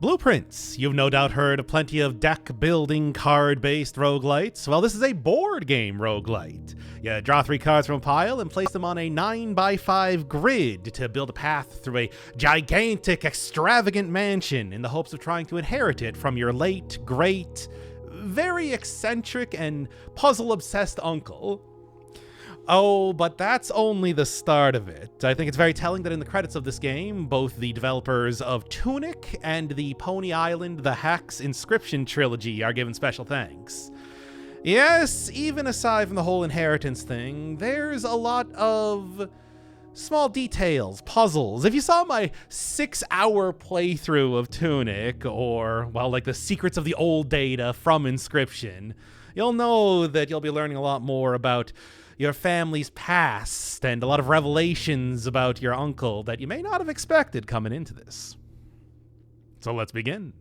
Blueprints. You've no doubt heard of plenty of deck-building, card-based roguelites. Well, this is a board game roguelite. You draw 3 cards from a pile and place them on a 9x5 grid to build a path through a gigantic, extravagant mansion in the hopes of trying to inherit it from your late, great, very eccentric and puzzle-obsessed uncle. Oh, but that's only the start of it. I think it's very telling that in the credits of this game, both the developers of Tunic and the Pony Island The Hex Inscription trilogy are given special thanks. Yes, even aside from the whole inheritance thing, there's a lot of small details, puzzles. If you saw my 6-hour playthrough of Tunic, or, well, like the secrets of the old data from Inscription, you'll know that you'll be learning a lot more about your family's past and a lot of revelations about your uncle that you may not have expected coming into this. So let's begin.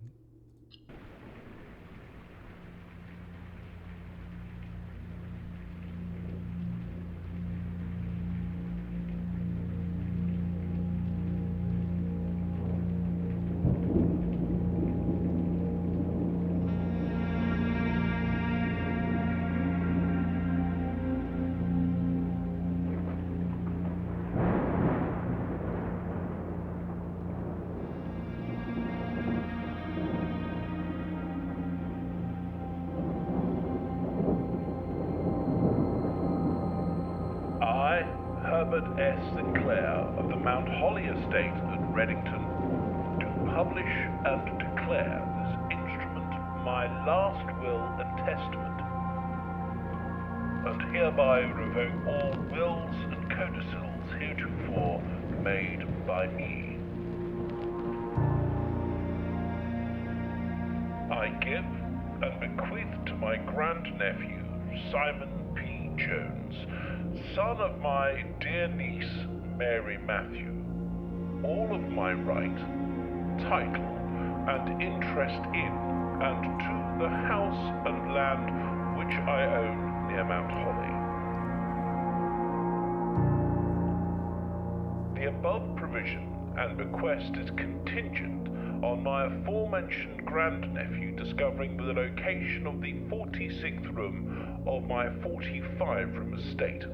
S. Sinclair of the Mount Holly Estate at Reddington, do publish and declare this instrument my last will and testament, and hereby revoke all wills and codicils heretofore made by me. I give and bequeath to my grandnephew, Simon P. Jones, son of my dear niece, Mary Matthew, all of my right, title, and interest in and to the house and land which I own near Mount Holly. The above provision and bequest is contingent on my aforementioned grandnephew discovering the location of the 46th room of my 45-room estate.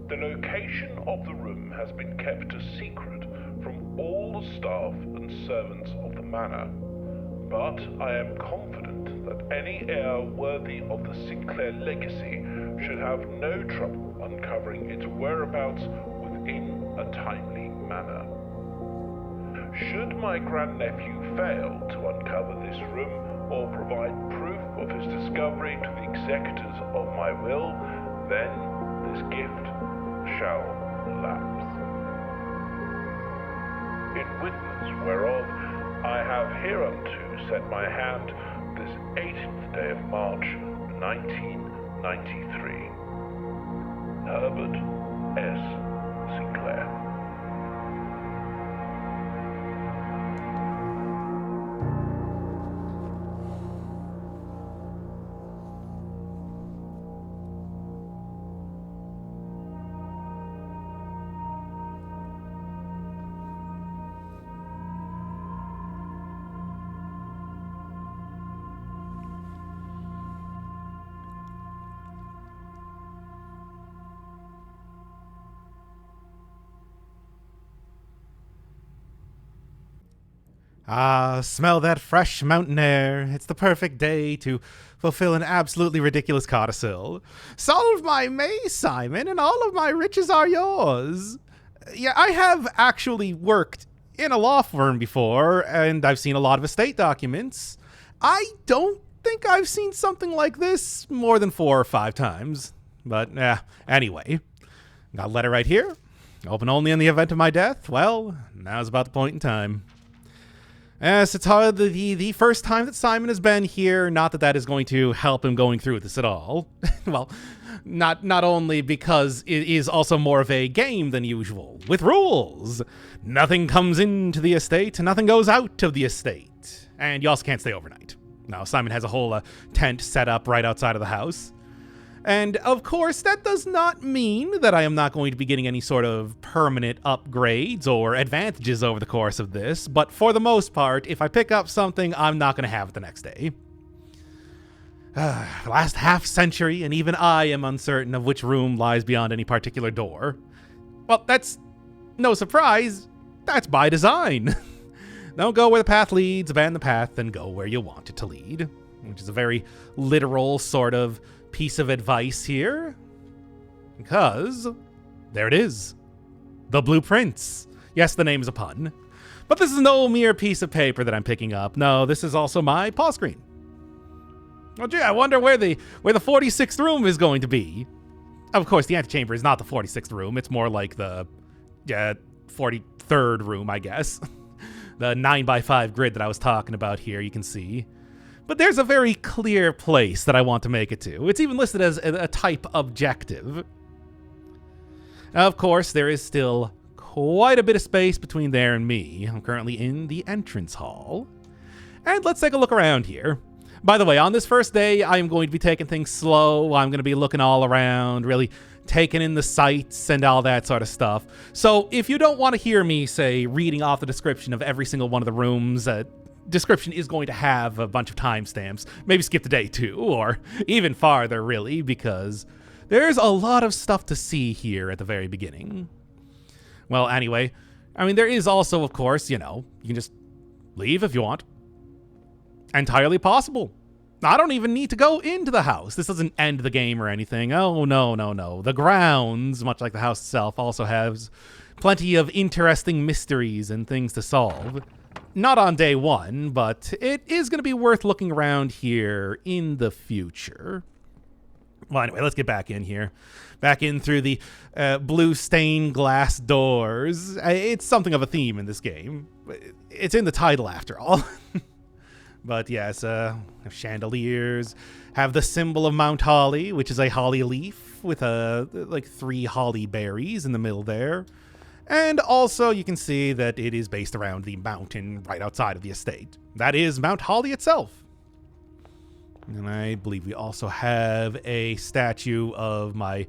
The location of the room has been kept a secret from all the staff and servants of the manor, but I am confident that any heir worthy of the Sinclair legacy should have no trouble uncovering its whereabouts within a timely manner. Should my grandnephew fail to uncover this room or provide proof of his discovery to the executors of my will, then this gift shall lapse. In witness whereof I have hereunto set my hand this 18th day of March, 1993. Herbert S. Sinclair. Ah, smell that fresh mountain air. It's the perfect day to fulfill an absolutely ridiculous codicil. Solve my maze, Simon, and all of my riches are yours. Yeah, I have actually worked in a law firm before, and I've seen a lot of estate documents. I don't think I've seen something like this more than 4 or 5 times. But, anyway. Got a letter right here. Open only in the event of my death. Well, now's about the point in time. Yes, it's hardly the first time that Simon has been here. Not that that is going to help him going through this at all. Well, not only because it is also more of a game than usual, with rules. Nothing comes into the estate, nothing goes out of the estate. And you also can't stay overnight. Now, Simon has a whole tent set up right outside of the house. And of course, that does not mean that I am not going to be getting any sort of permanent upgrades or advantages over the course of this, but for the most part, if I pick up something, I'm not going to have it the next day. Last half century, and even I am uncertain of which room lies beyond any particular door. Well, that's no surprise. That's by design. Don't go where the path leads, abandon the path, and go where you want it to lead. Which is a very literal sort of piece of advice here. Because there it is. The blueprints. Yes, the name is a pun. But this is no mere piece of paper that I'm picking up. No, this is also my paw screen. Oh gee, I wonder where the 46th room is going to be. Of course, the antechamber is not the 46th room. It's more like the 43rd room, I guess. The 9x5 grid that I was talking about here, you can see. But there's a very clear place that I want to make it to. It's even listed as a type objective. Of course, there is still quite a bit of space between there and me. I'm currently in the entrance hall. And let's take a look around here. By the way, on this first day, I'm going to be taking things slow. I'm going to be looking all around, really taking in the sights and all that sort of stuff. So if you don't want to hear me, say, reading off the description of every single one of the rooms, description is going to have a bunch of timestamps. Maybe skip to day 2, or even farther, really, because there's a lot of stuff to see here at the very beginning. Well, anyway, I mean, there is also, of course, you can just leave if you want. Entirely possible. I don't even need to go into the house. This doesn't end the game or anything. Oh, no. The grounds, much like the house itself, also has plenty of interesting mysteries and things to solve. Not on day 1, but it is going to be worth looking around here in the future. Well, anyway, let's get back in here. Back in through the blue stained glass doors. It's something of a theme in this game. It's in the title, after all. But yes, chandeliers, have the symbol of Mount Holly, which is a holly leaf with like 3 holly berries in the middle there. And also you can see that it is based around the mountain right outside of the estate. That is Mount Holly itself. And I believe we also have a statue of my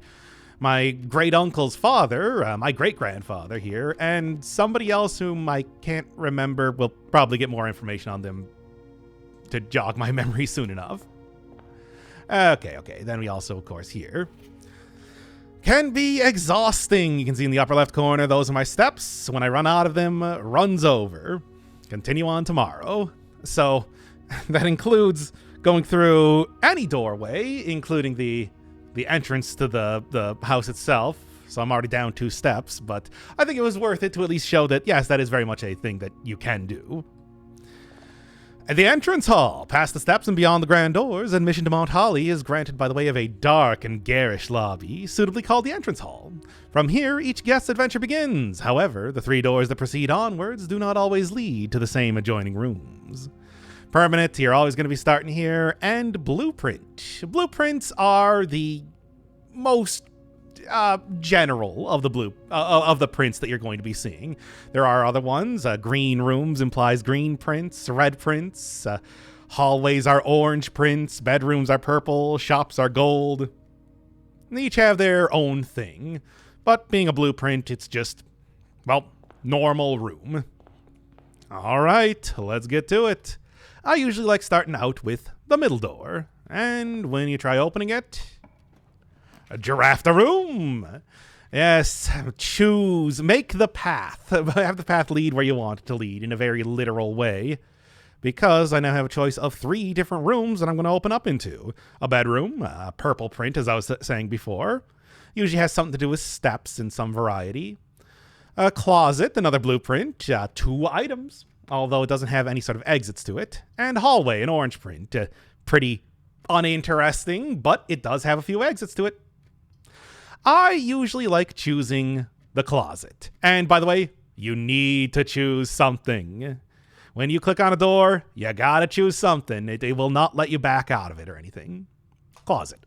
great uncle's father, my great grandfather here, and somebody else whom I can't remember. We'll probably get more information on them to jog my memory soon enough. Okay. Then we also, of course, here. Can be exhausting. You can see in the upper left corner, those are my steps. When I run out of them, runs over. Continue on tomorrow. So that includes going through any doorway, including the entrance to the house itself. So I'm already down 2 steps, but I think it was worth it to at least show that, yes, that is very much a thing that you can do. At the entrance hall, past the steps and beyond the grand doors, admission to Mount Holly is granted by the way of a dark and garish lobby, suitably called the entrance hall. From here, each guest's adventure begins. However, the 3 doors that proceed onwards do not always lead to the same adjoining rooms. Permanent, you're always going to be starting here, and blueprint. Blueprints are the most general of the prints that you're going to be seeing. There are other ones. Green rooms implies green prints, red prints. Hallways are orange prints. Bedrooms are purple. Shops are gold. They each have their own thing. But being a blueprint, it's just, well, normal room. All right, let's get to it. I usually like starting out with the middle door. And when you try opening it, a giraffe room. Yes, choose, make the path. Have the path lead where you want it to lead in a very literal way. Because I now have a choice of 3 different rooms that I'm going to open up into. A bedroom, purple print, as I was saying before. Usually has something to do with steps in some variety. A closet, another blueprint. 2 items, although it doesn't have any sort of exits to it. And hallway, an orange print. Pretty uninteresting, but it does have a few exits to it. I usually like choosing the closet. And by the way, you need to choose something. When you click on a door, you gotta choose something. It will not let you back out of it or anything. Closet.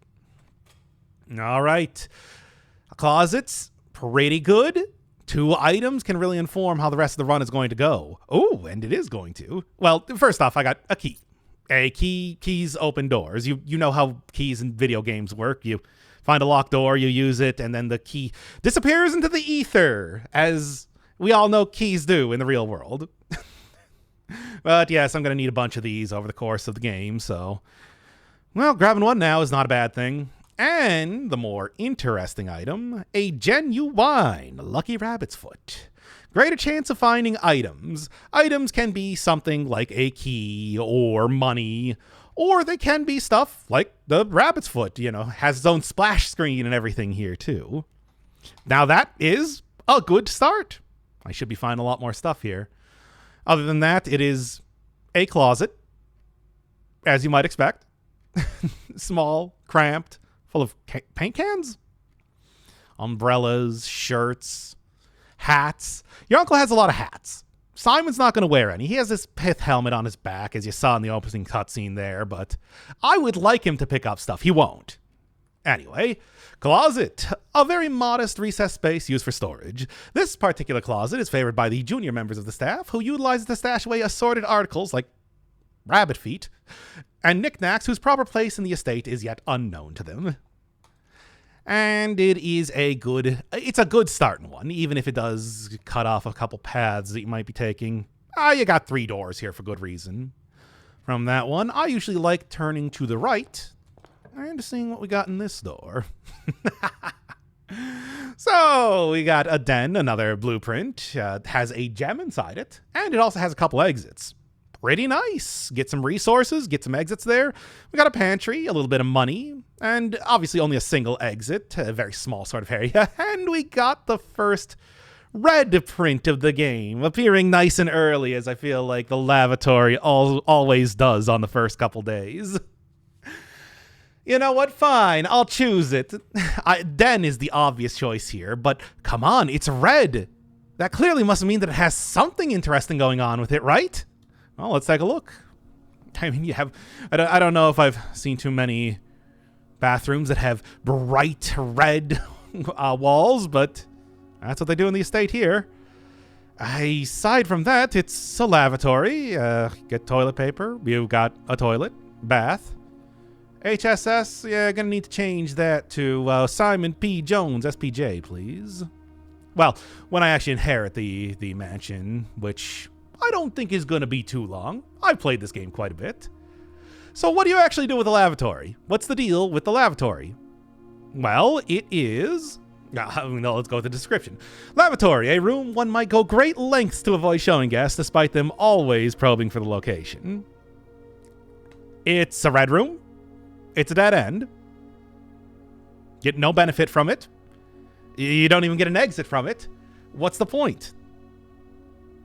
All right. Closet's pretty good. 2 items can really inform how the rest of the run is going to go. Oh, and it is going to. Well, first off, I got a key. Keys open doors. You know how keys in video games work. You find a locked door, you use it, and then the key disappears into the ether, as we all know keys do in the real world. But yes, I'm going to need a bunch of these over the course of the game, so... Well, grabbing one now is not a bad thing. And the more interesting item, a genuine Lucky Rabbit's Foot. Greater chance of finding items. Items can be something like a key or money, or they can be stuff like the rabbit's foot, has its own splash screen and everything here too. Now that is a good start. I should be finding a lot more stuff here. Other than that, it is a closet, as you might expect. Small, cramped, full of paint cans, umbrellas, shirts, hats. Your uncle has a lot of hats. Simon's not going to wear any. He has this pith helmet on his back, as you saw in the opening cutscene there, but I would like him to pick up stuff. He won't. Anyway, closet. A very modest recessed space used for storage. This particular closet is favored by the junior members of the staff, who utilize it to stash away assorted articles like rabbit feet and knickknacks whose proper place in the estate is yet unknown to them. And it's a good starting one, even if it does cut off a couple paths that you might be taking. You got 3 doors here for good reason. From that one, I usually like turning to the right and seeing what we got in this door. So we got a den, another blueprint, has a gem inside it, and it also has a couple exits. Pretty nice. Get some resources, get some exits there. We got a pantry, a little bit of money, and obviously only a single exit, a very small sort of area. And we got the first red print of the game, appearing nice and early, as I feel like the lavatory always does on the first couple days. You know what? Fine, I'll choose it. Den is the obvious choice here, but come on, it's red. That clearly must mean that it has something interesting going on with it, right? Well, let's take a look. I mean, I don't know if I've seen too many bathrooms that have bright red walls, but that's what they do in the estate here. Aside from that, it's a lavatory. Get toilet paper. You got a toilet. Bath. HSS, gonna need to change that to Simon P. Jones, SPJ, please. Well, when I actually inherit the mansion, which I don't think is going to be too long. I've played this game quite a bit. So what do you actually do with the lavatory? What's the deal with the lavatory? Well, it is... let's go with the description. Lavatory, a room one might go great lengths to avoid showing guests, despite them always probing for the location. It's a red room. It's a dead end. Get no benefit from it. You don't even get an exit from it. What's the point?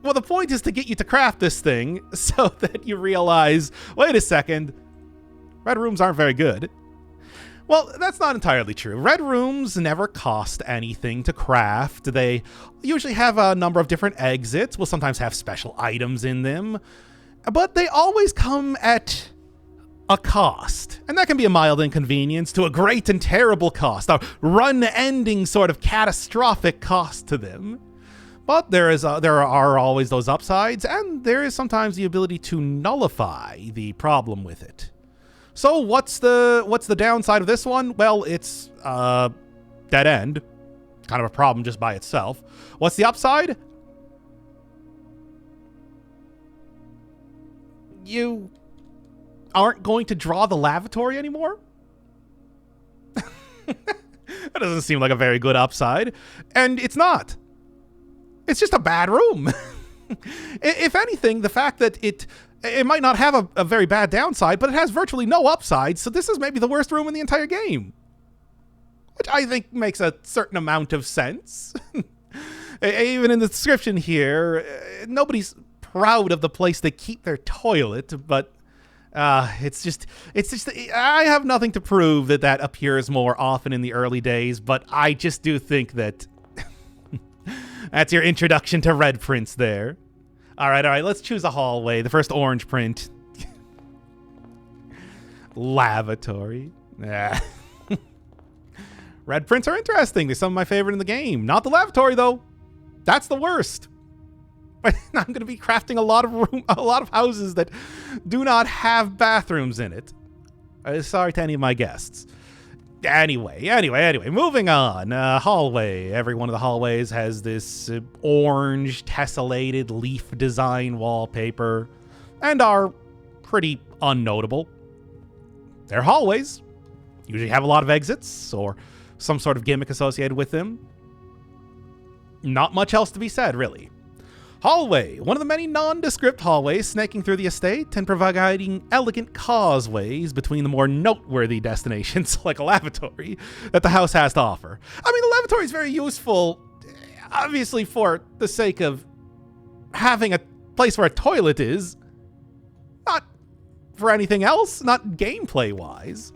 Well, the point is to get you to craft this thing so that you realize, wait a second, red rooms aren't very good. Well, that's not entirely true. Red rooms never cost anything to craft. They usually have a number of different exits. Will sometimes have special items in them, but they always come at a cost. And that can be a mild inconvenience to a great and terrible cost, a run-ending sort of catastrophic cost to them. But there are always those upsides, and there is sometimes the ability to nullify the problem with it. So what's the downside of this one? Well, it's dead end, kind of a problem just by itself. What's the upside? You aren't going to draw the lavatory anymore? That doesn't seem like a very good upside, and it's not. It's just a bad room. If anything, the fact that it might not have a very bad downside, but it has virtually no upside, so this is maybe the worst room in the entire game. Which I think makes a certain amount of sense. Even in the description here, nobody's proud of the place they keep their toilet, but it's just I have nothing to prove that appears more often in the early days, but I just do think that that's your introduction to red prints there. All right, let's choose a hallway. The first orange print. Lavatory. Red prints are interesting. They're some of my favorite in the game. Not the lavatory, though. That's the worst. I'm going to be crafting a lot of houses that do not have bathrooms in it. Sorry to any of my guests. Anyway, moving on. Hallway. Every one of the hallways has this orange tessellated leaf design wallpaper and are pretty unnotable. They're hallways. Usually have a lot of exits or some sort of gimmick associated with them. Not much else to be said, really. Hallway, one of the many nondescript hallways snaking through the estate and providing elegant causeways between the more noteworthy destinations, like a lavatory, that the house has to offer. I mean, the lavatory is very useful, obviously for the sake of having a place where a toilet is, not for anything else, not gameplay-wise.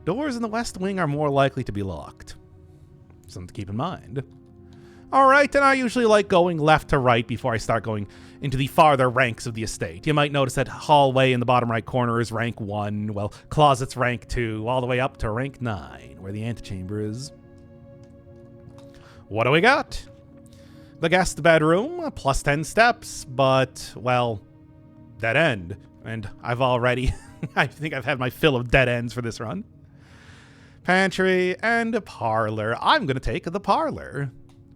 Doors in the west wing are more likely to be locked. Something to keep in mind. Alright, and I usually like going left to right before I start going into the farther ranks of the estate. You might notice that hallway in the bottom right corner is rank 1, well, closet's rank 2, all the way up to rank 9, where the antechamber is. What do we got? The guest bedroom, plus 10 steps, but, well, dead end. And I've already, I think I've had my fill of dead ends for this run. Pantry and a parlor. I'm going to take the parlor.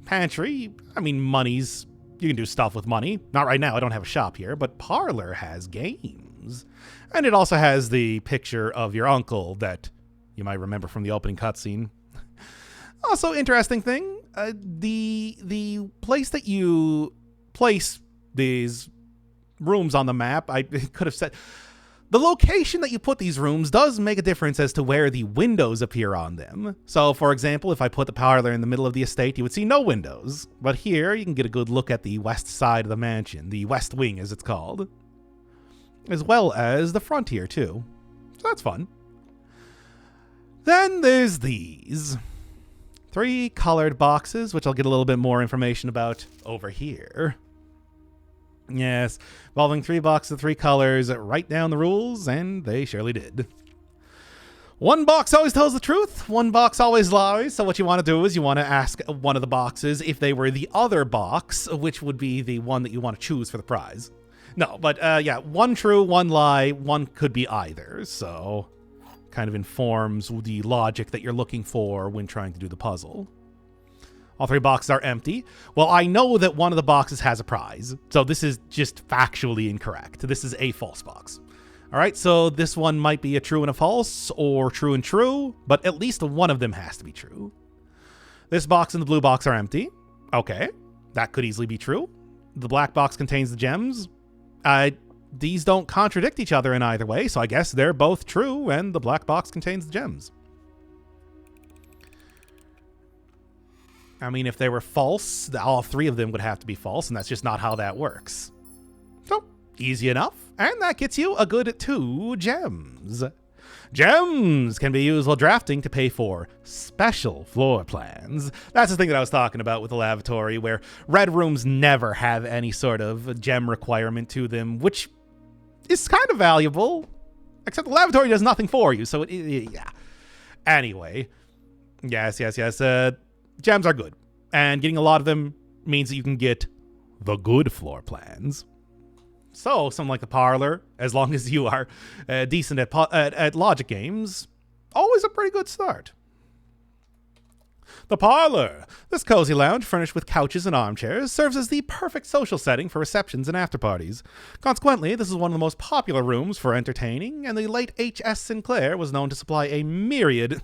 Pantry, I mean, money's, you can do stuff with money. Not right now, I don't have a shop here, but Parlor has games. And it also has the picture of your uncle that you might remember from the opening cutscene. Also, interesting thing, the place that you place these rooms on the map, I could have said, the location that you put these rooms does make a difference as to where the windows appear on them. So, for example, if I put the parlor in the middle of the estate, you would see no windows. But here, you can get a good look at the west side of the mansion, the west wing as it's called, as well as the frontier too. So that's fun. Then there's these. 3 colored boxes, which I'll get a little bit more information about over here. Yes, involving 3 boxes of 3 colors, write down the rules, and they surely did. 1 box always tells the truth, 1 box always lies, so what you want to do is you want to ask one of the boxes if they were the other box, which would be the one that you want to choose for the prize. No, but yeah, 1 true, 1 lie, 1 could be either, so kind of informs the logic that you're looking for when trying to do the puzzle. All 3 boxes are empty. Well, I know that one of the boxes has a prize, so this is just factually incorrect. This is a false box. All right, so this one might be a true and a false, or true and true, but at least one of them has to be true. This box and the blue box are empty. Okay, that could easily be true. The black box contains the gems. These don't contradict each other in either way, so I guess they're both true, and the black box contains the gems. I mean, if they were false, all 3 of them would have to be false, and that's just not how that works. So, easy enough. And that gets you a good 2 gems. Gems can be used while drafting to pay for special floor plans. That's the thing that I was talking about with the lavatory, where red rooms never have any sort of gem requirement to them, which is kind of valuable. Except the lavatory does nothing for you, so yeah. Anyway, yes. Gems are good, and getting a lot of them means that you can get the good floor plans. So, something like the parlor, as long as you are decent at logic games, always a pretty good start. The parlor. This cozy lounge, furnished with couches and armchairs, serves as the perfect social setting for receptions and after-parties. Consequently, this is one of the most popular rooms for entertaining, and the late H.S. Sinclair was known to supply a myriad...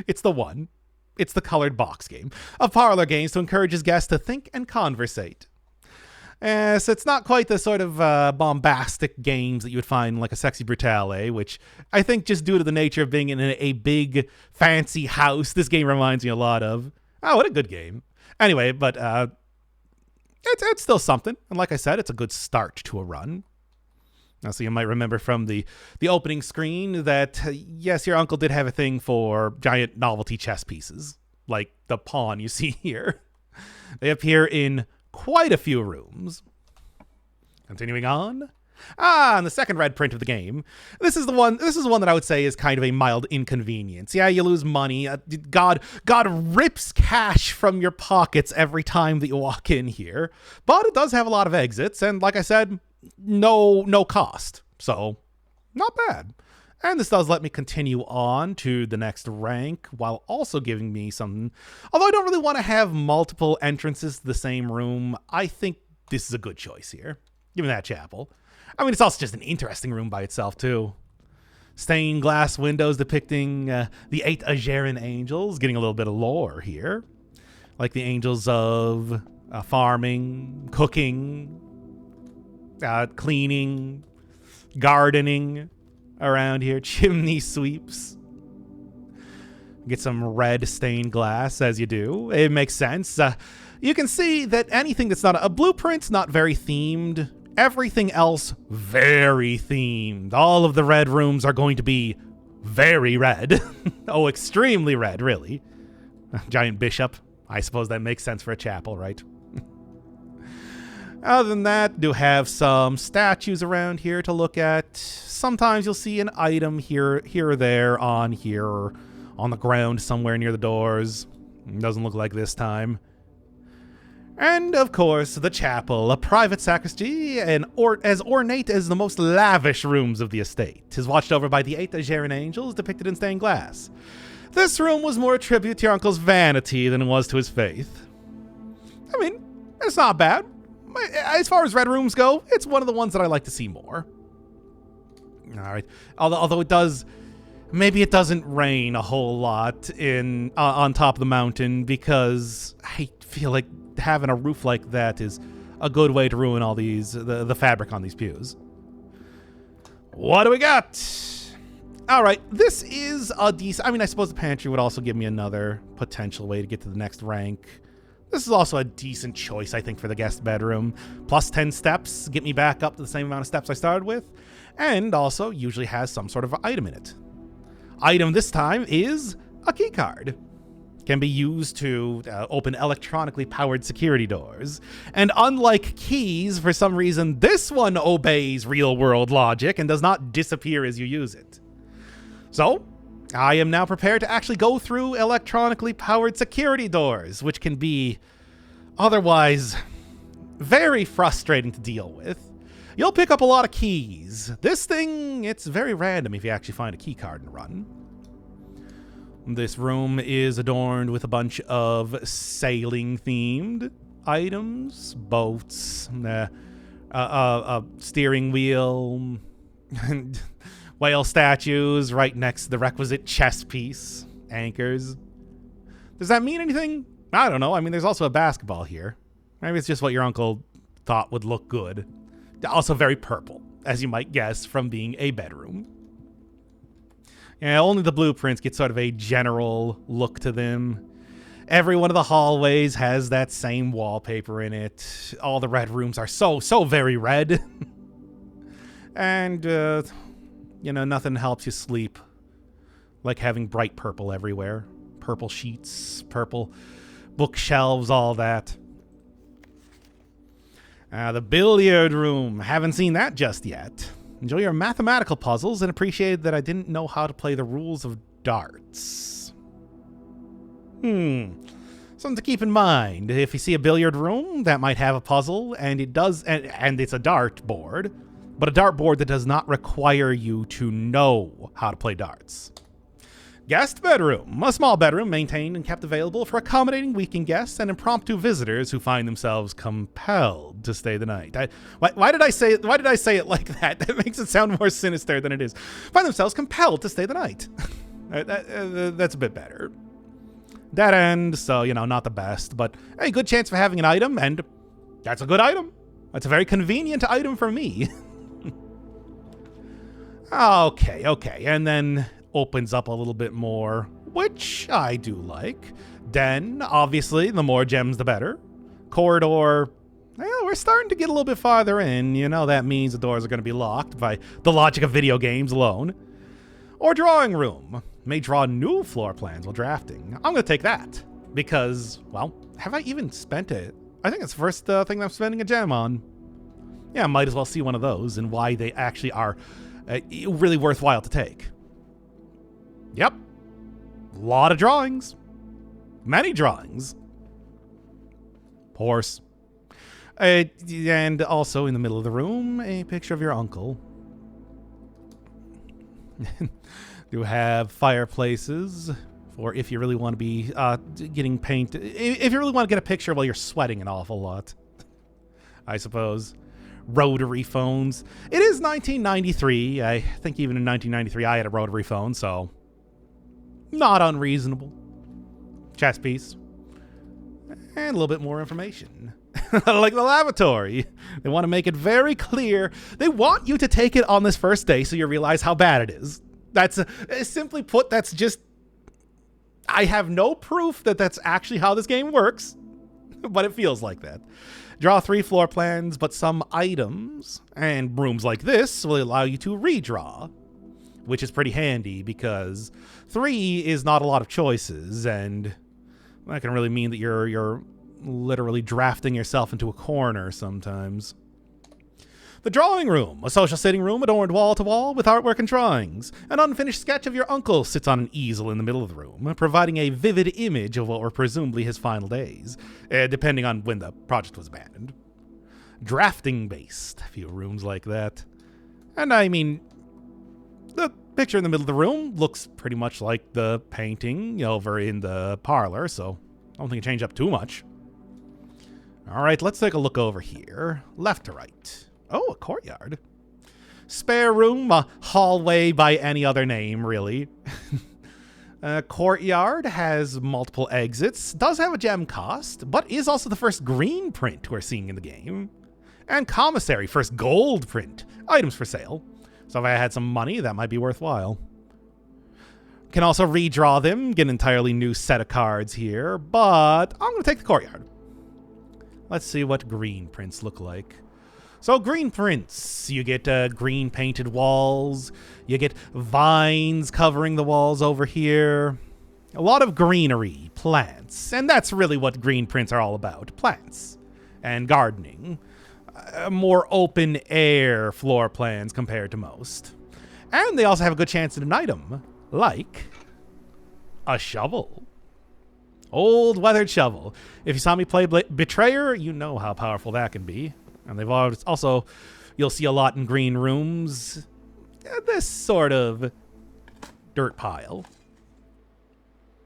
It's the colored box game of parlor games to encourage his guests to think and conversate. So it's not quite the sort of bombastic games that you would find in like a Sexy Brutale, which I think just due to the nature of being in a big, fancy house, this game reminds me a lot of. Oh, what a good game. Anyway, but it's still something. And like I said, it's a good start to a run. Now, so you might remember from the opening screen that, yes, your uncle did have a thing for giant novelty chess pieces, like the pawn you see here. They appear in quite a few rooms. Continuing on, And the second red print of the game. This is the one that I would say is kind of a mild inconvenience. Yeah, you lose money. God rips cash from your pockets every time that you walk in here. But it does have a lot of exits, and like I said, no cost. So, not bad. And this does let me continue on to the next rank while also giving me something. Although I don't really want to have multiple entrances to the same room, I think this is a good choice here. Give me that chapel. I mean, it's also just an interesting room by itself, too. Stained glass windows depicting the 8 Ageran angels, getting a little bit of lore here. Like the angels of farming, cooking, cleaning, gardening around here, chimney sweeps. Get some red stained glass, as you do. It makes sense. You can see that anything that's not a blueprint's not very themed. Everything else, very themed. All of the red rooms are going to be very red. Oh, extremely red, really. Giant bishop. I suppose that makes sense for a chapel, right? Other than that, do have some statues around here to look at. Sometimes you'll see an item here or there on here or on the ground somewhere near the doors. Doesn't look like this time. And, of course, the chapel, a private sacristy, and as ornate as the most lavish rooms of the estate, is watched over by the 8 Ageran angels depicted in stained glass. This room was more a tribute to your uncle's vanity than it was to his faith. I mean, it's not bad. As far as red rooms go, it's one of the ones that I like to see more. All right. Although it does... Maybe it doesn't rain a whole lot on top of the mountain because I feel like having a roof like that is a good way to ruin all these the fabric on these pews. What do we got? All right, this is a decent... I mean, I suppose the pantry would also give me another potential way to get to the next rank. This is also a decent choice, I think, for the guest bedroom. Plus 10 steps, get me back up to the same amount of steps I started with, and also usually has some sort of item in it. Item this time is a key card. Can be used to open electronically powered security doors. And unlike keys, for some reason, this one obeys real-world logic and does not disappear as you use it. So, I am now prepared to actually go through electronically powered security doors, which can be otherwise very frustrating to deal with. You'll pick up a lot of keys. This thing, it's very random if you actually find a key card and run. This room is adorned with a bunch of sailing-themed items, boats, a steering wheel, whale statues right next to the requisite chess piece, anchors. Does that mean anything? I don't know. I mean, there's also a basketball here. Maybe it's just what your uncle thought would look good. Also very purple, as you might guess from being a bedroom. Yeah, only the blueprints get sort of a general look to them. Every one of the hallways has that same wallpaper in it. All the red rooms are so very red. And, nothing helps you sleep like having bright purple everywhere. Purple sheets, purple bookshelves, all that. The billiard room. Haven't seen that just yet. Enjoy your mathematical puzzles and appreciate that I didn't know how to play the rules of darts. Something to keep in mind. If you see a billiard room that might have a puzzle, and it does, and it's a dart board, but a dart board that does not require you to know how to play darts. Guest bedroom. A small bedroom maintained and kept available for accommodating weekend guests and impromptu visitors who find themselves compelled to stay the night. Why did I say it like that? That makes it sound more sinister than it is. Find themselves compelled to stay the night. That's a bit better. Dead end, so, not the best, but a good chance for having an item, and that's a good item. That's a very convenient item for me. Okay, and then opens up a little bit more, which I do like. Den, obviously, the more gems, the better. Corridor, we're starting to get a little bit farther in. That means the doors are going to be locked by the logic of video games alone. Or drawing room. May draw new floor plans while drafting. I'm going to take that because, well, have I even spent it? I think it's the first thing I'm spending a gem on. Yeah, might as well see one of those and why they actually are really worthwhile to take. Yep. A lot of drawings. Many drawings. Horse. And also in the middle of the room, a picture of your uncle. You have fireplaces for if you really want to be getting paint. If you really want to get a picture while you're sweating an awful lot, I suppose. Rotary phones. It is 1993. I think even in 1993 I had a rotary phone, so not unreasonable. Chess piece. And a little bit more information. Like the lavatory. They want to make it very clear. They want you to take it on this first day so you realize how bad it is. That's simply put, that's just... I have no proof that that's actually how this game works, but it feels like that. Draw 3 floor plans, but some items and rooms like this will allow you to redraw, which is pretty handy because 3 is not a lot of choices, and that can really mean that you're literally drafting yourself into a corner sometimes. The drawing room, a social sitting room adorned wall to wall with artwork and drawings. An unfinished sketch of your uncle sits on an easel in the middle of the room, providing a vivid image of what were presumably his final days, depending on when the project was abandoned. Drafting based, a few rooms like that. And I mean, the picture in the middle of the room looks pretty much like the painting over in the parlor, so I don't think it changed up too much. All right, let's take a look over here, left to right. Oh, a courtyard. Spare room, a hallway by any other name, really. Courtyard has multiple exits, does have a gem cost, but is also the first green print we're seeing in the game. And commissary, first gold print. Items for sale. So if I had some money, that might be worthwhile. Can also redraw them, get an entirely new set of cards here, but I'm going to take the courtyard. Let's see what green prints look like. So green prints, you get green painted walls, you get vines covering the walls over here, a lot of greenery, plants, and that's really what green prints are all about, plants and gardening. More open air floor plans compared to most. And they also have a good chance at an item, like a shovel. Old weathered shovel. If you saw me play Betrayer, you know how powerful that can be. And they've also, you'll see a lot in green rooms, this sort of dirt pile.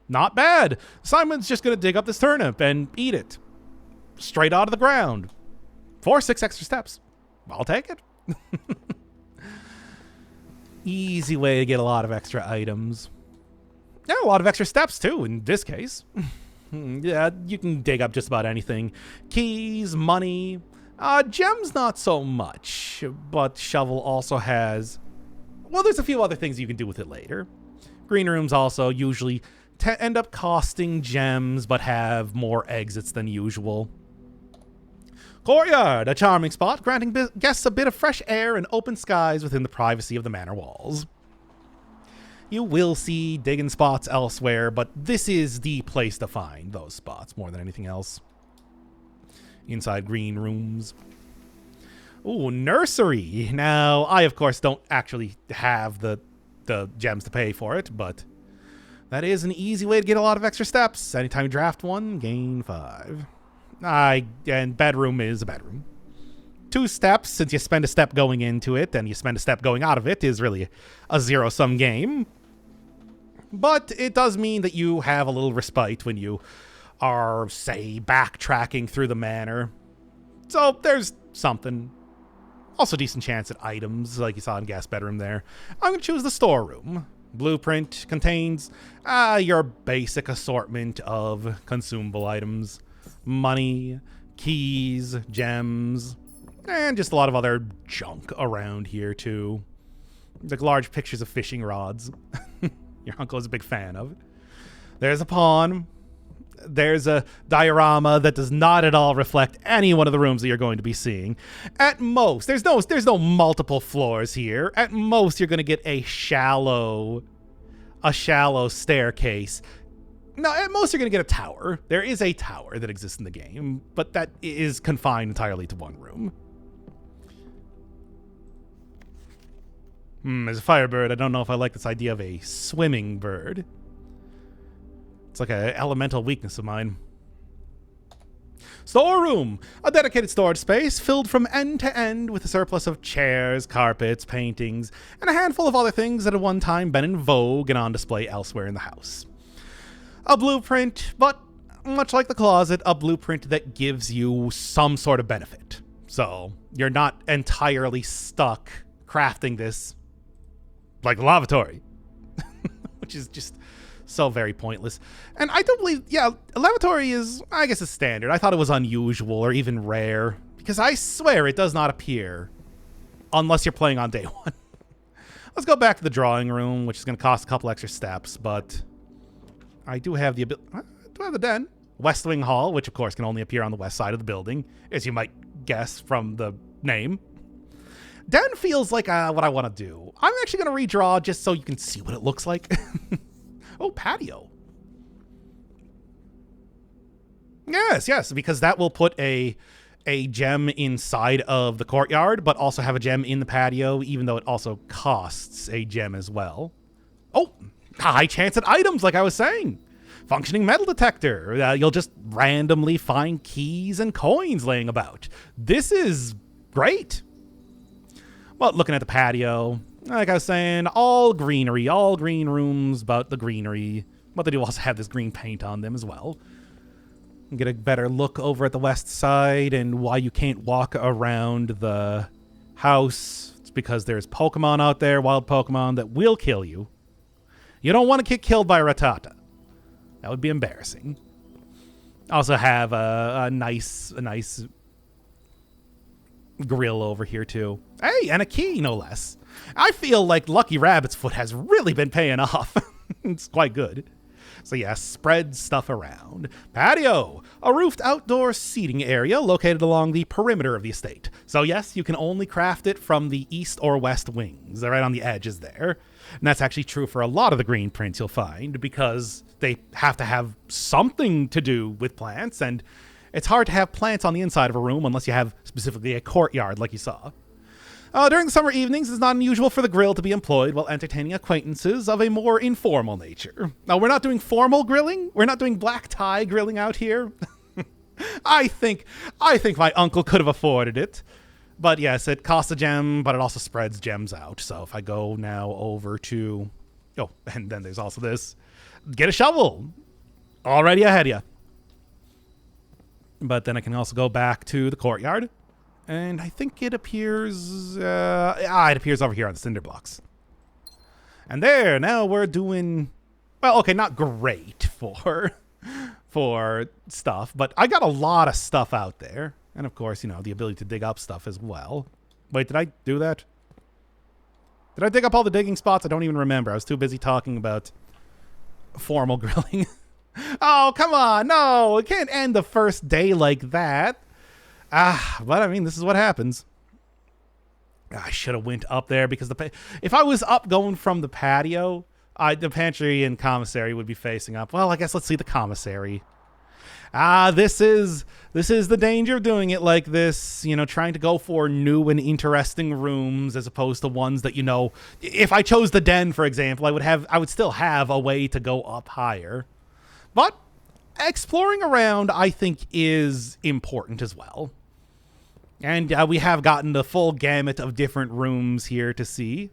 Not bad. Simon's just going to dig up this turnip and eat it. Straight out of the ground. 4 or 6 extra steps. I'll take it. Easy way to get a lot of extra items. Yeah, a lot of extra steps, too, in this case. Yeah, you can dig up just about anything. Keys, money... gems not so much, but shovel also has... Well, there's a few other things you can do with it later. Green rooms also usually end up costing gems, but have more exits than usual. Courtyard, a charming spot, granting guests a bit of fresh air and open skies within the privacy of the manor walls. You will see digging spots elsewhere, but this is the place to find those spots more than anything else. Inside green rooms. Ooh, nursery. Now, I, of course, don't actually have the gems to pay for it, but that is an easy way to get a lot of extra steps. Anytime you draft one, gain 5. And bedroom is a bedroom. 2 steps, since you spend a step going into it and you spend a step going out of it, is really a zero-sum game. But it does mean that you have a little respite when you are, say, backtracking through the manor. So there's something. Also decent chance at items, like you saw in guest bedroom there. I'm going to choose the storeroom. Blueprint contains your basic assortment of consumable items. Money, keys, gems, and just a lot of other junk around here, too. Like large pictures of fishing rods. Your uncle is a big fan of. There's a pawn. There's a diorama that does not at all reflect any one of the rooms that you're going to be seeing. At most, there's no multiple floors here. At most, you're going to get a shallow staircase. No, at most, you're going to get a tower. There is a tower that exists in the game, but that is confined entirely to one room. As a firebird, I don't know if I like this idea of a swimming bird. It's like an elemental weakness of mine. Storeroom, a dedicated storage space filled from end to end with a surplus of chairs, carpets, paintings, and a handful of other things that had one time been in vogue and on display elsewhere in the house. A blueprint, but much like the closet, a blueprint that gives you some sort of benefit. So you're not entirely stuck crafting this like a lavatory, which is just so very pointless. And I don't believe, a lavatory is, I guess, a standard. I thought it was unusual or even rare, because I swear it does not appear unless you're playing on day one. Let's go back to the drawing room, which is going to cost a couple extra steps, but I do have the ability. Do I have the den? West Wing Hall, which of course can only appear on the west side of the building, as you might guess from the name. Den feels like what I want to do. I'm actually going to redraw just so you can see what it looks like. Oh, patio. Yes, because that will put a gem inside of the courtyard, but also have a gem in the patio, even though it also costs a gem as well. Oh, high chance at items, like I was saying. Functioning metal detector. You'll just randomly find keys and coins laying about. This is great. Well, looking at the patio, like I was saying, all greenery, all green rooms, but the greenery. But they do also have this green paint on them as well. Get a better look over at the west side and why you can't walk around the house. It's because there's Pokemon out there, wild Pokemon, that will kill you. You don't want to get killed by Rattata. That would be embarrassing. Also have a nice grill over here too. Hey, and a key, no less. I feel like Lucky Rabbit's foot has really been paying off. It's quite good. So yes, spread stuff around. Patio, a roofed outdoor seating area located along the perimeter of the estate. So yes, you can only craft it from the east or west wings. They're right on the edges there. And that's actually true for a lot of the green prints you'll find, because they have to have something to do with plants, and it's hard to have plants on the inside of a room unless you have specifically a courtyard like you saw. During the summer evenings, it's not unusual for the grill to be employed while entertaining acquaintances of a more informal nature. Now, we're not doing formal grilling. We're not doing black tie grilling out here. I think my uncle could have afforded it. But yes, it costs a gem, but it also spreads gems out. So if I go now over to... Oh, and then there's also this. Get a shovel. Already ahead of you. But then I can also go back to the courtyard. And I think it appears... it appears over here on the cinder blocks. And there, now we're doing... Well, okay, not great for stuff, but I got a lot of stuff out there. And of course, the ability to dig up stuff as well. Wait, did I do that? Did I dig up all the digging spots? I don't even remember. I was too busy talking about formal grilling. Oh, come on. No, it can't end the first day like that. But I mean, this is what happens. I should have went up there because if I was up going from the patio, the pantry and commissary would be facing up. Well, I guess let's see the commissary. This is the danger of doing it like this, trying to go for new and interesting rooms as opposed to ones that, if I chose the den, for example, I would still have a way to go up higher. But exploring around, I think, is important as well. And we have gotten the full gamut of different rooms here to see.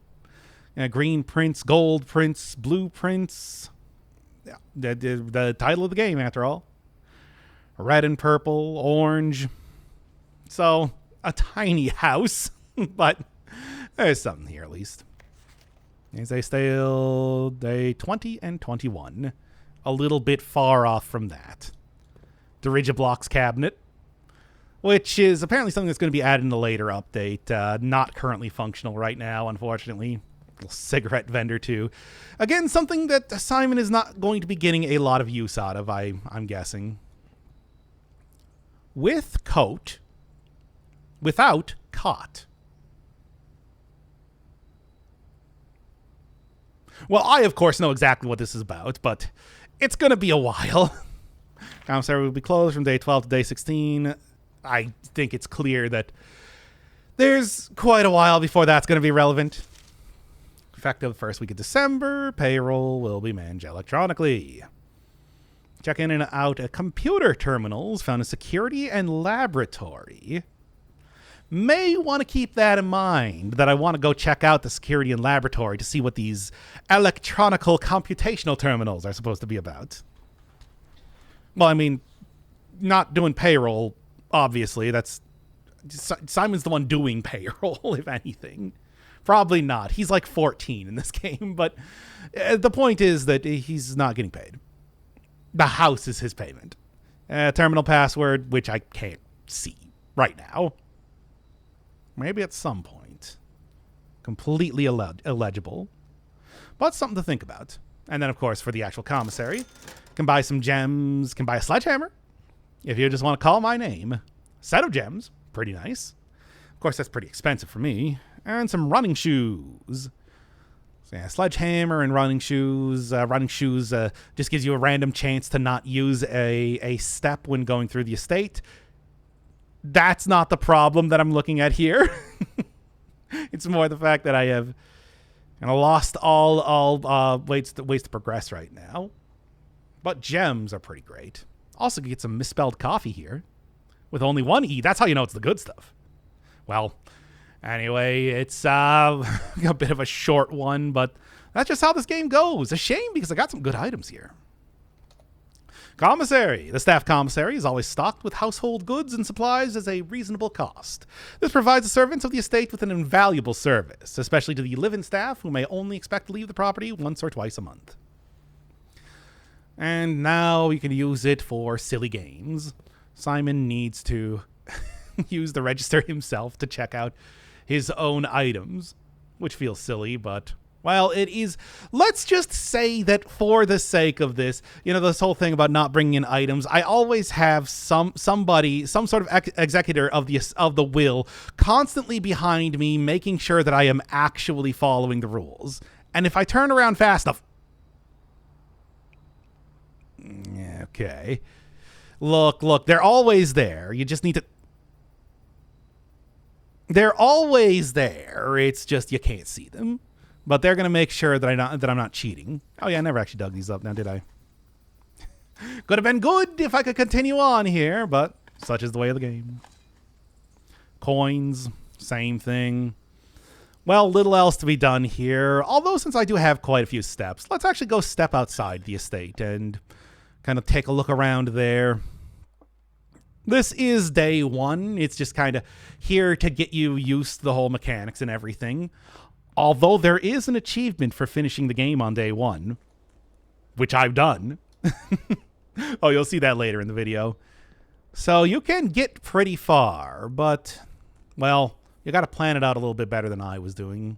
Green prints, gold prints, blue prints. Yeah, the title of the game, after all. Red and purple, orange. So, a tiny house, but there's something here at least. As they still, day 20 and 21. A little bit far off from that. Dirigiblocks cabinet, which is apparently something that's going to be added in a later update. Not currently functional right now, unfortunately. Little cigarette vendor, too. Again, something that Simon is not going to be getting a lot of use out of, I'm guessing. With coat, without cot. Well, I, of course, know exactly what this is about, but it's going to be a while. Commissary will be closed from day 12 to day 16. I think it's clear that there's quite a while before that's going to be relevant. Effective first week of December. Payroll will be managed electronically. Check in and out at computer terminals found in security and laboratory. May want to keep that in mind, that I want to go check out the security and laboratory to see what these electronical computational terminals are supposed to be about. Well, I mean, not doing payroll, obviously. That's Simon's the one doing payroll, if anything. Probably not. He's like 14 in this game, but the point is that he's not getting paid. The house is his payment. Terminal password, which I can't see right now. Maybe at some point. Completely illegible. But something to think about. And then, of course, for the actual commissary, can buy some gems, can buy a sledgehammer. If you just want to call my name. Set of gems. Pretty nice. Of course, that's pretty expensive for me. And some running shoes. So yeah, sledgehammer and running shoes. Running shoes just gives you a random chance to not use a step when going through the estate. That's not the problem that I'm looking at here. It's more the fact that I have lost all ways to progress right now. But gems are pretty great. Also, get some misspelled coffee here with only one E. That's how you know it's the good stuff. Well, anyway, it's a bit of a short one, but that's just how this game goes. A shame because I got some good items here. Commissary. The staff commissary is always stocked with household goods and supplies at a reasonable cost. This provides the servants of the estate with an invaluable service, especially to the live-in staff who may only expect to leave the property once or twice a month. And now you can use it for silly games. Simon needs to use the register himself to check out his own items, which feels silly, but, well, it is. Let's just say that for the sake of this, this whole thing about not bringing in items, I always have some sort of executor of the will constantly behind me, making sure that I am actually following the rules. And if I turn around fast enough, yeah, okay. Look, they're always there. You just need to. They're always there. It's just you can't see them. But they're gonna make sure that I'm not cheating. Oh yeah, I never actually dug these up now, did I? Could have been good if I could continue on here, but such is the way of the game. Coins, same thing. Well, little else to be done here. Although since I do have quite a few steps, let's actually go step outside the estate and kind of take a look around there. This is day one. It's just kind of here to get you used to the whole mechanics and everything. Although there is an achievement for finishing the game on day one, which I've done. Oh, you'll see that later in the video. So you can get pretty far, but, well, you got to plan it out a little bit better than I was doing.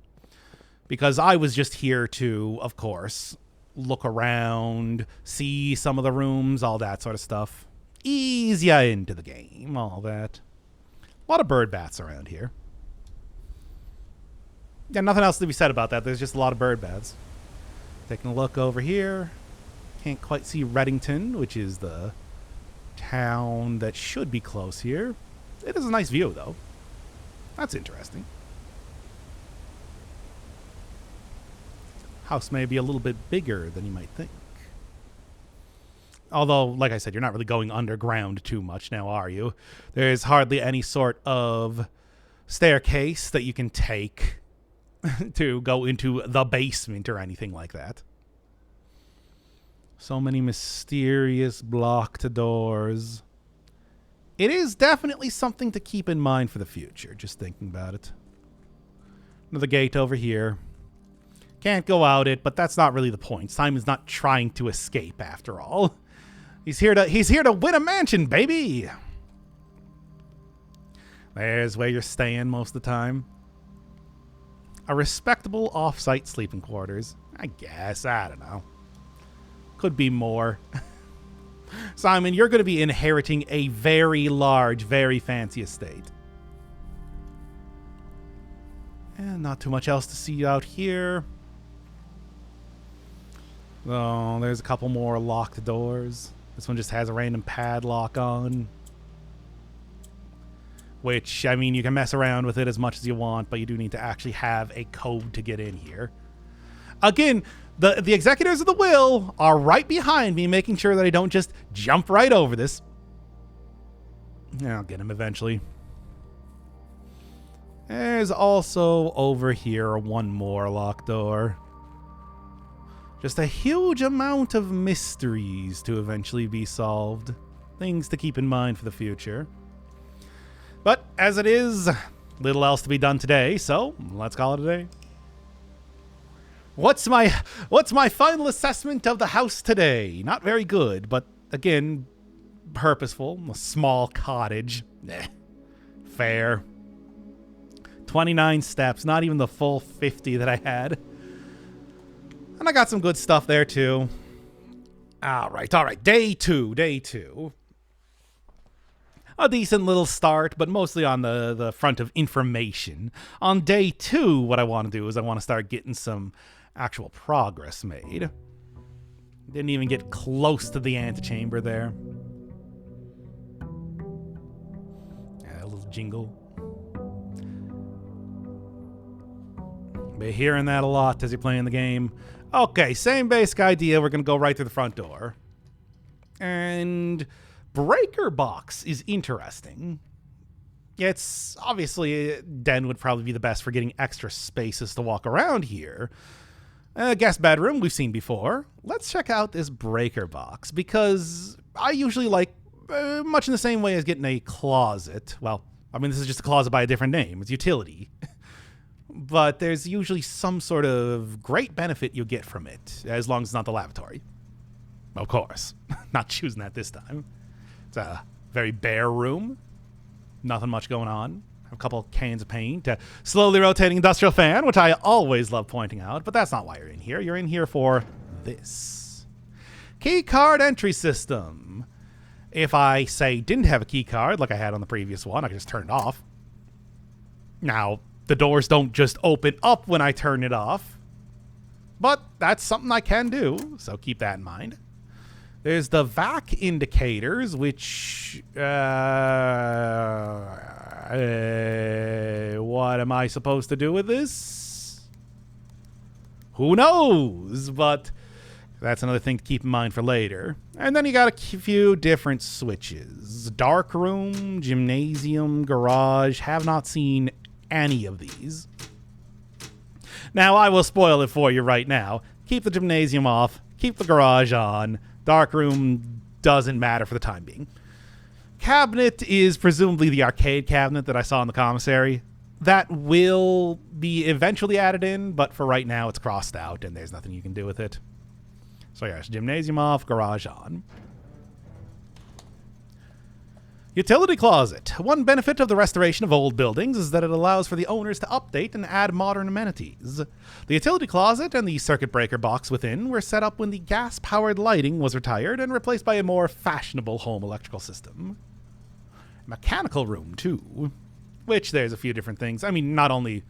Because I was just here to, of course, look around, see some of the rooms, all that sort of stuff. Ease ya into the game, all that. A lot of bird baths around here. Yeah, nothing else to be said about that. There's just a lot of bird baths. Taking a look over here. Can't quite see Reddington, which is the town that should be close here. It is a nice view, though. That's interesting. House may be a little bit bigger than you might think. Although, like I said, you're not really going underground too much now, are you? There's hardly any sort of staircase that you can take to go into the basement or anything like that. So many mysterious blocked doors. It is definitely something to keep in mind for the future, just thinking about it. Another gate over here. Can't go out it, but that's not really the point. Simon's not trying to escape after all. He's here to win a mansion, baby. There's where you're staying most of the time. A respectable off-site sleeping quarters. I guess. I don't know. Could be more. Simon, you're going to be inheriting a very large, very fancy estate. And not too much else to see out here. Oh, there's a couple more locked doors. This one just has a random padlock on. Which, I mean, you can mess around with it as much as you want, but you do need to actually have a code to get in here. Again, the executors of the will are right behind me, making sure that I don't just jump right over this. Yeah, I'll get him eventually. There's also over here one more locked door. Just a huge amount of mysteries to eventually be solved. Things to keep in mind for the future. But as it is, little else to be done today, so let's call it a day. What's my final assessment of the house today? Not very good, but again, purposeful. A small cottage. Fair. 29 steps, not even the full 50 that I had. And I got some good stuff there too. All right. Day two. A decent little start, but mostly on the front of information. On day 2, what I want to do is I want to start getting some actual progress made. Didn't even get close to the antechamber there. Yeah, a little jingle. Been hearing that a lot as you're playing the game. Okay, same basic idea. We're going to go right through the front door. And breaker box is interesting. It's obviously, Den would probably be the best for getting extra spaces to walk around here. Guest bedroom, we've seen before. Let's check out this breaker box, because I usually like, much in the same way as getting a closet. Well, I mean, this is just a closet by a different name. It's utility. But there's usually some sort of great benefit you get from it, as long as it's not the lavatory. Of course. Not choosing that this time. It's a very bare room. Nothing much going on. A couple cans of paint, a slowly rotating industrial fan, which I always love pointing out, but that's not why you're in here. You're in here for this. Key card entry system. If I, say, didn't have a key card like I had on the previous one, I could just turn it off. Now, the doors don't just open up when I turn it off, but that's something I can do, so keep that in mind. There's the vac indicators, which, what am I supposed to do with this? Who knows? But that's another thing to keep in mind for later. And then you got a few different switches. Dark room, gymnasium, garage. Have not seen any of these. Now, I will spoil it for you right now. Keep the gymnasium off. Keep the garage on. Dark room doesn't matter for the time being. Cabinet is presumably the arcade cabinet that I saw in the commissary. That will be eventually added in, but for right now it's crossed out and there's nothing you can do with it. So yes, gymnasium off, garage on. Utility closet. One benefit of the restoration of old buildings is that it allows for the owners to update and add modern amenities. The utility closet and the circuit breaker box within were set up when the gas-powered lighting was retired and replaced by a more fashionable home electrical system. Mechanical room, too. Which there's a few different things. I mean, not only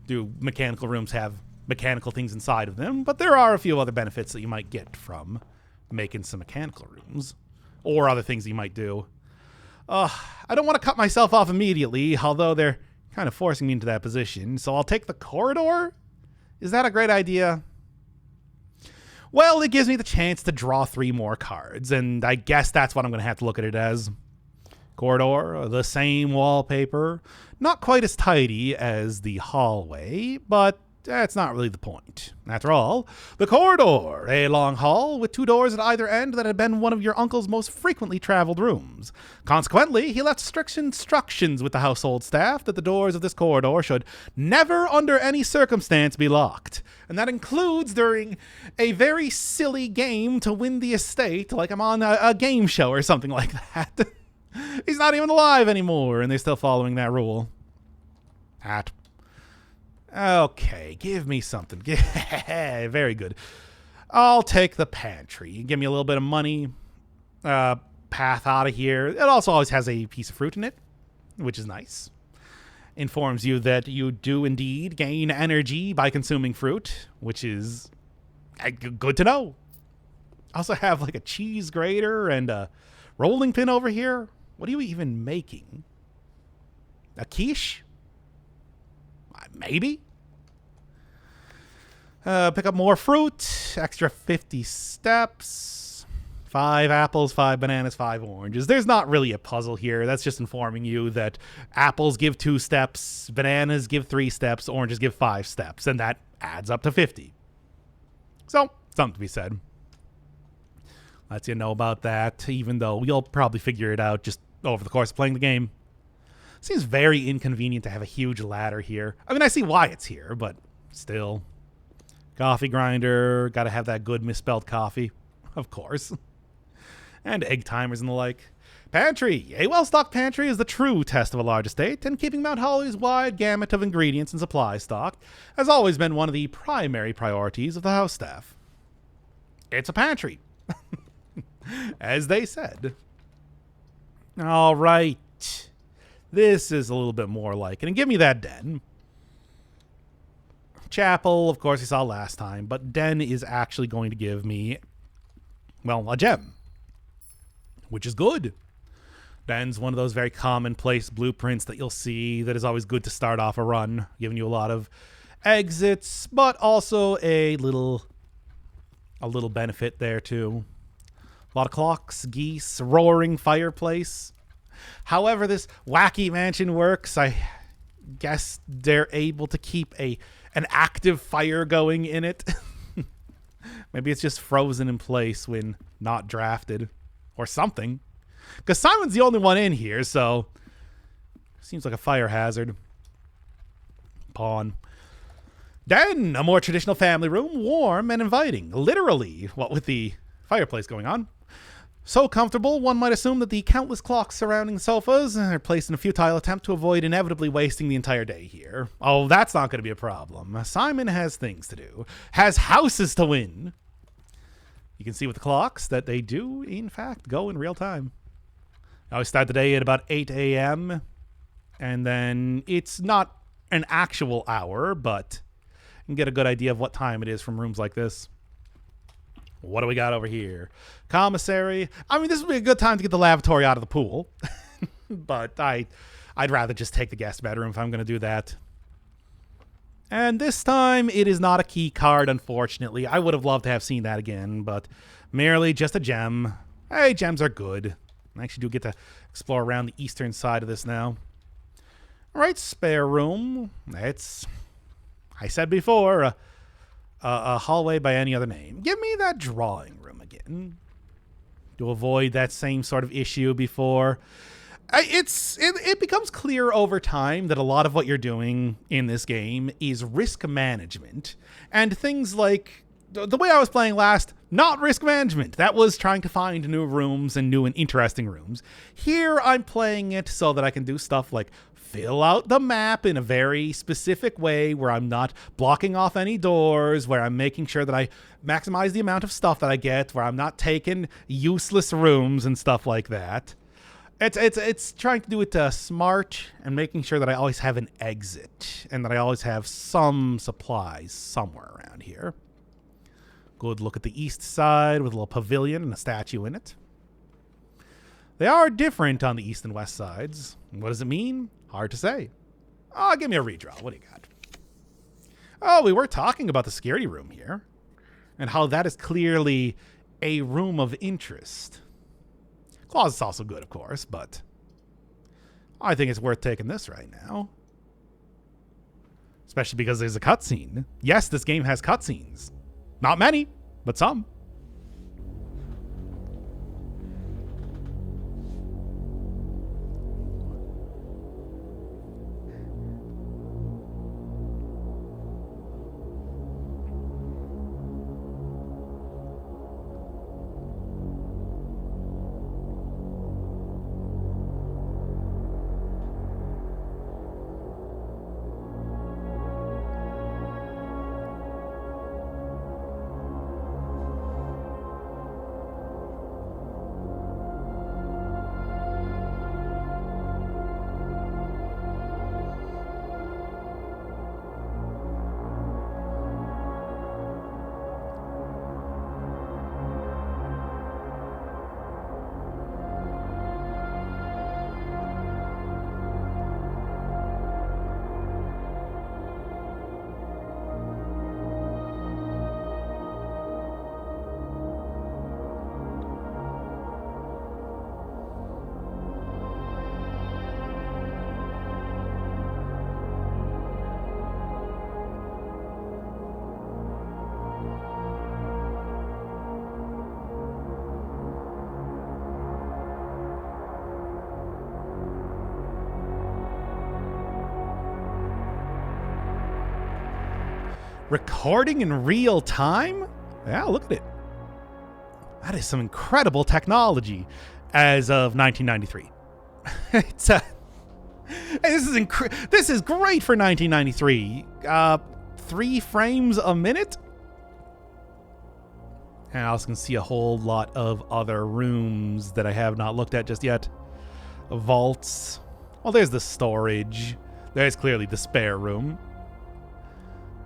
do mechanical rooms have mechanical things inside of them, but there are a few other benefits that you might get from making some mechanical rooms. Or other things you might do. I don't want to cut myself off immediately, although they're kind of forcing me into that position. So I'll take the corridor? Is that a great idea? Well, it gives me the chance to draw 3 more cards, and I guess that's what I'm going to have to look at it as. Corridor, the same wallpaper. Not quite as tidy as the hallway, but that's not really the point. After all, the corridor, a long hall with 2 doors at either end that had been one of your uncle's most frequently traveled rooms. Consequently, he left strict instructions with the household staff that the doors of this corridor should never under any circumstance be locked. And that includes during a very silly game to win the estate, like I'm on a game show or something like that. He's not even alive anymore, and they're still following that rule. Okay, give me something. Very good. I'll take the pantry. Give me a little bit of money. Path out of here. It also always has a piece of fruit in it, which is nice. Informs you that you do indeed gain energy by consuming fruit, which is good to know. Also have like a cheese grater and a rolling pin over here. What are you even making? A quiche? Maybe. Pick up more fruit, extra 50 steps, 5 apples, 5 bananas, 5 oranges. There's not really a puzzle here. That's just informing you that apples give 2 steps, bananas give 3 steps, oranges give 5 steps, and that adds up to 50. So, something to be said. Lets you know about that, even though you'll probably figure it out just over the course of playing the game. Seems very inconvenient to have a huge ladder here. I mean, I see why it's here, but still. Coffee grinder, gotta have that good misspelled coffee, of course. And egg timers and the like. Pantry. A well-stocked pantry is the true test of a large estate, and keeping Mount Holly's wide gamut of ingredients and supplies stocked has always been one of the primary priorities of the house staff. It's a pantry. As they said. All right. This is a little bit more like it. And give me that den. Chapel, of course, you saw last time, but Den is actually going to give me, well, a gem, which is good. Den's one of those very commonplace blueprints that you'll see that is always good to start off a run, giving you a lot of exits, but also a little benefit there too. A lot of clocks, geese, roaring fireplace. However this wacky mansion works, I guess they're able to keep an active fire going in it. Maybe it's just frozen in place when not drafted or something. Because Simon's the only one in here, so seems like a fire hazard. Pawn. Then, a more traditional family room, warm and inviting. Literally, what with the fireplace going on. So comfortable, one might assume that the countless clocks surrounding the sofas are placed in a futile attempt to avoid inevitably wasting the entire day here. Oh, that's not going to be a problem. Simon has things to do. Has houses to win. You can see with the clocks that they do, in fact, go in real time. I always start the day at about 8 a.m. And then it's not an actual hour, but you can get a good idea of what time it is from rooms like this. What do we got over here? Commissary. I mean, this would be a good time to get the lavatory out of the pool. But I'd rather just take the guest bedroom if I'm going to do that. And this time, it is not a key card, unfortunately. I would have loved to have seen that again, but merely just a gem. Hey, gems are good. I actually do get to explore around the eastern side of this now. All right, spare room. It's, I said before, a hallway by any other name. Give me that drawing room again. To avoid that same sort of issue before. It becomes clear over time that a lot of what you're doing in this game is risk management. And things like, the way I was playing last, not risk management. That was trying to find new rooms and new and interesting rooms. Here, I'm playing it so that I can do stuff like fill out the map in a very specific way where I'm not blocking off any doors, where I'm making sure that I maximize the amount of stuff that I get, where I'm not taking useless rooms and stuff like that. It's trying to do it smart and making sure that I always have an exit and that I always have some supplies somewhere around here. Good look at the east side with a little pavilion and a statue in it. They are different on the east and west sides. What does it mean? Hard to say. Oh, give me a redraw. What do you got? Oh, we were talking about the security room here and how that is clearly a room of interest. Closet's also good, of course, but I think it's worth taking this right now. Especially because there's a cutscene. Yes, this game has cutscenes. Not many, but some. Recording in real time? Yeah, look at it. That is some incredible technology as of 1993. This is great for 1993. 3 frames a minute? And I also can see a whole lot of other rooms that I have not looked at just yet. Vaults. Well, there's the storage. There's clearly the spare room.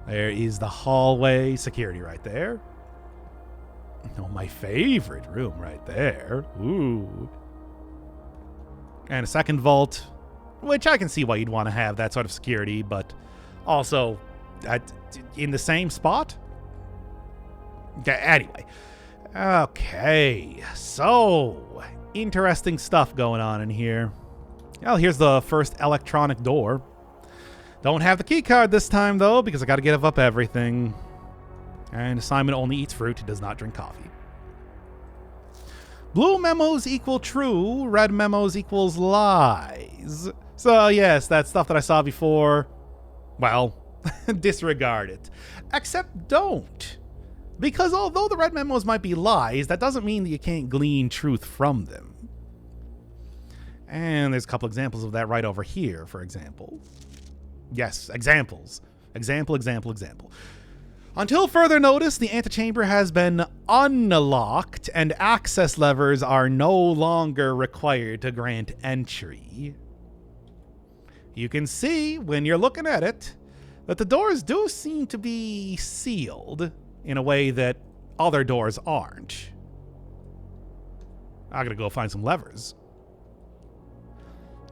There is the hallway. Security right there. Oh, my favorite room right there. Ooh. And a second vault, which I can see why you'd want to have that sort of security, but also in the same spot? Okay, anyway. Okay, so interesting stuff going on in here. Well, here's the first electronic door. Don't have the key card this time, though, because I got to give up everything. And Simon only eats fruit. He does not drink coffee. Blue memos equal true. Red memos equals lies. So, yes, that stuff that I saw before, well, disregard it. Except don't. Because although the red memos might be lies, that doesn't mean that you can't glean truth from them. And there's a couple examples of that right over here, for example. Yes, examples. Example. Until further notice, the antechamber has been unlocked and access levers are no longer required to grant entry. You can see, when you're looking at it, that the doors do seem to be sealed in a way that other doors aren't. I'm gonna go find some levers.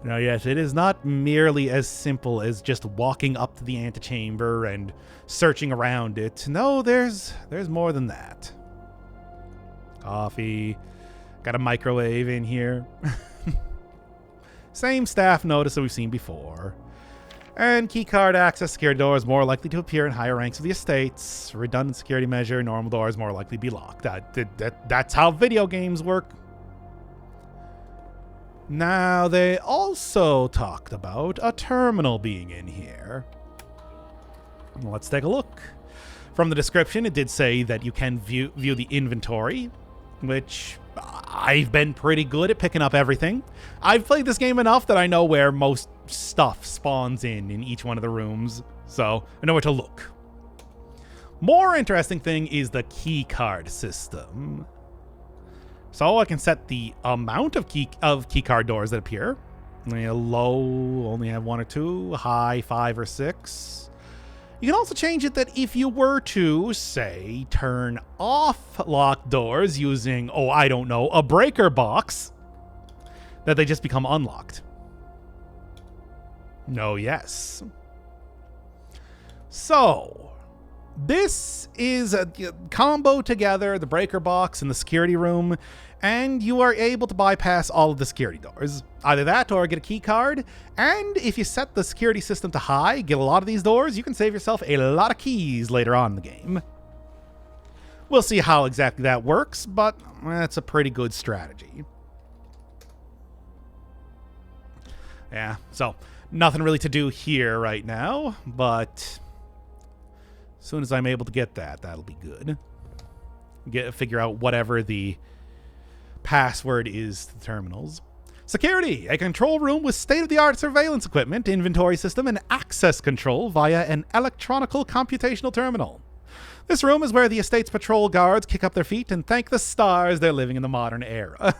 Now, yes, it is not merely as simple as just walking up to the antechamber and searching around it. No, there's more than that. Coffee. Got a microwave in here. Same staff notice that we've seen before. And keycard access security doors more likely to appear in higher ranks of the estates. Redundant security measure, normal doors more likely to be locked. That's how video games work. Now, they also talked about a terminal being in here. Let's take a look. From the description, it did say that you can view the inventory, which I've been pretty good at picking up everything. I've played this game enough that I know where most stuff spawns in each one of the rooms, so I know where to look. More interesting thing is the key card system. So I can set the amount of key card doors that appear. Low, only have 1 or 2. High, 5 or 6. You can also change it that if you were to, say, turn off locked doors using, I don't know, a breaker box, that they just become unlocked. No, yes. So, this is a combo together, the breaker box and the security room, and you are able to bypass all of the security doors. Either that or get a key card, and if you set the security system to high, get a lot of these doors, you can save yourself a lot of keys later on in the game. We'll see how exactly that works, but that's a pretty good strategy. Yeah, so nothing really to do here right now, but as soon as I'm able to get that, that'll be good. Figure out whatever the password is to the terminals. Security, a control room with state-of-the-art surveillance equipment, inventory system, and access control via an electronical computational terminal. This room is where the estate's patrol guards kick up their feet and thank the stars they're living in the modern era.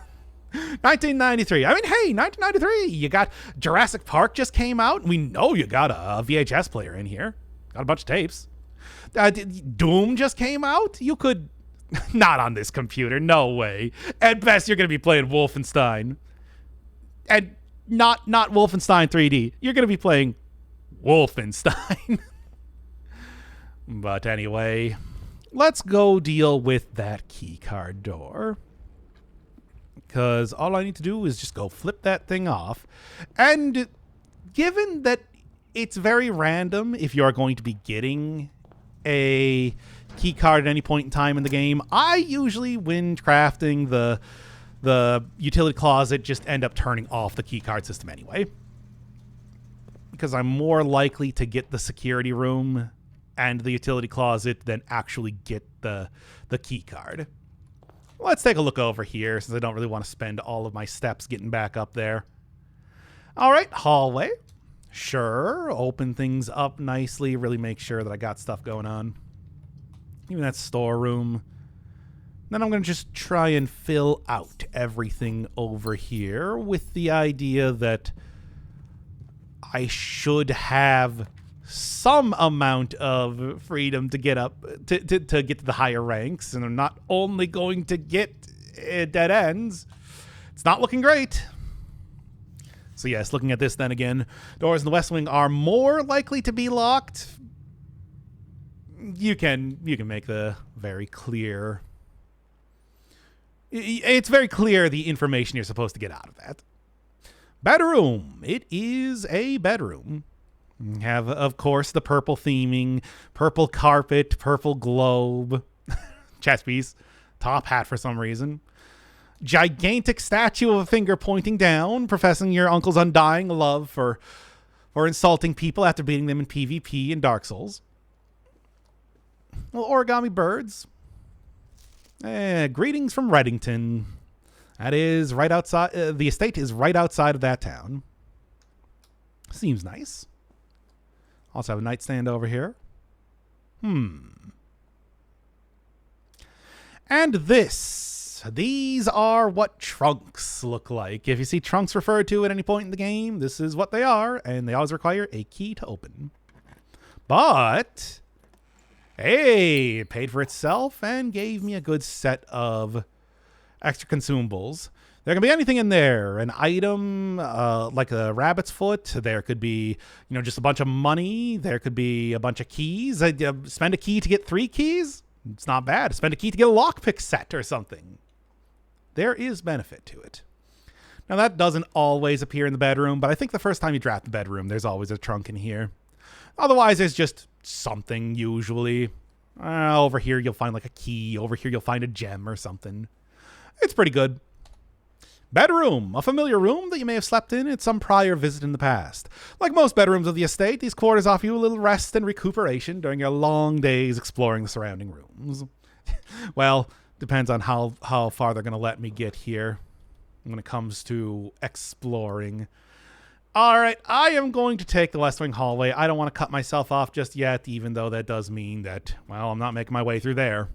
1993. I mean, hey, 1993. You got Jurassic Park just came out. We know you got a VHS player in here. Got a bunch of tapes. Doom just came out. You could... Not on this computer. No way. At best, you're going to be playing Wolfenstein. And not Wolfenstein 3D. You're going to be playing Wolfenstein. But anyway, let's go deal with that keycard door. Because all I need to do is just go flip that thing off. And given that it's very random if you're going to be getting a key card at any point in time in the game, I usually, when crafting the utility closet, just end up turning off the key card system anyway. Because I'm more likely to get the security room and the utility closet than actually get the key card. Let's take a look over here, since I don't really want to spend all of my steps getting back up there. All right, hallway. Sure, open things up nicely, really make sure that I got stuff going on. Even that storeroom. Then I'm going to just try and fill out everything over here with the idea that I should have some amount of freedom to get up, to get to the higher ranks, and I'm not only going to get dead ends. It's not looking great. So yes, looking at this then again, doors in the West Wing are more likely to be locked. You can make the very clear. It's very clear the information you're supposed to get out of that. Bedroom. It is a bedroom. You have, of course, the purple theming, purple carpet, purple globe, chess piece, top hat for some reason. Gigantic statue of a finger pointing down, professing your uncle's undying love for insulting people after beating them in PvP and Dark Souls. Little origami birds. Greetings from Reddington. That is right outside. The estate is right outside of that town. Seems nice. Also have a nightstand over here. And these are what trunks look like. If you see trunks referred to at any point in the game, this is what they are, and they always require a key to open. But, hey, it paid for itself and gave me a good set of extra consumables. There can be anything in there. An item like a rabbit's foot. There could be, just a bunch of money. There could be a bunch of keys. Spend a key to get 3 keys. It's not bad. Spend a key to get a lockpick set or something. There is benefit to it. Now, that doesn't always appear in the bedroom, but I think the first time you draft the bedroom, there's always a trunk in here. Otherwise, there's just something usually. Over here, you'll find like a key. Over here, you'll find a gem or something. It's pretty good. Bedroom, a familiar room that you may have slept in at some prior visit in the past. Like most bedrooms of the estate, these quarters offer you a little rest and recuperation during your long days exploring the surrounding rooms. Well, depends on how far they're going to let me get here when it comes to exploring. All right, I am going to take the West Wing hallway. I don't want to cut myself off just yet, even though that does mean that, well, I'm not making my way through there.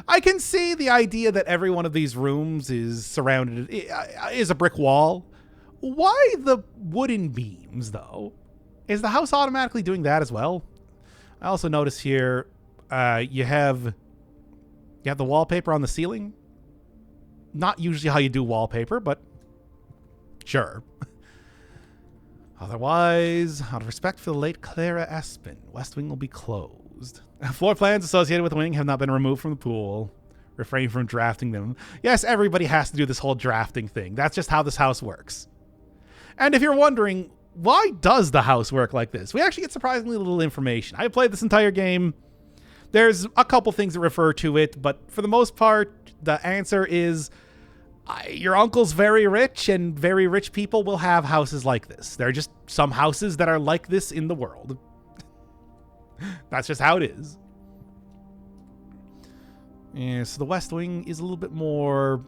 I can see the idea that every one of these rooms is surrounded, is a brick wall. Why the wooden beams, though? Is the house automatically doing that as well? I also notice here you have the wallpaper on the ceiling. Not usually how you do wallpaper, but sure. Otherwise, out of respect for the late Clara Espin, West Wing will be closed. Floor plans associated with the wing have not been removed from the pool. Refrain from drafting them. Yes, everybody has to do this whole drafting thing. That's just how this house works. And if you're wondering, why does the house work like this? We actually get surprisingly little information. I played this entire game. There's a couple things that refer to it, but for the most part, the answer is your uncle's very rich, and very rich people will have houses like this. There are just some houses that are like this in the world. That's just how it is. Yeah, so the West Wing is a little bit more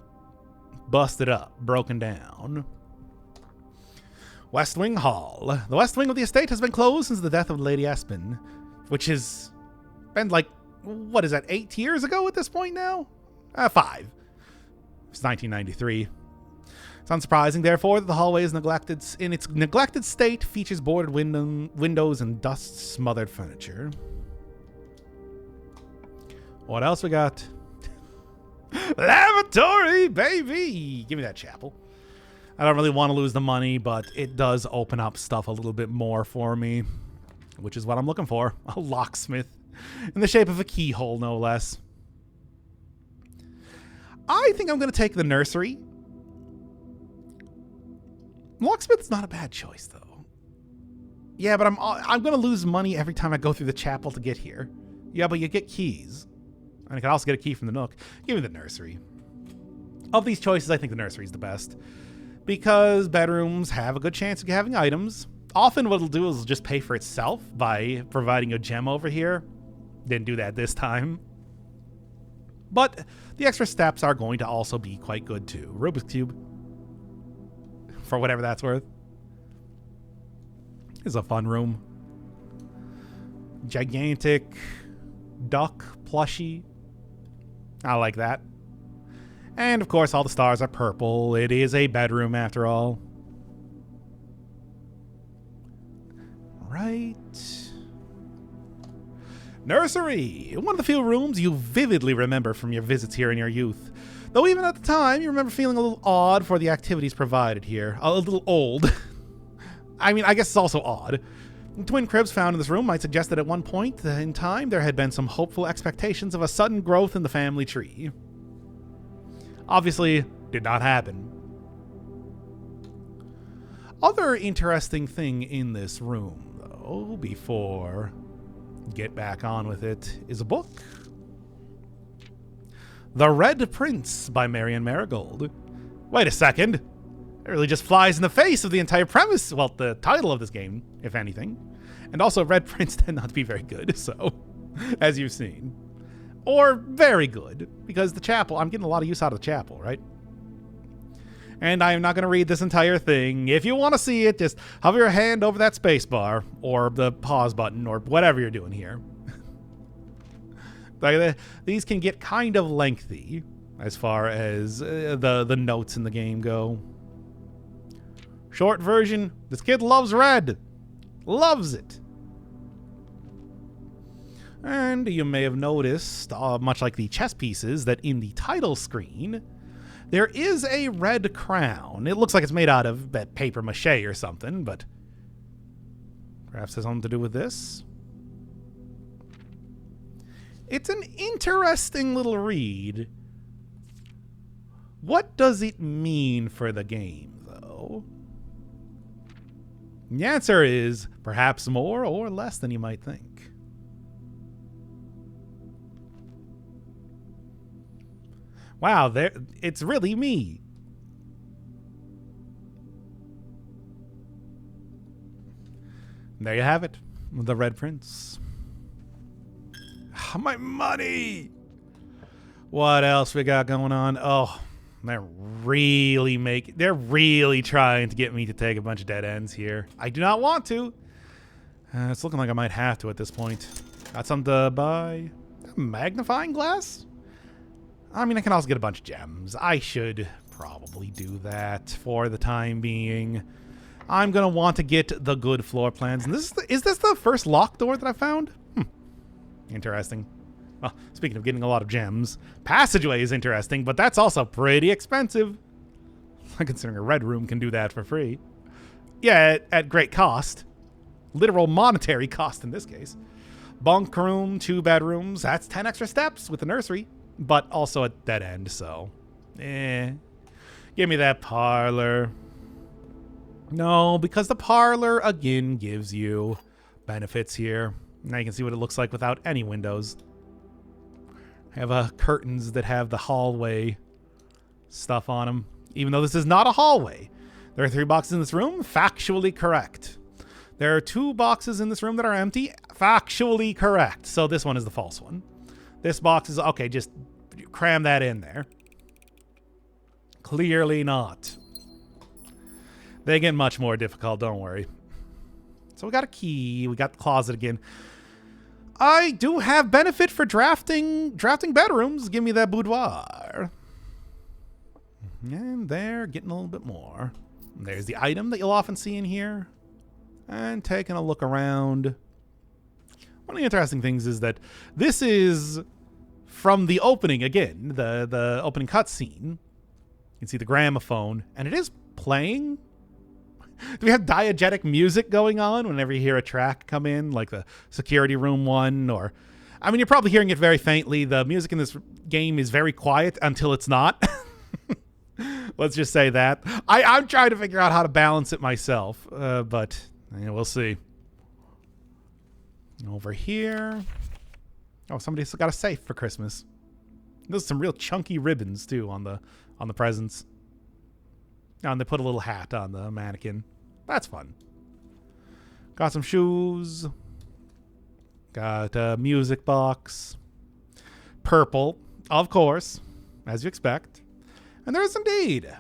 busted up, broken down. West Wing Hall. The West Wing of the estate has been closed since the death of Lady Espin, which has been like, what is that, 8 years ago at this point now? 5. It's 1993. It's unsurprising, therefore, that the hallway is neglected. In its neglected state, features boarded windows and dust-smothered furniture. What else we got? Lavatory, baby! Give me that chapel. I don't really want to lose the money, but it does open up stuff a little bit more for me, which is what I'm looking for. A locksmith in the shape of a keyhole, no less. I think I'm going to take the nursery. Locksmith's not a bad choice, though. Yeah, but I'm going to lose money every time I go through the chapel to get here. Yeah, but you get keys. And I can also get a key from the Nook. Give me the nursery. Of these choices, I think the nursery is the best. Because bedrooms have a good chance of having items. Often what it'll do is just pay for itself by providing a gem over here. Didn't do that this time. But the extra steps are going to also be quite good too. Rubik's Cube. For whatever that's worth. It's a fun room. Gigantic duck plushie. I like that. And of course all the stars are purple. It is a bedroom after all. Right. Nursery. One of the few rooms you vividly remember from your visits here in your youth. Though even at the time, you remember feeling a little odd for the activities provided here. A little old. I mean, I guess it's also odd. Twin cribs found in this room might suggest that at one point in time there had been some hopeful expectations of a sudden growth in the family tree. Obviously, did not happen. Other interesting thing in this room, though, before get back on with it, is a book. The Red Prince by Marion Marigold. Wait a second. It really just flies in the face of the entire premise. Well, the title of this game, if anything. And also, Red Prince tend not to be very good, so, as you've seen. Or very good, because the chapel, I'm getting a lot of use out of the chapel, right? And I am not going to read this entire thing. If you want to see it, just hover your hand over that space bar, or the pause button, or whatever you're doing here. These can get kind of lengthy, as far as the notes in the game go. Short version, this kid loves red. Loves it. And you may have noticed, much like the chess pieces, that in the title screen, there is a red crown. It looks like it's made out of paper mache or something, but perhaps has something to do with this. It's an interesting little read. What does it mean for the game, though? The answer is perhaps more or less than you might think. Wow, it's really me. There you have it. The Red Prince. My money! What else we got going on? Oh, they're really trying to get me to take a bunch of dead ends here. I do not want to. It's looking like I might have to at this point. Got something to buy. A magnifying glass? I mean, I can also get a bunch of gems. I should probably do that for the time being. I'm going to want to get the good floor plans. And is this the first locked door that I found? Interesting. Well, speaking of getting a lot of gems, passageway is interesting, but that's also pretty expensive. Considering a red room can do that for free. Yeah, at great cost. Literal monetary cost in this case. Bunk room, 2 bedrooms. That's 10 extra steps with the nursery. But also a dead end, so give me that parlor. No, because the parlor again gives you benefits here. Now you can see what it looks like without any windows. I have curtains that have the hallway stuff on them, even though this is not a hallway. There are 3 boxes in this room, factually correct. There are 2 boxes in this room that are empty, factually correct. So this one is the false one. This box is, okay, just cram that in there. Clearly not. They get much more difficult, don't worry. So we got a key, we got the closet again. I do have benefit for drafting bedrooms. Give me that boudoir. And they're getting a little bit more. There's the item that you'll often see in here. And taking a look around. One of the interesting things is that this is from the opening again, the opening cutscene. You can see the gramophone, and it is playing. Do we have diegetic music going on whenever you hear a track come in, like the security room one? Or, I mean, you're probably hearing it very faintly. The music in this game is very quiet until it's not. Let's just say that. I'm trying to figure out how to balance it myself, but we'll see. Over here. Oh, somebody's got a safe for Christmas. There's some real chunky ribbons too on the presents. Oh, and they put a little hat on the mannequin. That's fun. Got some shoes. Got a music box. Purple, of course, as you expect. And there is indeed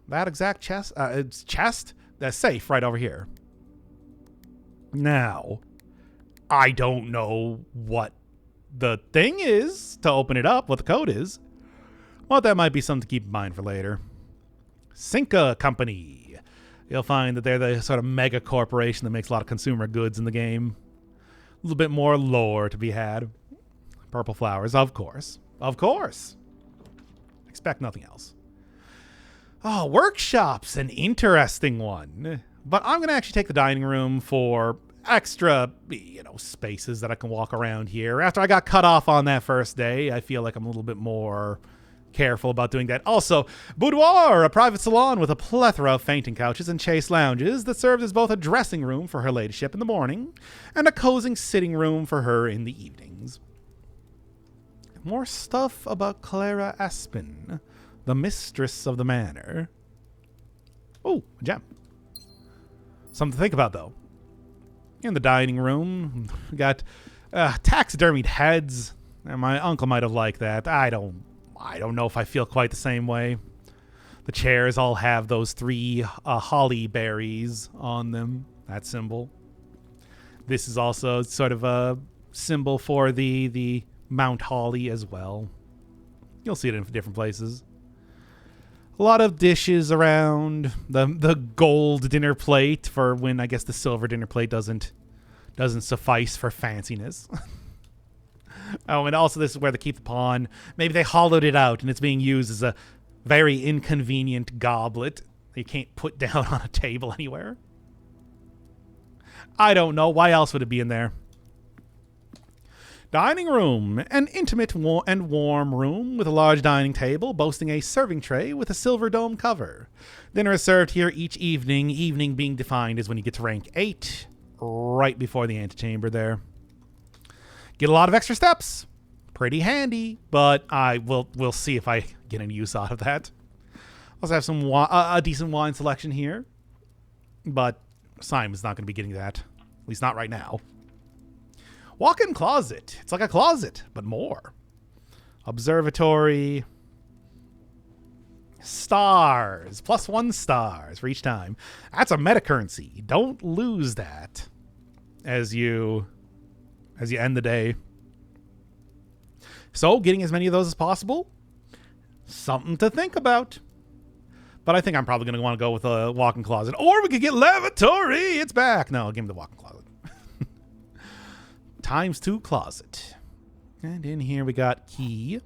that exact chest. It's chest. That's safe right over here. Now, I don't know what the thing is to open it up, what the code is. Well, that might be something to keep in mind for later. Cinca Company. You'll find that they're the sort of mega corporation that makes a lot of consumer goods in the game. A little bit more lore to be had. Purple flowers, of course. Of course. Expect nothing else. Oh, workshop's an interesting one. But I'm going to actually take the dining room for extra, spaces that I can walk around here. After I got cut off on that first day, I feel like I'm a little bit more careful about doing that. Also, Boudoir, a private salon with a plethora of fainting couches and chaise lounges that serves as both a dressing room for her ladyship in the morning and a cozy sitting room for her in the evenings. More stuff about Clara Aspen, the mistress of the manor. Oh, a gem. Something to think about, though. In the dining room, we got taxidermied heads. And my uncle might have liked that. I don't know if I feel quite the same way. The chairs all have those 3 holly berries on them. That symbol. This is also sort of a symbol for the Mount Holly as well. You'll see it in different places. A lot of dishes around. The gold dinner plate for when I guess the silver dinner plate doesn't suffice for fanciness. Oh, and also this is where they keep the pawn. Maybe they hollowed it out and it's being used as a very inconvenient goblet that you can't put down on a table anywhere. I don't know. Why else would it be in there? Dining room, an intimate and warm room with a large dining table boasting a serving tray with a silver dome cover. Dinner is served here each evening, evening being defined as when you get to rank 8, right before the antechamber there. Get a lot of extra steps. Pretty handy, but we'll see if I get any use out of that. Also have some a decent wine selection here, but Simon's not going to be getting that, at least not right now. Walk-in closet. It's like a closet, but more. Observatory. Stars. +1 stars for each time. That's a meta currency. Don't lose that as you end the day. So, getting as many of those as possible. Something to think about. But I think I'm probably going to want to go with a walk-in closet. Or we could get lavatory. It's back. No, I'll give him the walk-in closet. ×2 closet. And in here we got key.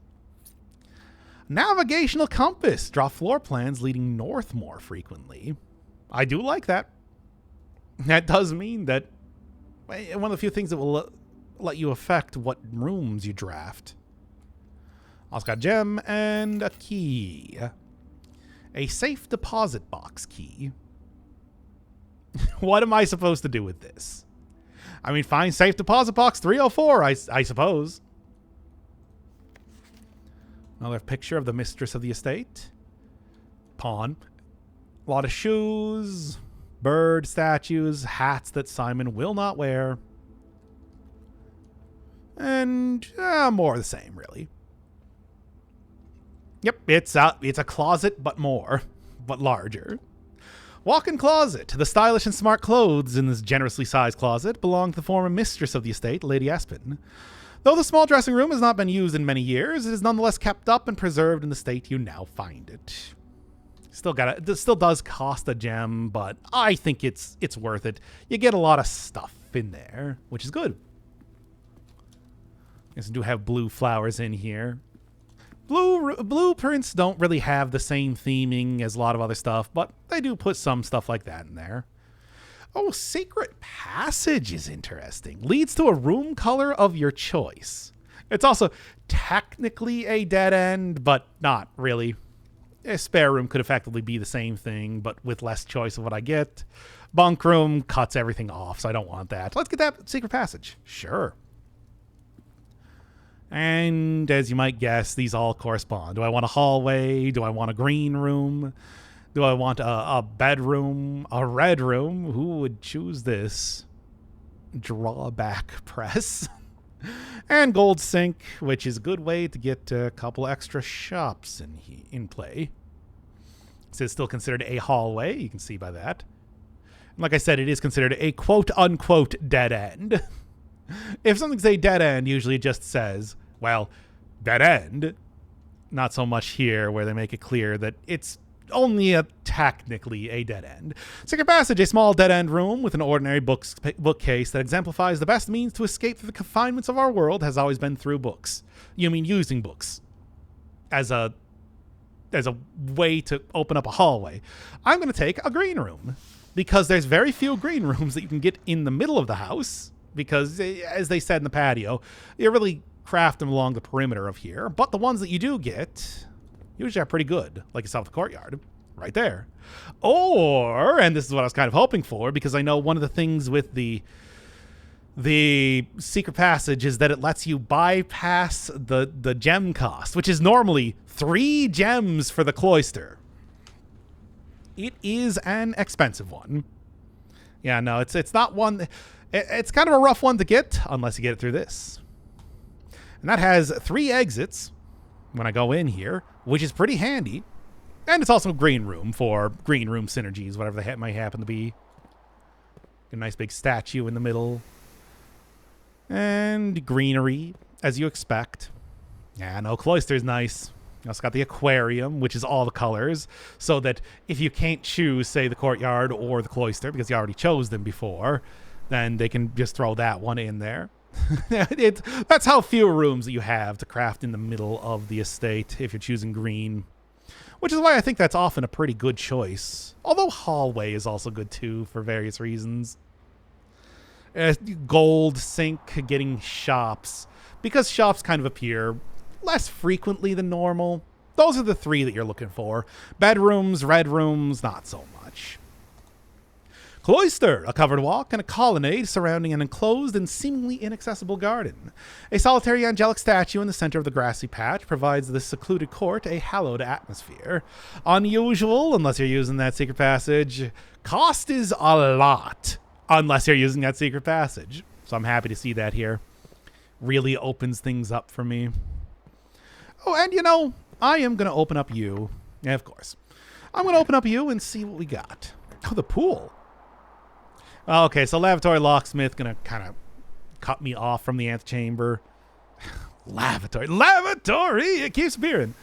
Navigational compass. Draw floor plans leading north more frequently. I do like that. That does mean that one of the few things that will let you affect what rooms you draft. Also got a gem and a key. A safe deposit box key. What am I supposed to do with this? I mean, find safe deposit box 304, I suppose. Another picture of the mistress of the estate. Pawn. A lot of shoes, bird statues, hats that Simon will not wear. And more of the same, really. Yep, it's a closet, but larger. Walk-in closet. The stylish and smart clothes in this generously sized closet belong to the former mistress of the estate, Lady Aspen. Though the small dressing room has not been used in many years, it is nonetheless kept up and preserved in the state you now find it. It still does cost a gem, but I think it's worth it. You get a lot of stuff in there, which is good. Yes, I do have blue flowers in here. Blueprints don't really have the same theming as a lot of other stuff, but they do put some stuff like that in there. Oh, secret passage is interesting. Leads to a room color of your choice. It's also technically a dead end, but not really. A spare room could effectively be the same thing, but with less choice of what I get. Bunk room cuts everything off, so I don't want that. Let's get that secret passage. Sure. And as you might guess, these all correspond. Do I want a hallway? Do I want a green room? Do I want a bedroom, a red room? Who would choose this? Drawback press. And gold sink, which is a good way to get a couple extra shops in play. So it's still considered a hallway, you can see by that. And like I said, it is considered a quote-unquote dead end. If something's a dead end, usually it just says, well, dead end. Not so much here, where they make it clear that it's only technically a dead end. Secret passage, a small dead end room with an ordinary bookcase that exemplifies the best means to escape through the confinements of our world has always been through books. You mean using books as a way to open up a hallway. I'm going to take a green room because there's very few green rooms that you can get in the middle of the house because, as they said in the patio, you really craft them along the perimeter of here. But the ones that you do get usually are pretty good, like you saw with the courtyard, right there. Or, and this is what I was kind of hoping for, because I know one of the things with the secret passage is that it lets you bypass the gem cost, which is normally 3 gems for the cloister. It is an expensive one. Yeah, no, it's not one. It's kind of a rough one to get unless you get it through this. And that has 3 exits when I go in here, which is pretty handy. And it's also a green room for green room synergies, whatever the might happen to be. A nice big statue in the middle. And greenery, as you expect. Yeah, no, cloister's nice. You also got the aquarium, which is all the colors, so that if you can't choose, say, the courtyard or the cloister, because you already chose them before, then they can just throw that one in there. That's how few rooms that you have to craft in the middle of the estate if you're choosing green. Which is why I think that's often a pretty good choice. Although hallway is also good too for various reasons. Gold sink, getting shops. Because shops kind of appear less frequently than normal. Those are the 3 that you're looking for. Bedrooms, red rooms, not so much. Cloister, a covered walk and a colonnade surrounding an enclosed and seemingly inaccessible garden. A solitary angelic statue in the center of the grassy patch provides this secluded court a hallowed atmosphere. Unusual, unless you're using that secret passage. Cost is a lot, unless you're using that secret passage. So I'm happy to see that here. Really opens things up for me. Oh, and you know, I am going to open up you. Yeah, of course. I'm going to open up you and see what we got. Oh, the pool. Okay, so lavatory locksmith gonna kind of cut me off from the antechamber. Lavatory, it keeps appearing.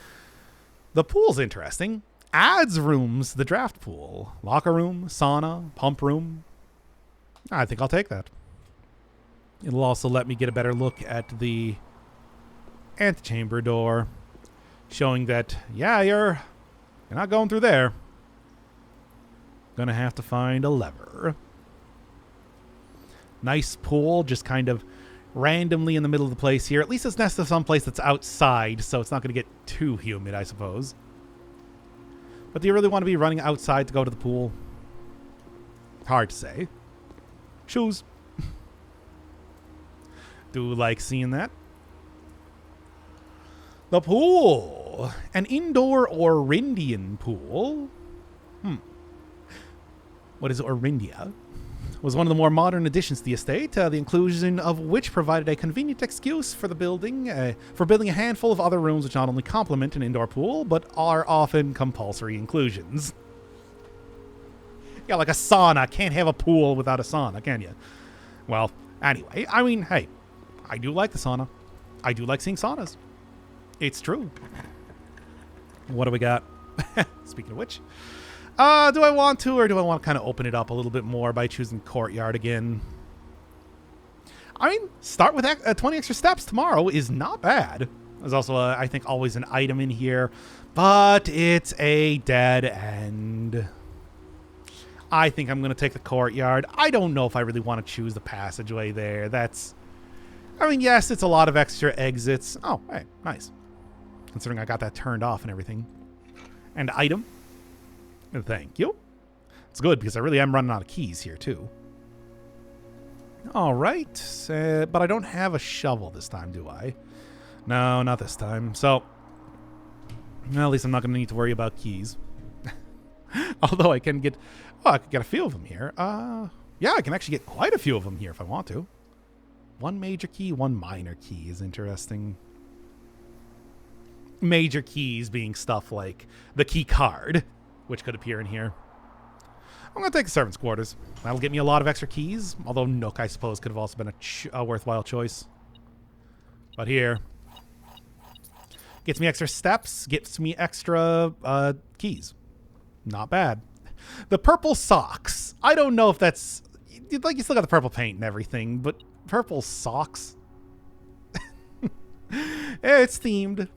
The pool's interesting. Adds rooms to the draft pool. Locker room, sauna, pump room. I think I'll take that. It'll also let me get a better look at the antechamber door, showing that, yeah, you're not going through there. Gonna have to find a lever. Nice pool, just kind of randomly in the middle of the place here. At least it's next to some place that's outside, so it's not going to get too humid, I suppose. But do you really want to be running outside to go to the pool? Hard to say. Shoes. Do like seeing that. The pool. An indoor Orindian pool. What is Orindia? Was one of the more modern additions to the estate, the inclusion of which provided a convenient excuse for building a handful of other rooms which not only complement an indoor pool, but are often compulsory inclusions. Yeah, like a sauna. Can't have a pool without a sauna, can you? Well, anyway, I mean, hey, I do like the sauna. I do like seeing saunas. It's true. What do we got? Speaking of which... do I want to, or do I want to kind of open it up a little bit more by choosing courtyard again? I mean, start with 20 extra steps tomorrow is not bad. There's also, I think, always an item in here, but it's a dead end. I think I'm going to take the courtyard. I don't know if I really want to choose the passageway there. I mean, yes, it's a lot of extra exits. Oh, hey, nice. Considering I got that turned off and everything. And item. Thank you. It's good because I really am running out of keys here too. All right, but I don't have a shovel this time, do I? No, not this time. So, well, at least I'm not going to need to worry about keys. Although I can get... Oh, I could get a few of them here. Yeah, I can actually get quite a few of them here if I want to. One major key, one minor key is interesting. Major keys being stuff like the key card, which could appear in here. I'm going to take the servants' quarters. That'll get me a lot of extra keys, although Nook, I suppose, could have also been a worthwhile choice. But here, gets me extra steps, gets me extra keys. Not bad. The purple socks. I don't know if that's... Like, you still got the purple paint and everything, but purple socks? It's themed.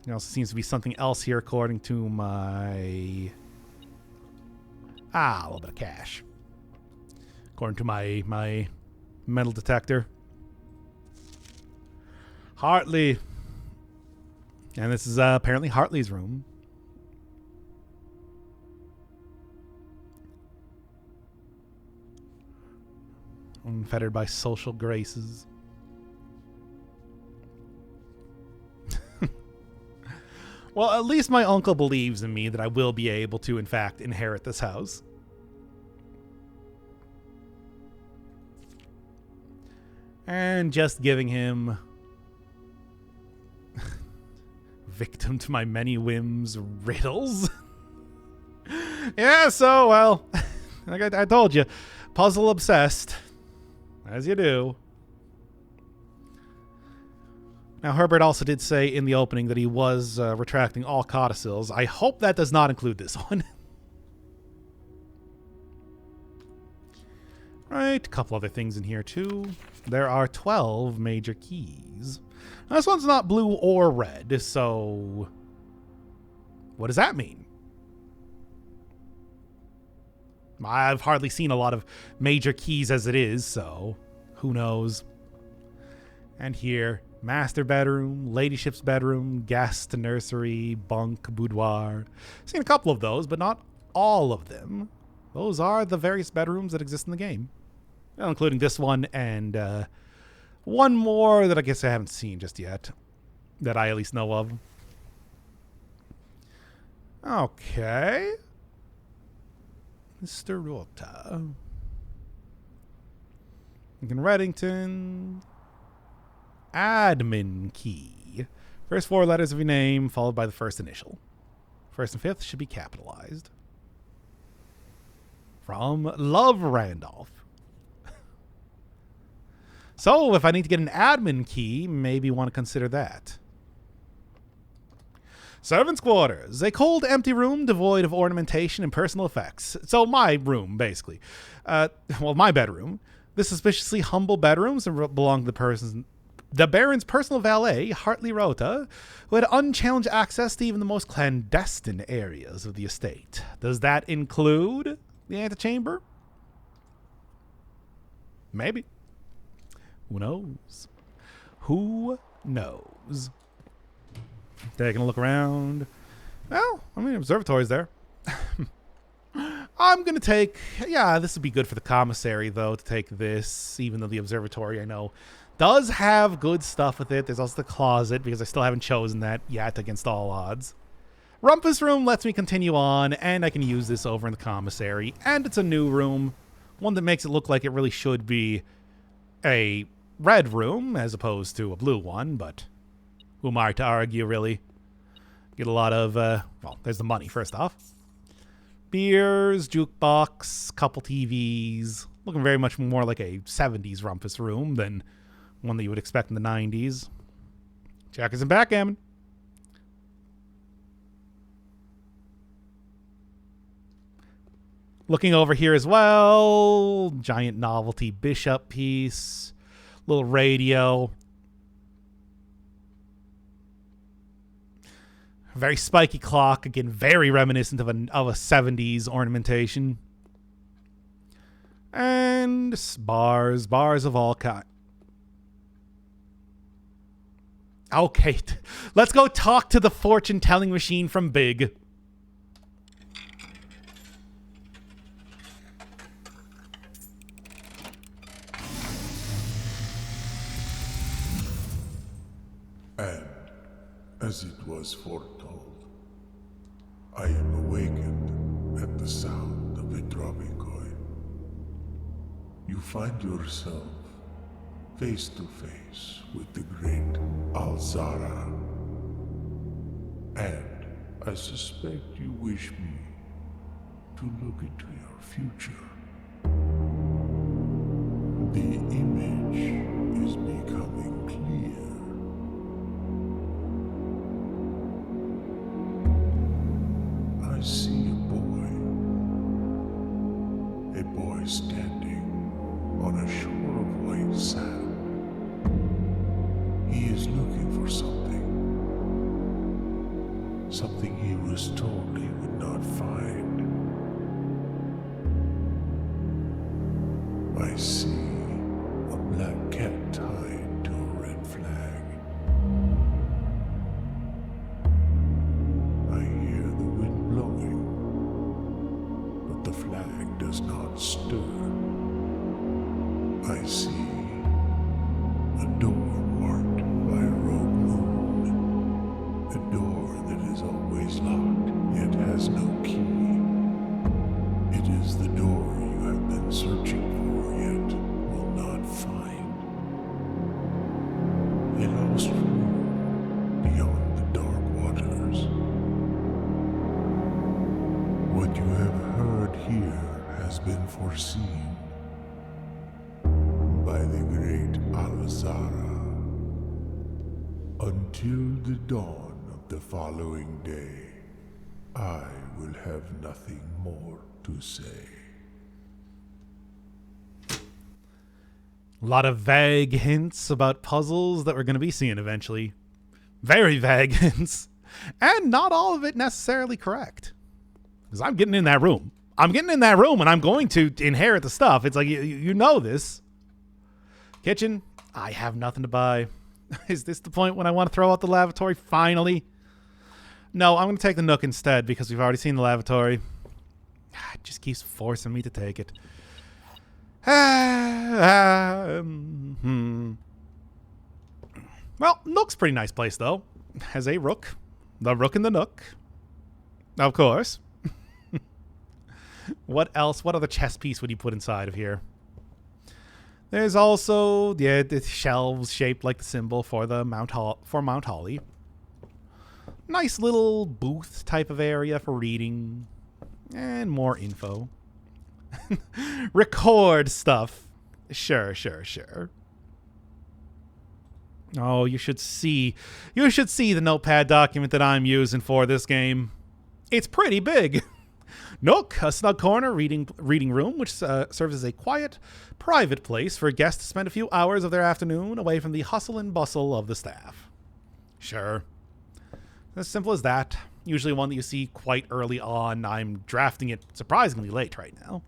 There also seems to be something else here according to my... a little bit of cash. According to my metal detector. Hartley. And this is apparently Hartley's room. Unfettered by social graces. Well, at least my uncle believes in me that I will be able to, in fact, inherit this house. And just giving him... victim to my many whims, riddles. Yeah, so, well, like I told you, puzzle obsessed. As you do. Now, Herbert also did say in the opening that he was retracting all codicils. I hope that does not include this one. Right, a couple other things in here, too. There are 12 major keys. Now, this one's not blue or red, so... what does that mean? I've hardly seen a lot of major keys as it is, so who knows? And here... master bedroom, ladyship's bedroom, guest, nursery, bunk, boudoir. Seen a couple of those, but not all of them. Those are the various bedrooms that exist in the game. Well, including this one and one more that I guess I haven't seen just yet. That I at least know of. Okay. Mr. Rota. Lincoln Reddington... admin key. First 4 letters of your name, followed by the first initial. First and fifth should be capitalized. From Love Randolph. So, if I need to get an admin key, maybe want to consider that. Servants' quarters. A cold, empty room devoid of ornamentation and personal effects. So, my room, basically. Well, my bedroom. The suspiciously humble bedrooms belong to the Baron's personal valet, Hartley Rota, who had unchallenged access to even the most clandestine areas of the estate. Does that include the antechamber? Maybe. Who knows? Who knows? Taking a look around. Well, I mean, observatory's there. I'm going to take... yeah, this would be good for the commissary, though, to take this, even though the observatory, I know... does have good stuff with it. There's also the closet, because I still haven't chosen that yet against all odds. Rumpus room lets me continue on, and I can use this over in the commissary. And it's a new room. One that makes it look like it really should be a red room, as opposed to a blue one, but who am I to argue, really? Get a lot of, well, there's the money, first off. Beers, jukebox, couple TVs. Looking very much more like a 70s rumpus room than... one that you would expect in the 90s. Checkers and backgammon. Looking over here as well. Giant novelty bishop piece. Little radio. Very spiky clock. Again, very reminiscent of a 70s ornamentation. And bars of all kinds. Okay, let's go talk to the fortune-telling machine from Big. And, as it was foretold, I am awakened at the sound of a dropping coin. You find yourself face to face with the great Alzara. And I suspect you wish me to look into your future. The image is becoming clear. I see a boy standing on a shore of white sand. He is looking for something he was told he would not find. I see a black cat tied to a red flag. I hear the wind blowing, but the flag does not stir. I see a door marked by a rogue moon, a door that is always locked, yet has no key. It is the door you have been searching for, yet will not find. A lost room beyond the dark waters. What you have heard here has been foreseen by the great Alzara. Until the dawn of the following day, I will have nothing more to say. A lot of vague hints about puzzles that we're going to be seeing eventually. Very vague hints. And not all of it necessarily correct. Because I'm getting in that room. I'm getting in that room and I'm going to inherit the stuff. It's like, you know this. Kitchen, I have nothing to buy. Is this the point when I want to throw out the lavatory finally? No, I'm going to take the Nook instead because we've already seen the lavatory. It just keeps forcing me to take it. Well, Nook's a pretty nice place, though. Has a rook. The rook in the Nook. Of course. What else? What other chess piece would you put inside of here? There's also the shelves shaped like the symbol for the Mount Holly. Nice little booth type of area for reading. And more info. Record stuff. Sure. Oh, you should see the notepad document that I'm using for this game. It's pretty big. Nook, a snug corner reading room, which serves as a quiet, private place for guests to spend a few hours of their afternoon away from the hustle and bustle of the staff. Sure. As simple as that. Usually one that you see quite early on. I'm drafting it surprisingly late right now.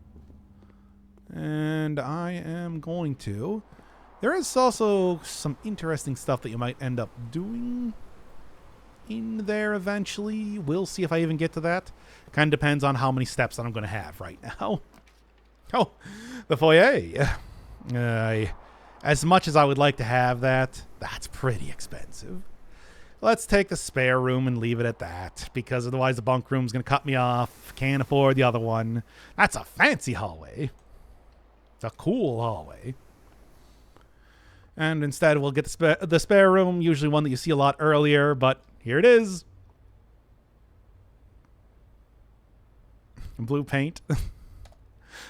And I am going to... There is also some interesting stuff that you might end up doing in there eventually. We'll see if I even get to that. Kind of depends on how many steps that I'm going to have right now. Oh, the foyer. As much as I would like to have that, that's pretty expensive. Let's take the spare room and leave it at that, because otherwise the bunk room's going to cut me off. Can't afford the other one. That's a fancy hallway. It's a cool hallway. And instead we'll get the spare room, usually one that you see a lot earlier, but here it is. Blue paint.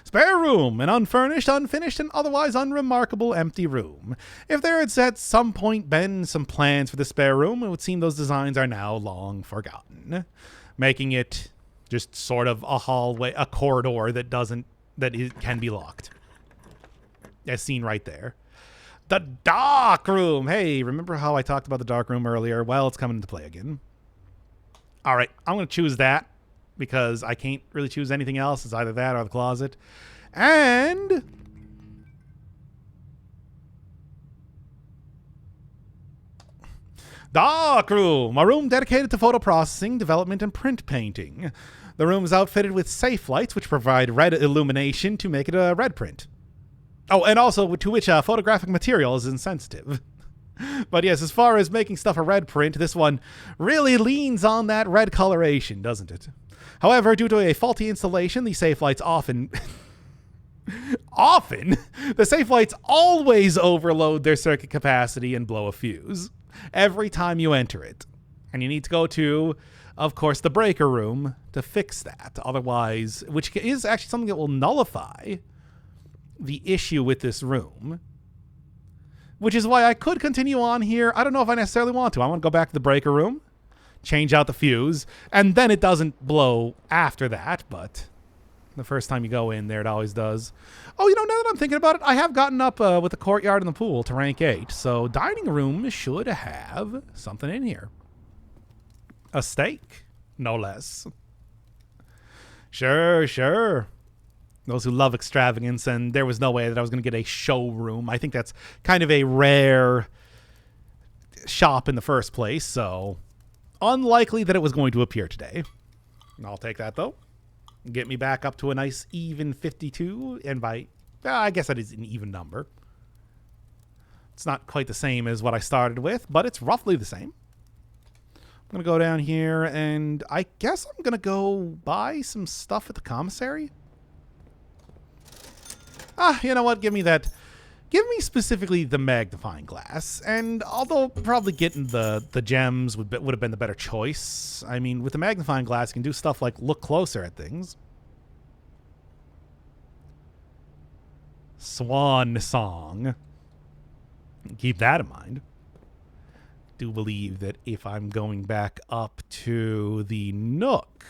Spare room, an unfurnished, unfinished, and otherwise unremarkable empty room. If there had at some point been some plans for the spare room, it would seem those designs are now long forgotten, making it just sort of a hallway, a corridor that can be locked. As seen right there. The dark room. Hey, remember how I talked about the dark room earlier? Well, it's coming into play again. All right, I'm going to choose that because I can't really choose anything else. It's either that or the closet. And dark room, a room dedicated to photo processing, development, and print painting. The room is outfitted with safe lights, which provide red illumination to make it a red print. Oh, and also to which photographic material is insensitive. But yes, as far as making stuff a red print, this one really leans on that red coloration, doesn't it? However, due to a faulty installation, the safe lights often... the safe lights always overload their circuit capacity and blow a fuse every time you enter it. And you need to go to, of course, the breaker room to fix that. Otherwise, which is actually something that will nullify the issue with this room. Which is why I could continue on here. I don't know if I necessarily want to. I want to go back to the breaker room, change out the fuse, and then it doesn't blow after that, but the first time you go in there, it always does. Oh, now that I'm thinking about it, I have gotten up with the courtyard and the pool to rank 8, so dining room should have something in here. A steak, no less. Sure. Those who love extravagance, and there was no way that I was going to get a showroom. I think that's kind of a rare shop in the first place, so unlikely that it was going to appear today. I'll take that, though. Get me back up to a nice even 52, and I guess that is an even number. It's not quite the same as what I started with, but it's roughly the same. I'm going to go down here, and I guess I'm going to go buy some stuff at the commissary. You know what? Give me that. Give me specifically the magnifying glass. And although probably getting the gems would have been the better choice. I mean, with the magnifying glass, you can do stuff like look closer at things. Swan song. Keep that in mind. Do believe that if I'm going back up to the Nook,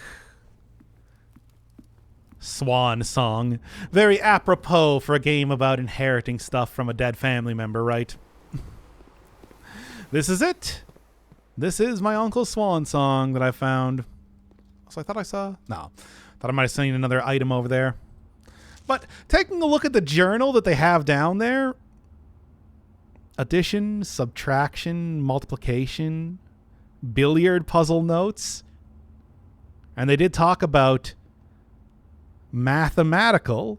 Swan song. Very apropos for a game about inheriting stuff from a dead family member, right? This is it. This is my Uncle's Swan song that I found. So I thought I saw... No. Thought I might have seen another item over there. But taking a look at the journal that they have down there, addition, subtraction, multiplication, billiard puzzle notes, and they did talk about mathematical.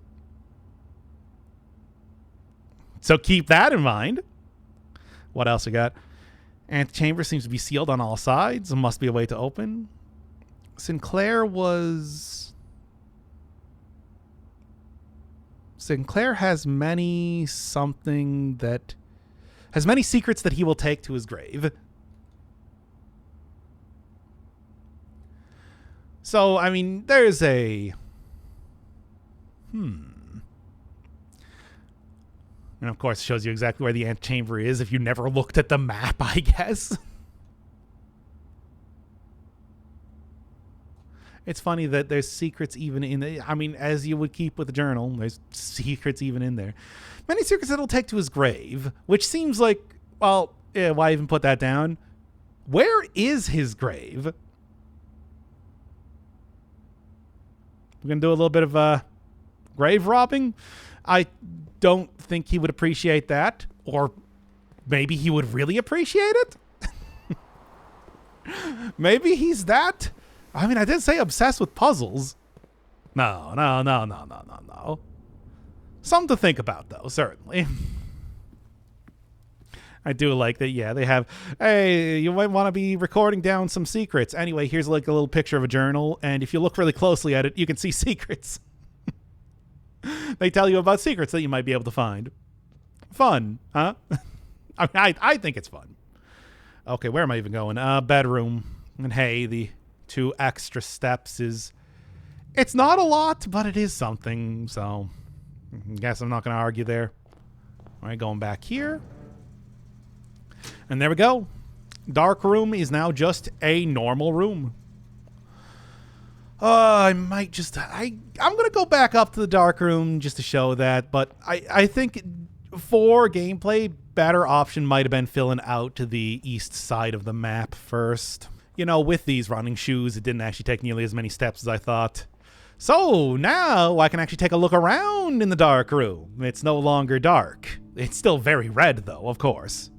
So keep that in mind. What else we got? Antechamber seems to be sealed on all sides. There must be a way to open. Sinclair has many secrets that he will take to his grave. So, I mean, there's a... And of course, it shows you exactly where the antechamber is if you never looked at the map, I guess. It's funny that there's secrets even in the... I mean, as you would keep with the journal, there's secrets even in there. Many secrets that he'll take to his grave, which seems like, well, yeah, why even put that down? Where is his grave? We're going to do a little bit of grave robbing. I don't think he would appreciate that, or maybe he would really appreciate it. Maybe he's that. I mean, I did say obsessed with puzzles. No. Something to think about, though, certainly. I do like that, yeah, they have, hey, you might want to be recording down some secrets. Anyway, here's like a little picture of a journal, and if you look really closely at it, you can see secrets. They tell you about secrets that you might be able to find. Fun, huh? I think it's fun. Okay, where am I even going? Bedroom. And hey, the 2 extra steps is... It's not a lot, but it is something, so... I guess I'm not going to argue there. All right, going back here. And there we go. Dark room is now just a normal room. I might just... I'm going to go back up to the dark room just to show that, but I think for gameplay, better option might have been filling out to the east side of the map first. You know, with these running shoes, it didn't actually take nearly as many steps as I thought. So now I can actually take a look around in the dark room. It's no longer dark. It's still very red, though, of course.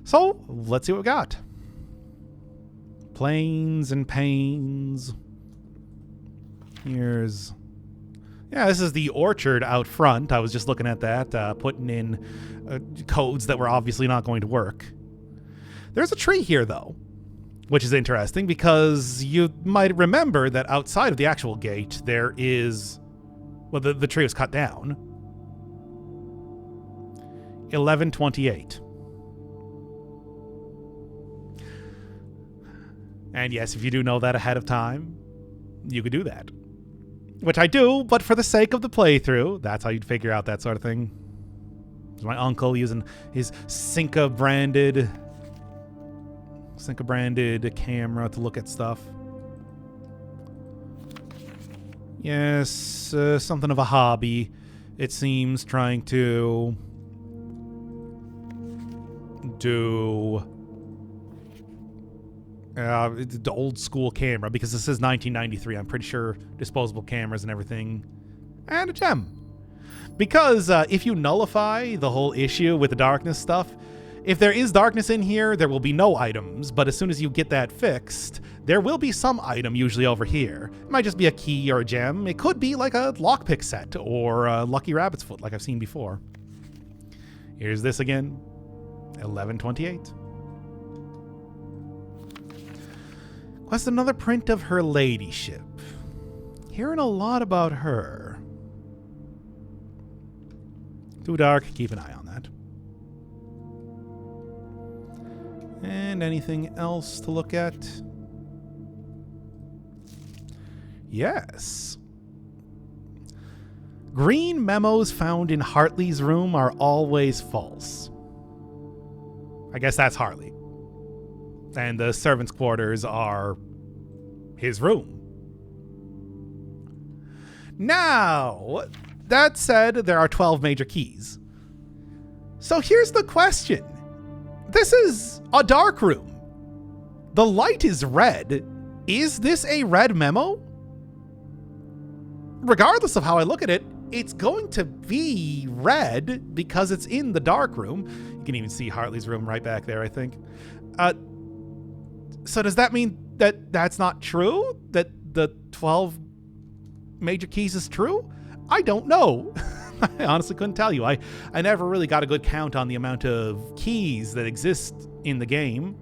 So let's see what we got. Planes and panes. Here's... Yeah, this is the orchard out front. I was just looking at that, putting in codes that were obviously not going to work. There's a tree here, though, which is interesting because you might remember that outside of the actual gate, there is... Well, the tree was cut down. 1128. And yes, if you do know that ahead of time, you could do that. Which I do, but for the sake of the playthrough, that's how you'd figure out that sort of thing. There's my uncle using his Cinca branded camera to look at stuff. Yes, something of a hobby, it seems, trying to do the old school camera, because this is 1993. I'm pretty sure disposable cameras and everything, and a gem. Because if you nullify the whole issue with the darkness stuff, if there is darkness in here, there will be no items, but as soon as you get that fixed, there will be some item usually over here. It might just be a key or a gem. It could be like a lockpick set or a lucky rabbit's foot like I've seen before. Here's this again. 1128. Quest another print of her ladyship. Hearing a lot about her. Too dark, keep an eye on that. And anything else to look at? Yes. Green memos found in Hartley's room are always false. I guess that's Hartley. And the servants' quarters are his room. Now, that said, there are 12 major keys. So here's the question. This is a dark room. The light is red. Is this a red memo? Regardless of how I look at it, it's going to be red because it's in the dark room. You can even see Hartley's room right back there, I think. So does that mean that that's not true? That the 12 major keys is true? I don't know. I honestly couldn't tell you. I never really got a good count on the amount of keys that exist in the game.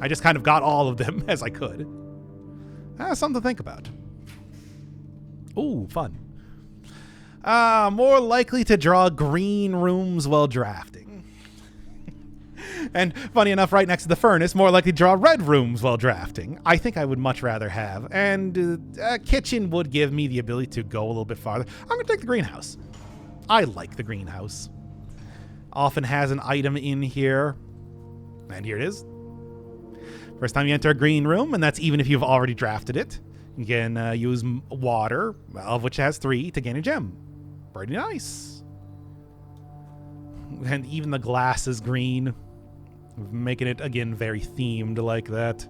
I just kind of got all of them as I could. Something to think about. Ooh, fun. More likely to draw green rooms while drafting. And funny enough, right next to the furnace, more likely to draw red rooms while drafting. I think I would much rather have. And a kitchen would give me the ability to go a little bit farther. I'm going to take the greenhouse. I like the greenhouse. Often has an item in here. And here it is. First time you enter a green room, and that's even if you've already drafted it. You can use water, of which has 3, to gain a gem. Pretty nice. And even the glass is green, making it, again, very themed like that.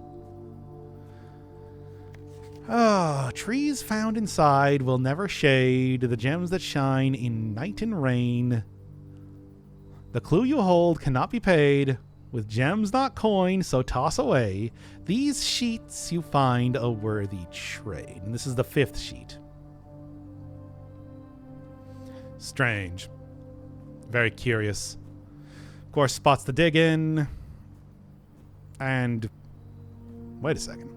Trees found inside will never shade the gems that shine in night and rain. The clue you hold cannot be paid. With gems not coined, so toss away. These sheets you find a worthy trade. And this is the 5th sheet. Strange. Very curious. Of course, spots to dig in. And... wait a second.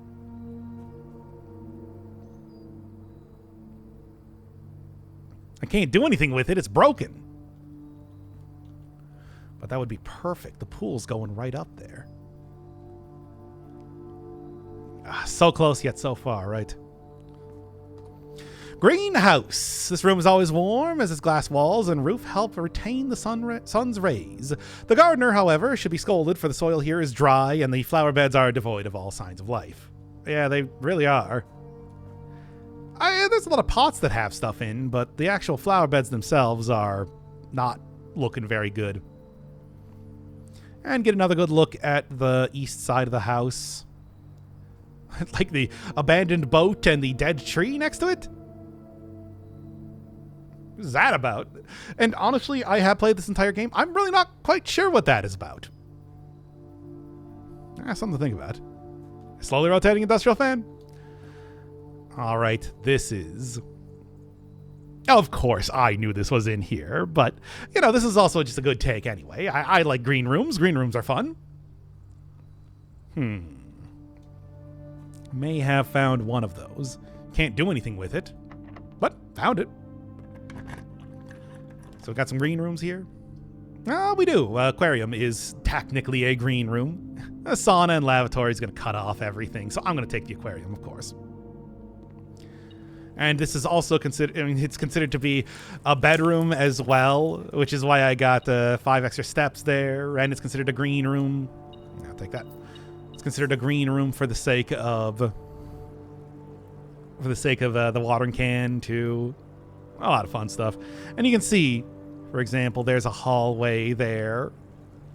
I can't do anything with it. It's broken. But that would be perfect. The pool's going right up there. So close yet so far, right? Greenhouse. This room is always warm as its glass walls and roof help retain the sun's rays. The gardener, however, should be scolded, for the soil here is dry and the flower beds are devoid of all signs of life. Yeah, they really are. There's a lot of pots that have stuff in, but the actual flower beds themselves are not looking very good. And get another good look at the east side of the house. Like the abandoned boat and the dead tree next to it? What is that about? And honestly, I have played this entire game. I'm really not quite sure what that is about. Something to think about. Slowly rotating industrial fan. All right, this is... Of course, I knew this was in here, but, this is also just a good take anyway. I like green rooms. Green rooms are fun. May have found one of those. Can't do anything with it, but found it. So we got some green rooms here. We do. Aquarium is technically a green room. A sauna and lavatory is going to cut off everything, so I'm going to take the aquarium, of course. And this is also considered, it's considered to be a bedroom as well, which is why I got 5 extra steps there, and it's considered a green room. I'll take that. It's considered a green room for the sake of the watering can too. A lot of fun stuff. And you can see, for example, there's a hallway there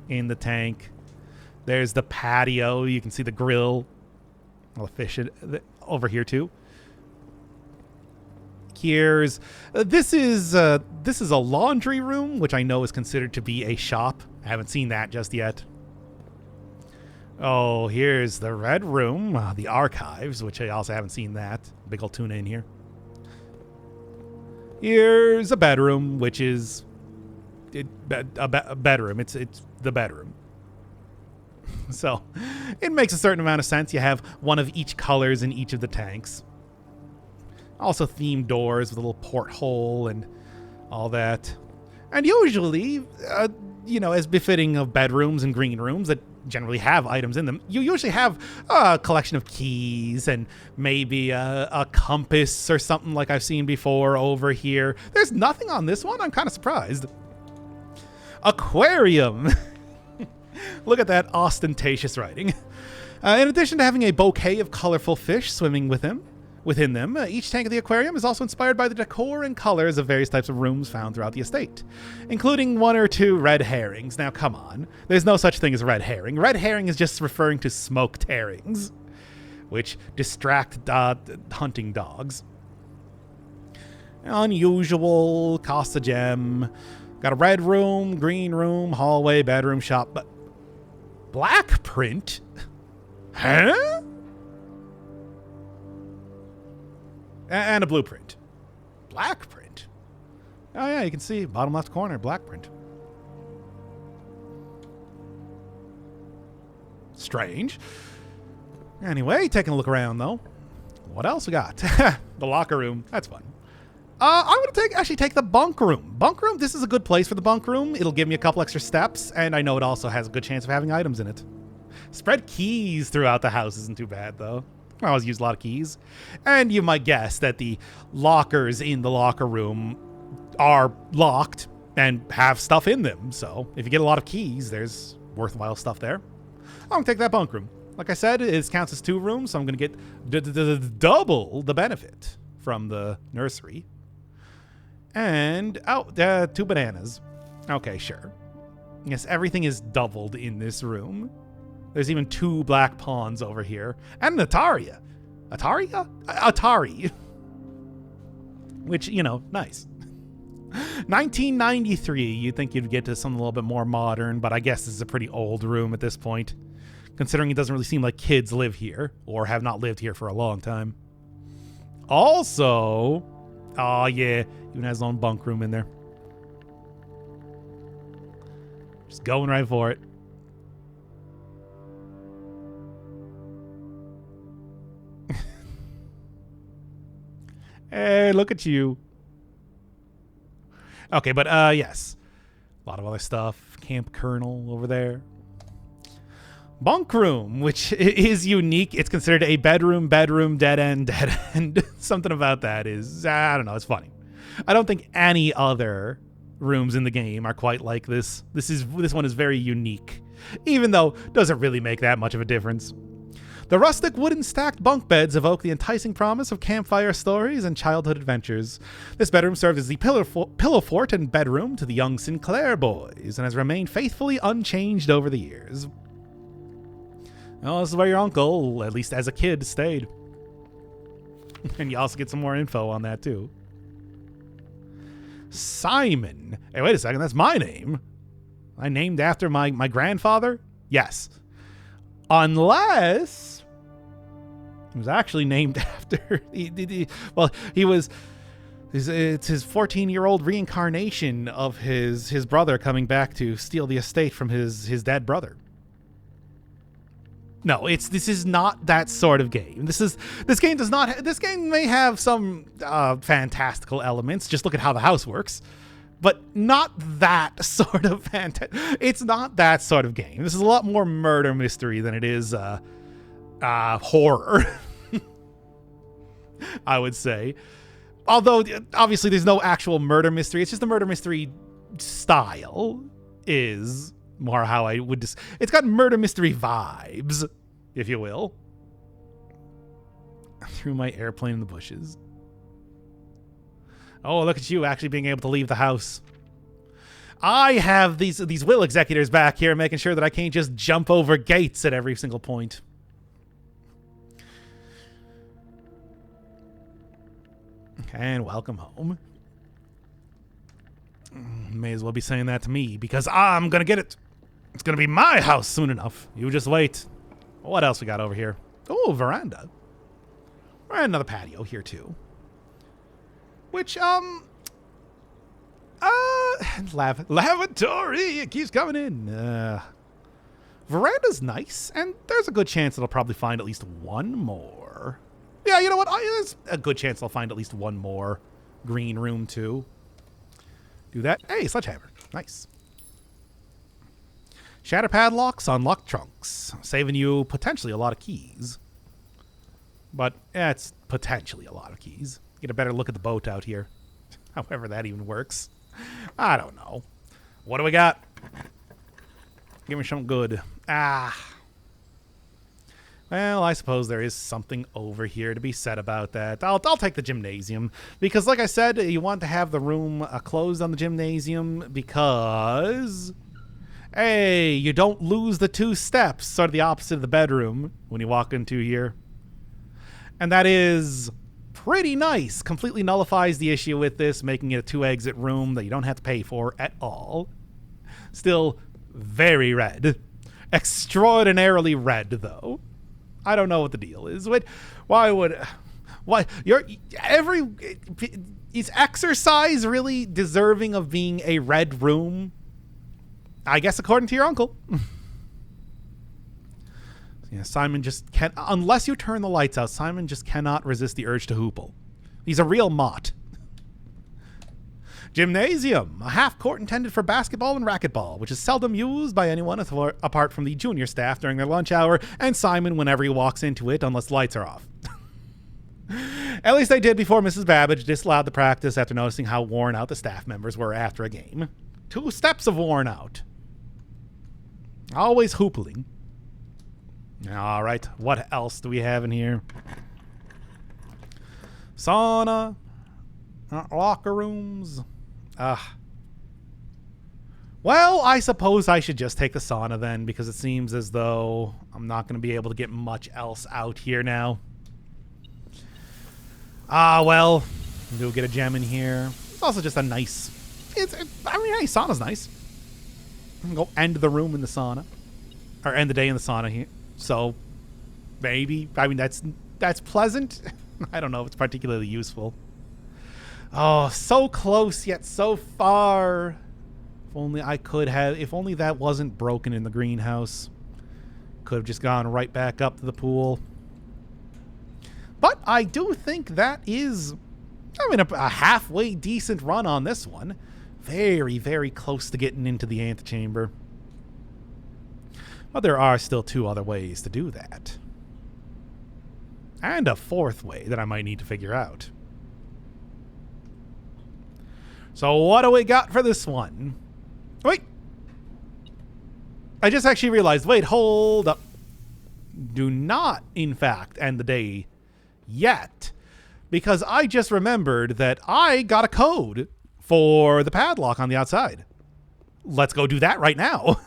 in the tank. There's the patio. You can see the grill. All the fish over here too. This is a laundry room, which I know is considered to be a shop. I haven't seen that just yet. Oh, here's the red room, the archives, which I also haven't seen that. Big old tuna in here. Here's a bedroom, which is a bedroom. It's the bedroom. So it makes a certain amount of sense. You have one of each colors in each of the tanks. Also themed doors with a little porthole and all that. And usually, as befitting of bedrooms and green rooms that generally have items in them, you usually have a collection of keys and maybe a compass or something like I've seen before over here. There's nothing on this one. I'm kind of surprised. Aquarium. Look at that ostentatious writing. In addition to having a bouquet of colorful fish swimming within them, each tank of the aquarium is also inspired by the decor and colors of various types of rooms found throughout the estate, including 1 or 2 red herrings. Now, come on. There's no such thing as red herring. Red herring is just referring to smoked herrings, which distract hunting dogs. Unusual, cost a gem. Got a red room, green room, hallway, bedroom, shop, but black print? Huh? And a blueprint. Black print. Oh yeah, you can see bottom left corner, black print. Strange. Anyway, taking a look around though. What else we got? The locker room. That's fun. I'm going to take the bunk room. Bunk room, this is a good place for the bunk room. It'll give me a couple extra steps, and I know it also has a good chance of having items in it. Spread keys throughout the house isn't too bad, though. I always use a lot of keys. And you might guess that the lockers in the locker room are locked and have stuff in them. So if you get a lot of keys, there's worthwhile stuff there. I'm going to take that bunk room. Like I said, it counts as 2 rooms, so I'm going to get double the benefit from the nursery. And, 2 bananas. Okay, sure. Yes, everything is doubled in this room. There's even 2 black pawns over here. And an Ataria. Atari. Which, nice. 1993, you'd think you'd get to something a little bit more modern, but I guess this is a pretty old room at this point, considering it doesn't really seem like kids live here, or have not lived here for a long time. Also, oh yeah, even has his own bunk room in there. Just going right for it. Hey, look at you. Okay, but yes. A lot of other stuff. Camp Colonel over there. Bunk room, which is unique. It's considered a bedroom, dead end. Something about that is, I don't know, it's funny. I don't think any other rooms in the game are quite like this. This one is very unique, even though it doesn't really make that much of a difference. The rustic wooden stacked bunk beds evoke the enticing promise of campfire stories and childhood adventures. This bedroom served as the pillow fort and bedroom to the young Sinclair boys and has remained faithfully unchanged over the years. Well, this is where your uncle, at least as a kid, stayed. And you also get some more info on that, too. Simon. Hey, wait a second. That's my name. I named after my grandfather? Yes. Unless He was actually named after... It's his 14-year-old reincarnation of his brother coming back to steal the estate from his dead brother. No, this is not that sort of game. This game may have some fantastical elements. Just look at how the house works. But not that sort of it's not that sort of game. This is a lot more murder mystery than it is horror. I would say. Although, obviously, there's no actual murder mystery. It's just the murder mystery style is more how I would... It's got murder mystery vibes, if you will. I threw my airplane in the bushes. Oh, look at you actually being able to leave the house. I have these will executors back here making sure that I can't just jump over gates at every single point. And welcome home. May as well be saying that to me, because I'm gonna get it. It's gonna be my house soon enough. You just wait. What else we got over here? Oh, veranda. And another patio here too. Which, lavatory, it keeps coming in. Veranda's nice, and there's a good chance it'll probably find at least one more. Yeah, you know what? There's a good chance I'll find at least one more green room, too. Do that. Hey, sledgehammer. Nice. Shatter padlocks, unlock trunks. Saving you potentially a lot of keys. But it's potentially a lot of keys. Get a better look at the boat out here. However that even works. I don't know. What do we got? Give me something good. Well, I suppose there is something over here to be said about that. I'll take the gymnasium. Because, like I said, you want to have the room closed on the gymnasium because... Hey, you don't lose the 2 steps, sort of the opposite of the bedroom when you walk into here. And that is pretty nice. Completely nullifies the issue with this, making it a 2-exit room that you don't have to pay for at all. Still very red. Extraordinarily red, though. I don't know what the deal is. Is exercise really deserving of being a red room? I guess according to your uncle. Yeah, Simon just can't, unless you turn the lights out, Simon just cannot resist the urge to hoople. He's a real mott. Gymnasium, a half court intended for basketball and racquetball, which is seldom used by anyone apart from the junior staff during their lunch hour, and Simon whenever he walks into it, unless lights are off. At least they did before Mrs. Babbage disallowed the practice after noticing how worn out the staff members were after a game. 2 steps of worn out. Always hoopling. All right, what else do we have in here? Sauna, locker rooms. Well, I suppose I should just take the sauna then, because it seems as though I'm not going to be able to get much else out here now. Well, do get a gem in here. It's also just a nice... hey, sauna's nice. I can go end the room in the sauna. Or end the day in the sauna here. So, maybe. I mean, that's pleasant. I don't know if it's particularly useful. Oh, so close yet so far. If only that wasn't broken in the greenhouse. Could have just gone right back up to the pool. But I do think that is, a halfway decent run on this one. Very, very close to getting into the antechamber. But there are still 2 other ways to do that. And a 4th way that I might need to figure out. So what do we got for this one? Wait. I just actually realized, wait, hold up. Do not, in fact, end the day yet. Because I just remembered that I got a code for the padlock on the outside. Let's go do that right now.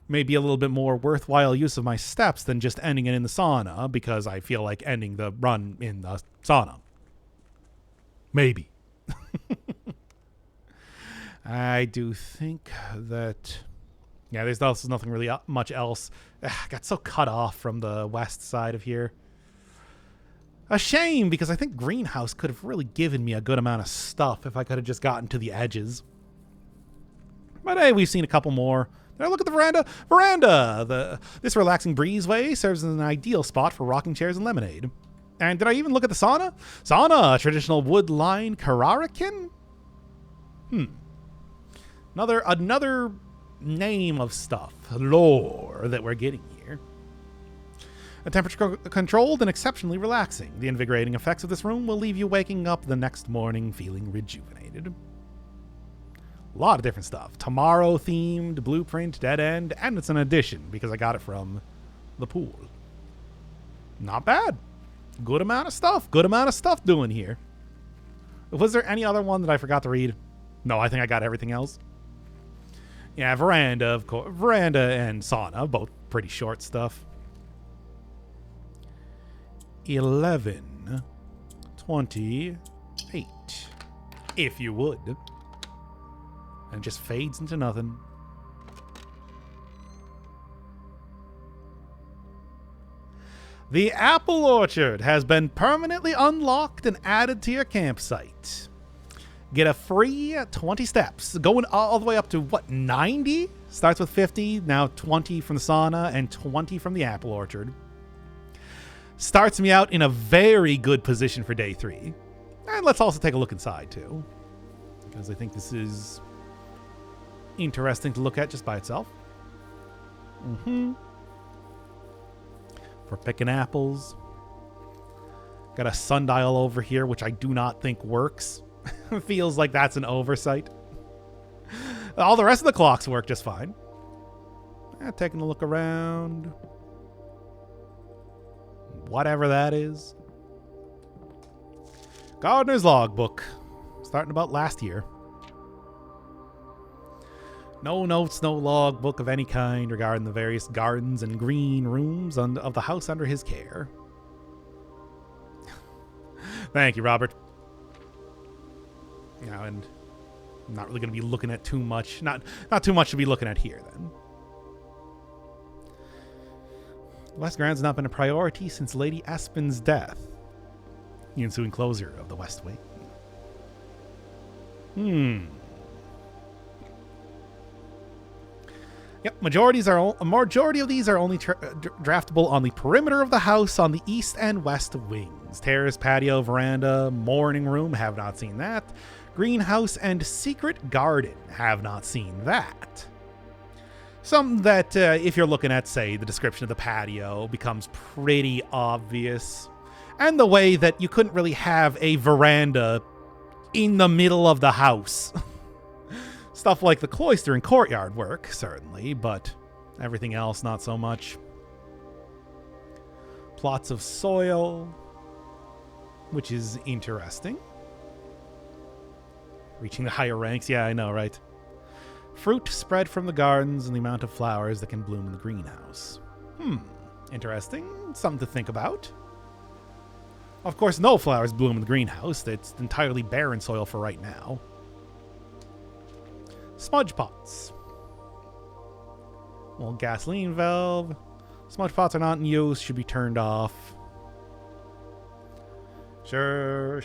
Maybe a little bit more worthwhile use of my steps than just ending it in the sauna, because I feel like ending the run in the sauna. Maybe. I do think that... Yeah, there's also nothing really much else. Got so cut off from the west side of here. A shame, because I think greenhouse could have really given me a good amount of stuff if I could have just gotten to the edges. But hey, we've seen a couple more. Now look at the veranda. This relaxing breezeway serves as an ideal spot for rocking chairs and lemonade. And did I even look at the sauna? Sauna, traditional wood-lined Kararakin? Another name of stuff, lore that we're getting here. A temperature controlled and exceptionally relaxing. The invigorating effects of this room will leave you waking up the next morning feeling rejuvenated. A lot of different stuff. Tomorrow themed, blueprint, dead end, and it's an addition because I got it from the pool. Not bad. Good amount of stuff. Good amount of stuff doing here. Was there any other one that I forgot to read? No, I think I got everything else. Yeah, veranda, of course. Veranda and sauna, both pretty short stuff. 11:28, if you would. And it just fades into nothing. The apple orchard has been permanently unlocked and added to your campsite. Get a free 20 steps, going all the way up to, what, 90? Starts with 50, now 20 from the sauna and 20 from the apple orchard. Starts me out in a very good position for day 3. And let's also take a look inside, too. Because I think this is interesting to look at just by itself. For picking apples. Got a sundial over here, which I do not think works. Feels like that's an oversight. All the rest of the clocks work just fine. Taking a look around. Whatever that is. Gardener's logbook. Starting about last year. No notes, no logbook of any kind regarding the various gardens and green rooms of the house under his care. Thank you, Robert. Yeah, and I'm not really going to be looking at too much. Not too much to be looking at here, then. West Ground's not been a priority since Lady Aspen's death. The ensuing closure of the West Wing. Yep, majority of these are only draftable on the perimeter of the house on the east and west wings. Terrace, patio, veranda, morning room, have not seen that. Greenhouse and secret garden, have not seen that. Something that, if you're looking at, say, the description of the patio, becomes pretty obvious. And the way that you couldn't really have a veranda in the middle of the house. Stuff like the cloister and courtyard work, certainly, but everything else, not so much. Plots of soil, which is interesting. Reaching the higher ranks, yeah, I know, right? Fruit spread from the gardens and the amount of flowers that can bloom in the greenhouse. Interesting. Something to think about. Of course, no flowers bloom in the greenhouse. It's entirely barren soil for right now. Smudge pots. Old gasoline valve. Smudge pots are not in use. Should be turned off. Sure.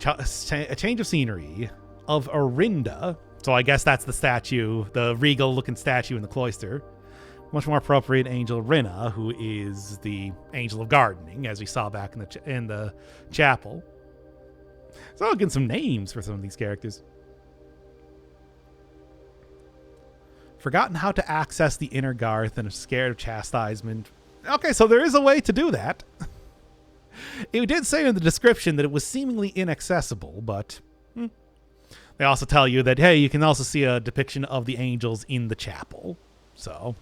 A change of scenery of Orinda. So I guess that's the statue, the regal-looking statue in the cloister. Much more appropriate, Angel Rinna, who is the angel of gardening, as we saw back in the chapel. So I'll get some names for some of these characters. Forgotten how to access the inner garth and scared of chastisement. Okay, so there is a way to do that. It did say in the description that it was seemingly inaccessible, but they also tell you that, hey, you can also see a depiction of the angels in the chapel. So,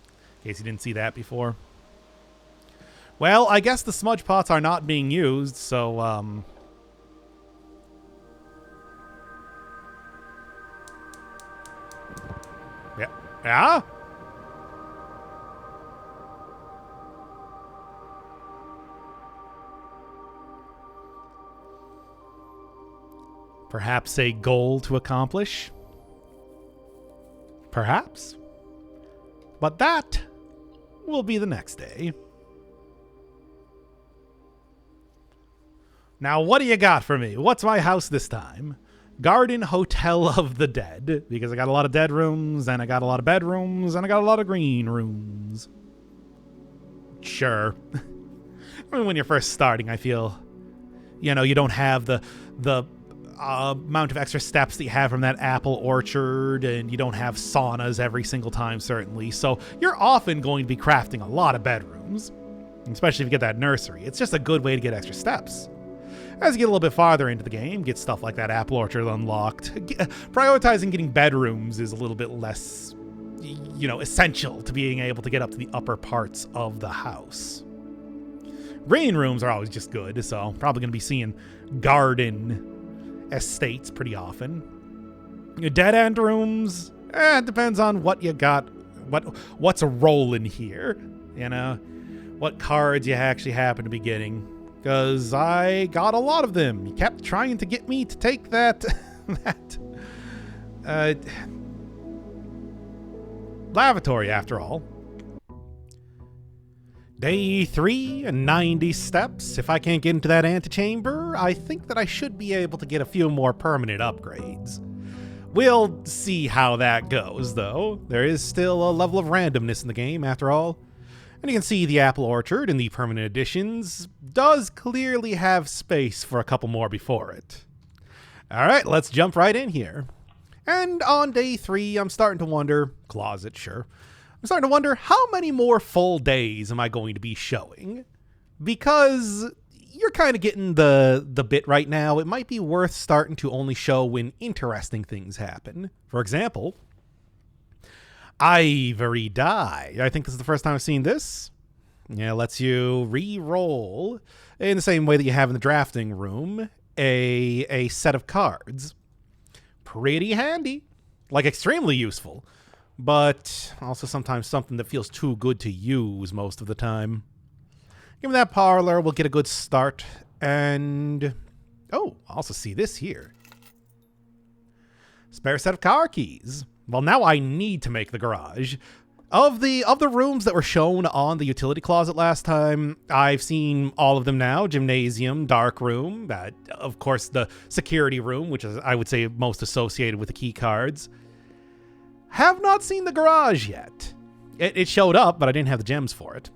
in case you didn't see that before. Well, I guess the smudge pots are not being used, so, Yeah? Perhaps a goal to accomplish? Perhaps. But that will be the next day. Now, what do you got for me? What's my house this time? Garden Hotel of the Dead, because I got a lot of dead rooms, and I got a lot of bedrooms, and I got a lot of green rooms. Sure. I mean, when you're first starting, I feel, you know, you don't have the amount of extra steps that you have from that apple orchard, and you don't have saunas every single time, certainly. So you're often going to be crafting a lot of bedrooms, especially if you get that nursery. It's just a good way to get extra steps. As you get a little bit farther into the game, get stuff like that apple orchard unlocked. Prioritizing getting bedrooms is a little bit less, you know, essential to being able to get up to the upper parts of the house. Green rooms are always just good, so probably going to be seeing garden estates pretty often. Your dead end rooms, it depends on what you got, what's a rolling here, you know, what cards you actually happen to be getting. Because I got a lot of them. You kept trying to get me to take that lavatory, after all. Day 3 and 90 steps. If I can't get into that antechamber, I think that I should be able to get a few more permanent upgrades. We'll see how that goes, though. There is still a level of randomness in the game, after all. And you can see the apple orchard in the permanent additions does clearly have space for a couple more before it. All right, let's jump right in here. And on day 3, I'm starting to wonder, closet, sure. I'm starting to wonder how many more full days am I going to be showing? Because you're kind of getting the bit right now. It might be worth starting to only show when interesting things happen. For example, Ivory Die. I think this is the first time I've seen this. Yeah, it lets you re-roll in the same way that you have in the drafting room a set of cards. Pretty handy. Like, extremely useful. But also sometimes something that feels too good to use most of the time. Give me that parlor. We'll get a good start. And oh, I also see this here. Spare set of car keys. Well, now I need to make the garage. Of the rooms that were shown on the utility closet last time, I've seen all of them now. Gymnasium, dark room, of course the security room, which is, I would say, most associated with the key cards. Have not seen the garage yet. It showed up, but I didn't have the gems for it.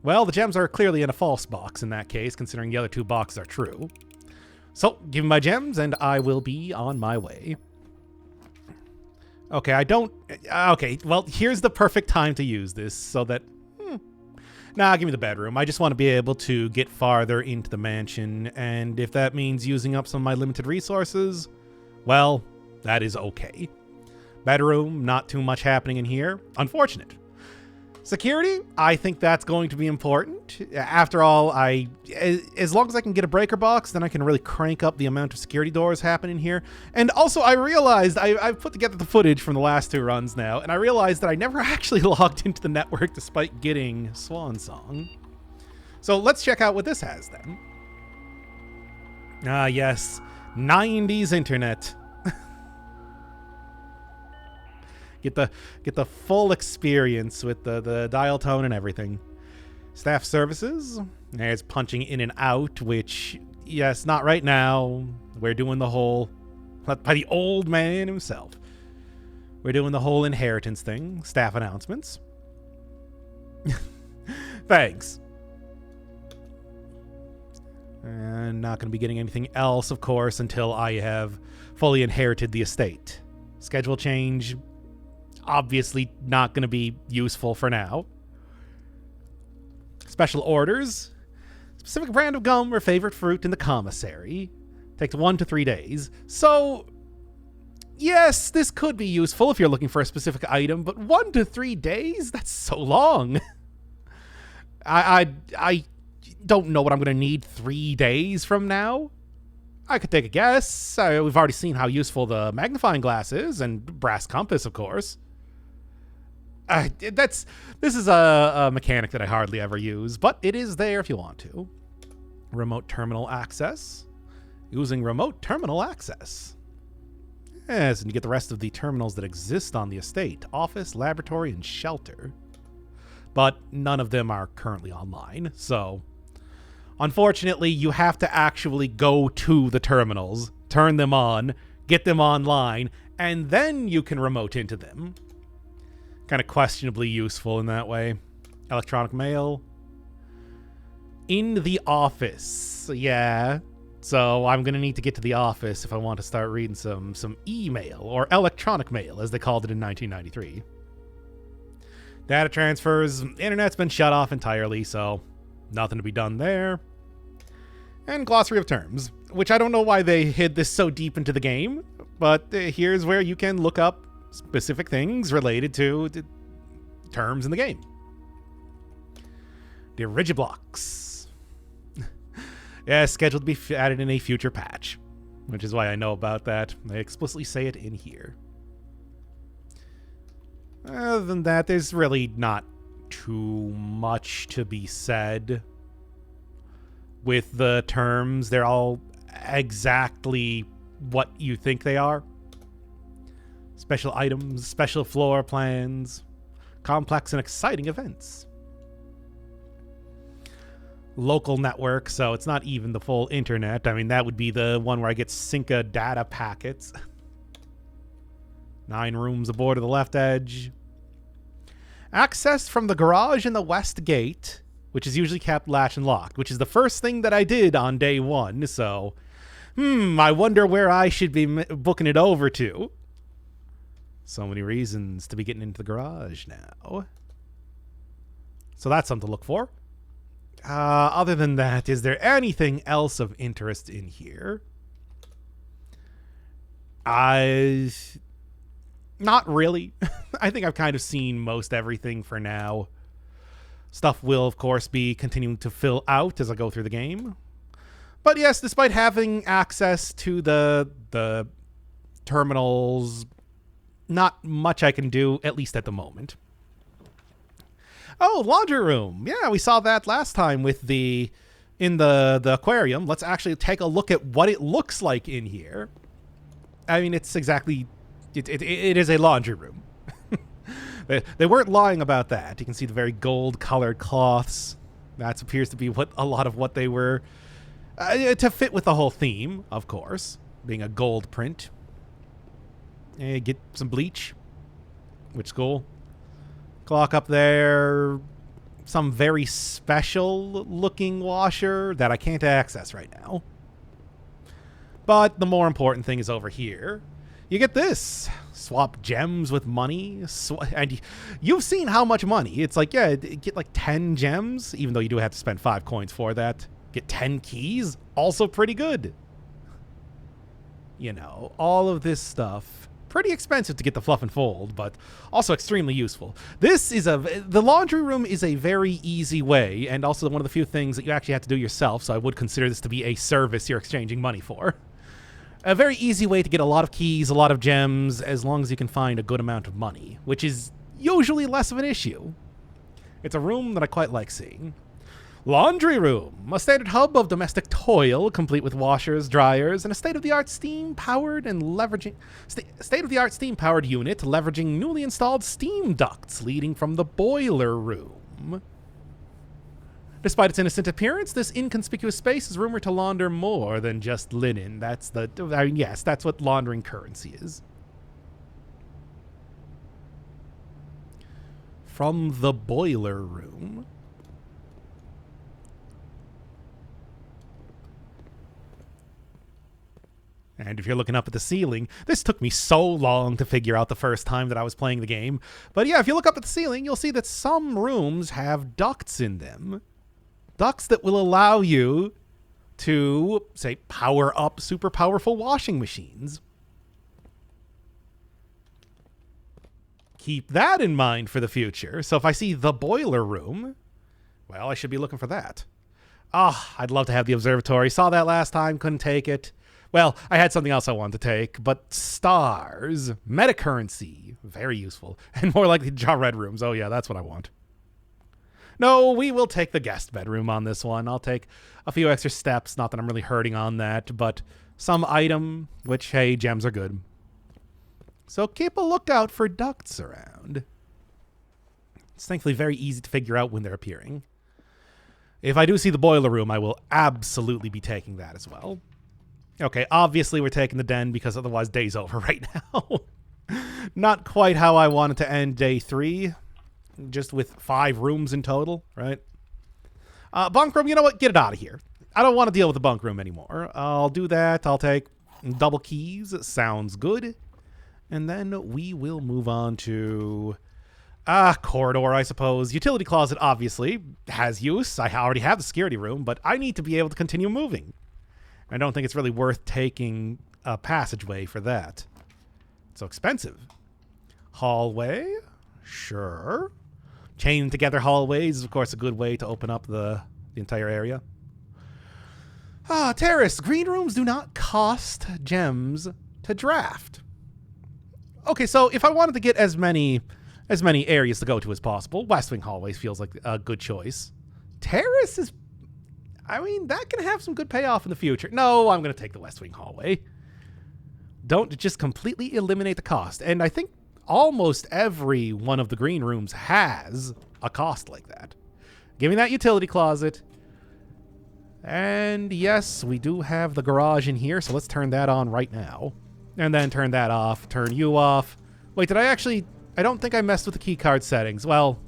Well, the gems are clearly in a false box in that case, considering the other 2 boxes are true. So, give me my gems, and I will be on my way. Okay, okay, well, here's the perfect time to use this, so that... Nah, give me the bedroom. I just want to be able to get farther into the mansion, and if that means using up some of my limited resources, well, that is okay. Bedroom, not too much happening in here. Unfortunate. Security, I think that's going to be important. After all, as long as I can get a breaker box, then I can really crank up the amount of security doors happening here. And also, I realized, I've put together the footage from the last 2 runs now, and I realized that I never actually logged into the network despite getting Swan Song. So let's check out what this has then. Ah, yes. 90s internet. Get the full experience with the dial tone and everything. Staff services. There's punching in and out, which, yes, not right now. We're doing the whole, by the old man himself. We're doing the whole inheritance thing. Staff announcements. Thanks. And not going to be getting anything else, of course, until I have fully inherited the estate. Schedule change. Obviously not going to be useful for now. Special orders. Specific brand of gum or favorite fruit in the commissary. Takes 1 to 3 days. So, yes, this could be useful if you're looking for a specific item, but 1 to 3 days? That's so long. I don't know what I'm going to need 3 days from now. I could take a guess. We've already seen how useful the magnifying glass is, and brass compass, of course. This is a mechanic that I hardly ever use, but it is there if you want to. Remote terminal access. Using remote terminal access. Yes, and you get the rest of the terminals that exist on the estate. Office, laboratory, and shelter. But none of them are currently online, so Unfortunately, you have to actually go to the terminals, turn them on, get them online, and then you can remote into them. Kind of questionably useful in that way. Electronic mail. In the office. Yeah. So I'm going to need to get to the office if I want to start reading some email, or electronic mail, as they called it in 1993. Data transfers. Internet's been shut off entirely, so nothing to be done there. And glossary of terms, which I don't know why they hid this so deep into the game, but here's where you can look up specific things related to terms in the game. The Rigiblocks. Yeah, scheduled to be added in a future patch, which is why I know about that. They explicitly say it in here. Other than that, there's really not too much to be said with the terms. They're all exactly what you think they are. Special items, special floor plans, complex and exciting events. Local network, so it's not even the full internet. I mean, that would be the one where I get Synca data packets. 9 rooms aboard of the left edge. Access from the garage in the west gate, which is usually kept latch and locked, which is the first thing that I did on day 1, so I wonder where I should be booking it over to. So many reasons to be getting into the garage now. So that's something to look for. Other than that, is there anything else of interest in here? Not really. I think I've kind of seen most everything for now. Stuff will, of course, be continuing to fill out as I go through the game. But yes, despite having access to the terminals, not much I can do, at least at the moment. Oh, laundry room. Yeah, we saw that last time with in the aquarium. Let's actually take a look at what it looks like in here. I mean, it's exactly... It is a laundry room. They weren't lying about that. You can see the very gold-colored cloths. That appears to be a lot of what they were... to fit with the whole theme, of course, being a gold print. Get some bleach, which is cool. Clock up there. Some very special-looking washer that I can't access right now. But the more important thing is over here. You get this. Swap gems with money. And you've seen how much money. It's like, yeah, get like 10 gems, even though you do have to spend 5 coins for that. Get 10 keys. Also pretty good. You know, all of this stuff. Pretty expensive to get the fluff and fold, but also extremely useful. The laundry room is a very easy way, and also one of the few things that you actually have to do yourself, so I would consider this to be a service you're exchanging money for. A very easy way to get a lot of keys, a lot of gems, as long as you can find a good amount of money, which is usually less of an issue. It's a room that I quite like seeing. Laundry room, a standard hub of domestic toil, complete with washers, dryers, and a state-of-the-art steam-powered unit leveraging newly installed steam ducts leading from the boiler room. Despite its innocent appearance, this inconspicuous space is rumored to launder more than just linen. That's what laundering currency is. From the boiler room. And if you're looking up at the ceiling, this took me so long to figure out the first time that I was playing the game. But yeah, if you look up at the ceiling, you'll see that some rooms have ducts in them. Ducts that will allow you to, say, power up super powerful washing machines. Keep that in mind for the future. So if I see the boiler room, well, I should be looking for that. I'd love to have the observatory. Saw that last time, couldn't take it. Well, I had something else I wanted to take, but stars, meta currency, very useful, and more likely to draw red rooms. Oh yeah, that's what I want. No, we will take the guest bedroom on this one. I'll take a few extra steps, not that I'm really hurting on that, but some item, which, hey, gems are good. So keep a lookout for ducts around. It's thankfully very easy to figure out when they're appearing. If I do see the boiler room, I will absolutely be taking that as well. Okay, obviously we're taking the den because otherwise day's over right now. Not quite how I wanted to end day 3. Just with 5 rooms in total, right? Bunk room, you know what? Get it out of here. I don't want to deal with the bunk room anymore. I'll do that. I'll take double keys. Sounds good. And then we will move on to corridor, I suppose. Utility closet, obviously, has use. I already have the security room, but I need to be able to continue moving. I don't think it's really worth taking a passageway for that. It's so expensive. Hallway? Sure. Chain together hallways is, of course, a good way to open up the entire area. Terrace. Green rooms do not cost gems to draft. Okay, so if I wanted to get as many areas to go to as possible, West Wing hallways feels like a good choice. Terrace is, I mean, that can have some good payoff in the future. No, I'm going to take the West Wing hallway. Don't just completely eliminate the cost. And I think almost every one of the green rooms has a cost like that. Give me that utility closet. And yes, we do have the garage in here, so let's turn that on right now. And then turn that off, turn you off. Wait, did I don't think I messed with the keycard settings. Well,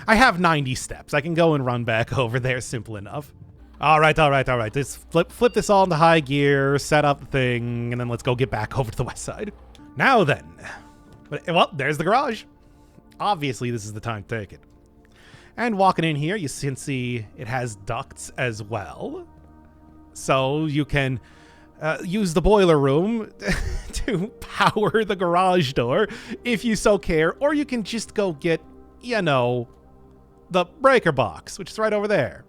I have 90 steps. I can go and run back over there, simple enough. All right. Let's flip this all into high gear, set up the thing, and then let's go get back over to the west side. Now then. Well, there's the garage. Obviously, this is the time to take it. And walking in here, you can see it has ducts as well. So you can use the boiler room to power the garage door if you so care. Or you can just go get, you know, the breaker box, which is right over there.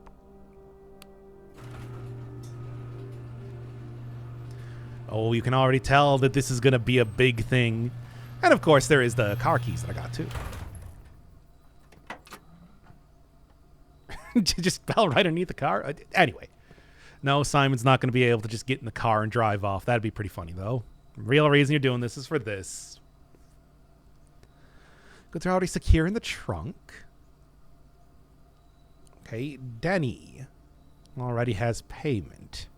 Oh, you can already tell that this is going to be a big thing. And of course, there is the car keys that I got too. Just fell right underneath the car. Anyway, no, Simon's not going to be able to just get in the car and drive off. That'd be pretty funny, though. The real reason you're doing this is for this. Goods are already secure in the trunk. Okay, Denny already has payment.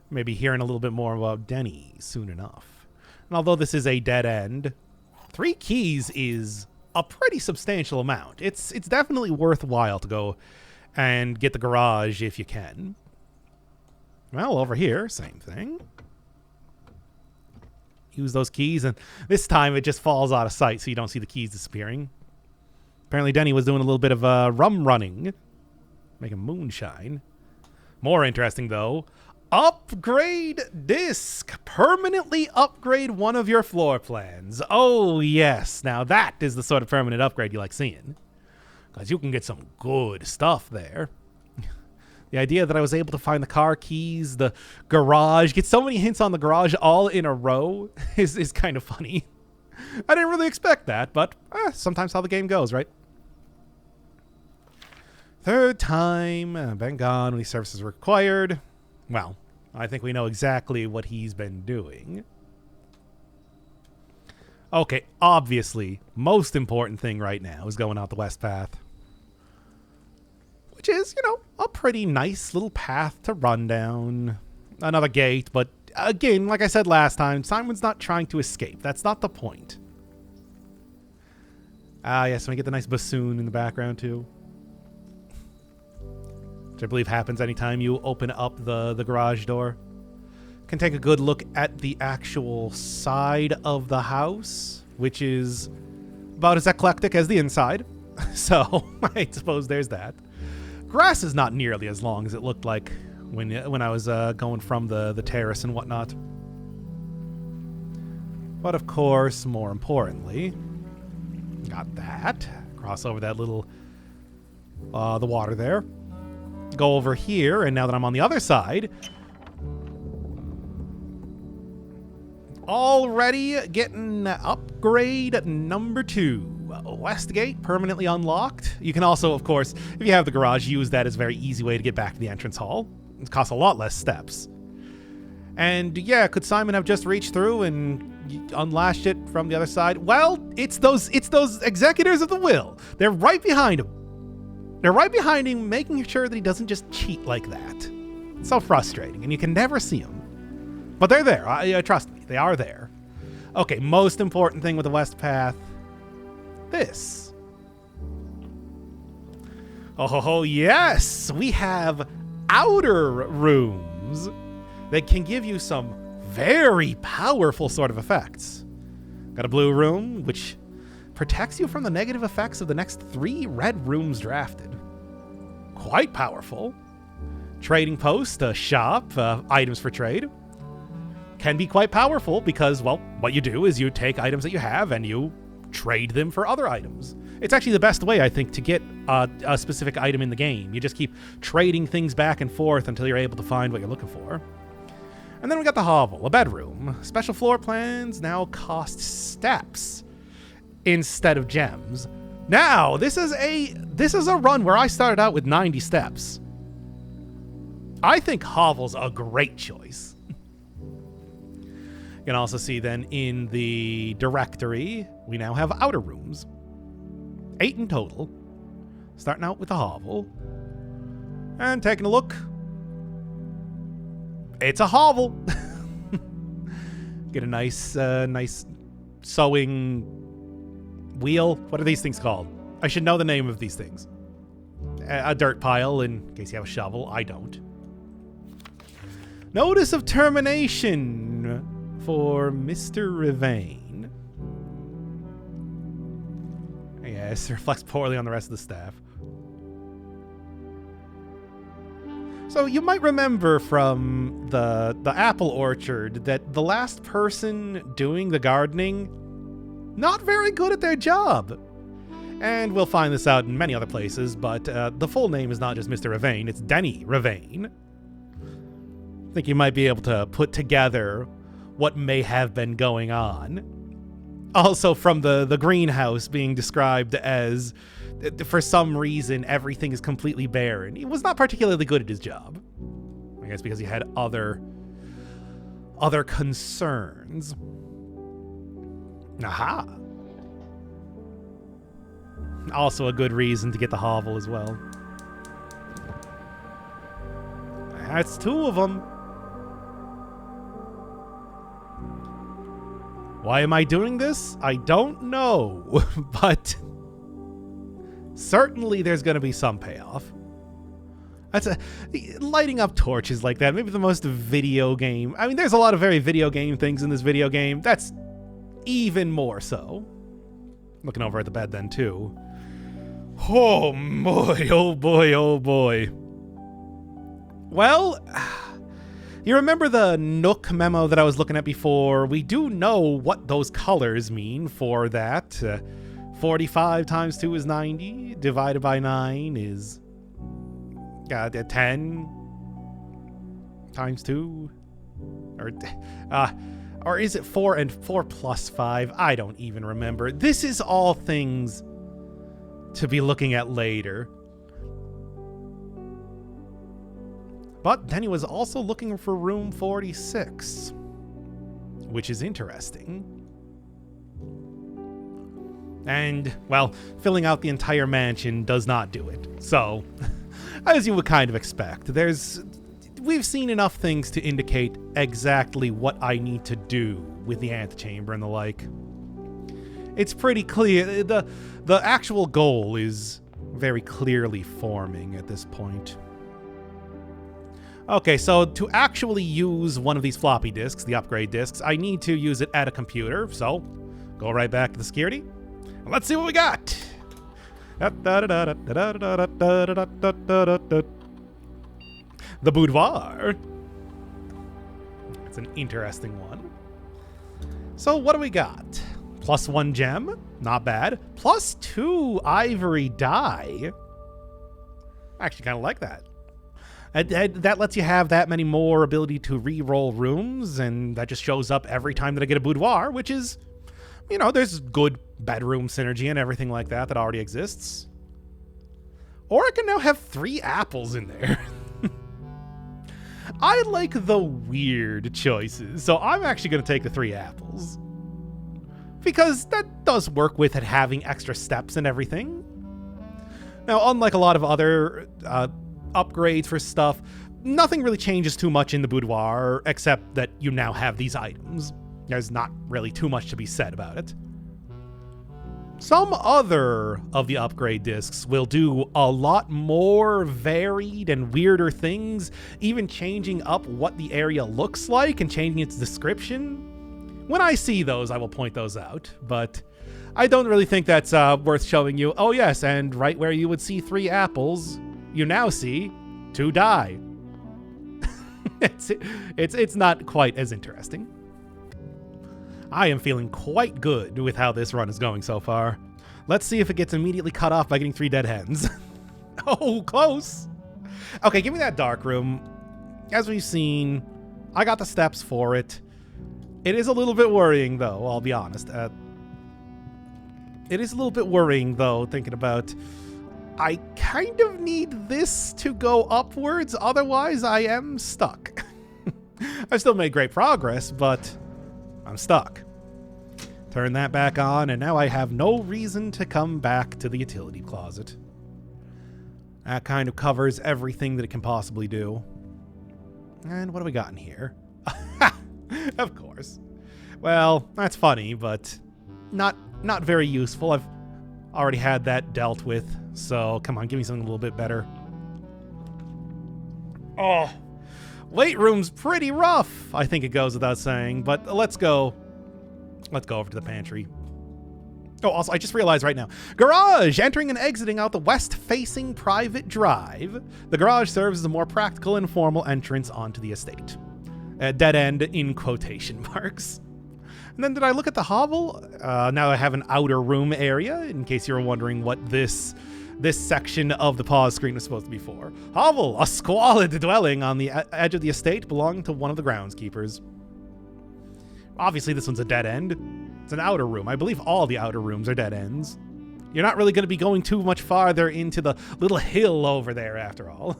Maybe hearing a little bit more about Denny soon enough. And although this is a dead end, 3 keys is a pretty substantial amount. It's definitely worthwhile to go and get the garage if you can. Well, over here, same thing. Use those keys, and this time it just falls out of sight so you don't see the keys disappearing. Apparently Denny was doing a little bit of rum running. Making moonshine. More interesting, though. Upgrade disc. Permanently upgrade one of your floor plans. Oh, yes. Now that is the sort of permanent upgrade you like seeing. Because you can get some good stuff there. The idea that I was able to find the car keys, the garage, get so many hints on the garage all in a row is kind of funny. I didn't really expect that, but sometimes how the game goes, right? Third time. Been gone when these services were required. Well, I think we know exactly what he's been doing. Okay, obviously, most important thing right now is going out the west path. Which is, you know, a pretty nice little path to run down. Another gate, but again, like I said last time, Simon's not trying to escape. That's not the point. Yes, we get the nice bassoon in the background, too. Which I believe happens anytime you open up the garage door. Can take a good look at the actual side of the house, which is about as eclectic as the inside. So, I suppose there's that. Grass is not nearly as long as it looked like when I was going from the terrace and whatnot. But of course, more importantly, got that. Cross over that little, the water there. Go over here, and now that I'm on the other side, already getting upgrade number 2. West gate permanently unlocked. You can also, of course, if you have the garage, use that as a very easy way to get back to the entrance hall. It costs a lot less steps. And yeah, could Simon have just reached through and unlashed it from the other side? Well, it's those executors of the will. They're right behind him. They're right behind him, making sure that he doesn't just cheat like that. It's so frustrating, and you can never see them. But they're there. Trust me, they are there. Okay, most important thing with the West Path. This. Oh, yes! We have outer rooms that can give you some very powerful sort of effects. Got a blue room, which protects you from the negative effects of the next 3 red rooms drafted. Quite powerful. Trading post, a shop, items for trade. Can be quite powerful because, well, what you do is you take items that you have and you trade them for other items. It's actually the best way, I think, to get a specific item in the game. You just keep trading things back and forth until you're able to find what you're looking for. And then we got the hovel, a bedroom. Special floor plans now cost steps instead of gems. Now, this is a run where I started out with 90 steps. I think hovel's a great choice. You can also see then in the directory, we now have outer rooms. 8 in total. Starting out with the hovel. And taking a look. It's a hovel. Get a nice sewing wheel. What are these things called? I should know the name of these things. A dirt pile in case you have a shovel. I don't. Notice of termination for Mr. Rivane. Yes, reflects poorly on the rest of the staff. So you might remember from the apple orchard that the last person doing the gardening, not very good at their job. And we'll find this out in many other places, but the full name is not just Mr. Rivane, it's Denny Rivane. I think you might be able to put together what may have been going on. Also from the greenhouse being described as, for some reason, everything is completely barren. He was not particularly good at his job. I guess because he had other concerns. Aha! Also a good reason to get the hovel as well. That's 2 of them. Why am I doing this? I don't know, but certainly there's going to be some payoff. Lighting up torches like that, maybe the most video game. I mean, there's a lot of very video game things in this video game. That's even more so. Looking over at the bed then, too. Oh, boy, oh, boy, oh, boy. Well, you remember the Nook memo that I was looking at before? We do know what those colors mean for that. 45 times 2 is 90. Divided by 9 is 10 times 2. Or is it 4 and 4 plus 5? I don't even remember. This is all things to be looking at later. But then he was also looking for room 46, which is interesting. And, well, filling out the entire mansion does not do it. So, as you would kind of expect, we've seen enough things to indicate exactly what I need to do with the antechamber and the like. It's pretty clear. The actual goal is very clearly forming at this point. Okay, so to actually use one of these floppy disks, the upgrade disks, I need to use it at a computer. So, go right back to the security. Let's see what we got. The Boudoir. It's an interesting one. So what do we got? +1 gem, not bad. +2 ivory dye. I actually kind of like that. That lets you have that many more ability to re-roll rooms, and that just shows up every time that I get a boudoir, which is, you know, there's good bedroom synergy and everything like that that already exists. Or I can now have 3 apples in there. I like the weird choices, so I'm actually going to take the 3 apples. Because that does work with it having extra steps and everything. Now, unlike a lot of other upgrades for stuff, nothing really changes too much in the boudoir, except that you now have these items. There's not really too much to be said about it. Some other of the upgrade discs will do a lot more varied and weirder things, even changing up what the area looks like and changing its description. When I see those, I will point those out, but I don't really think that's worth showing you. Oh yes, and right where you would see 3 apples, you now see 2 die. It's not quite as interesting. I am feeling quite good with how this run is going so far. Let's see if it gets immediately cut off by getting 3 dead hens. Oh, close. Okay, give me that dark room. As we've seen, I got the steps for it. It is a little bit worrying, though, I'll be honest. It is a little bit worrying, though, thinking about... I kind of need this to go upwards, otherwise I am stuck. I've still made great progress, but I'm stuck. Turn that back on, and now I have no reason to come back to the utility closet. That kind of covers everything that it can possibly do. And what do we got in here? Of course. Well, that's funny, but not very useful. I've already had that dealt with, so come on, give me something a little bit better. Oh, weight room's pretty rough, I think it goes without saying, but let's go over to the pantry. Oh, also, I just realized right now. Garage! Entering and exiting out the west-facing private drive. The garage serves as a more practical and formal entrance onto the estate. A dead end in quotation marks. And then did I look at the hovel? Now I have an outer room area, in case you were wondering what this section of the pause screen was supposed to be for. Hovel, a squalid dwelling on the edge of the estate belonging to one of the groundskeepers. Obviously, this one's a dead end. It's an outer room. I believe all the outer rooms are dead ends. You're not really going to be going too much farther into the little hill over there, after all.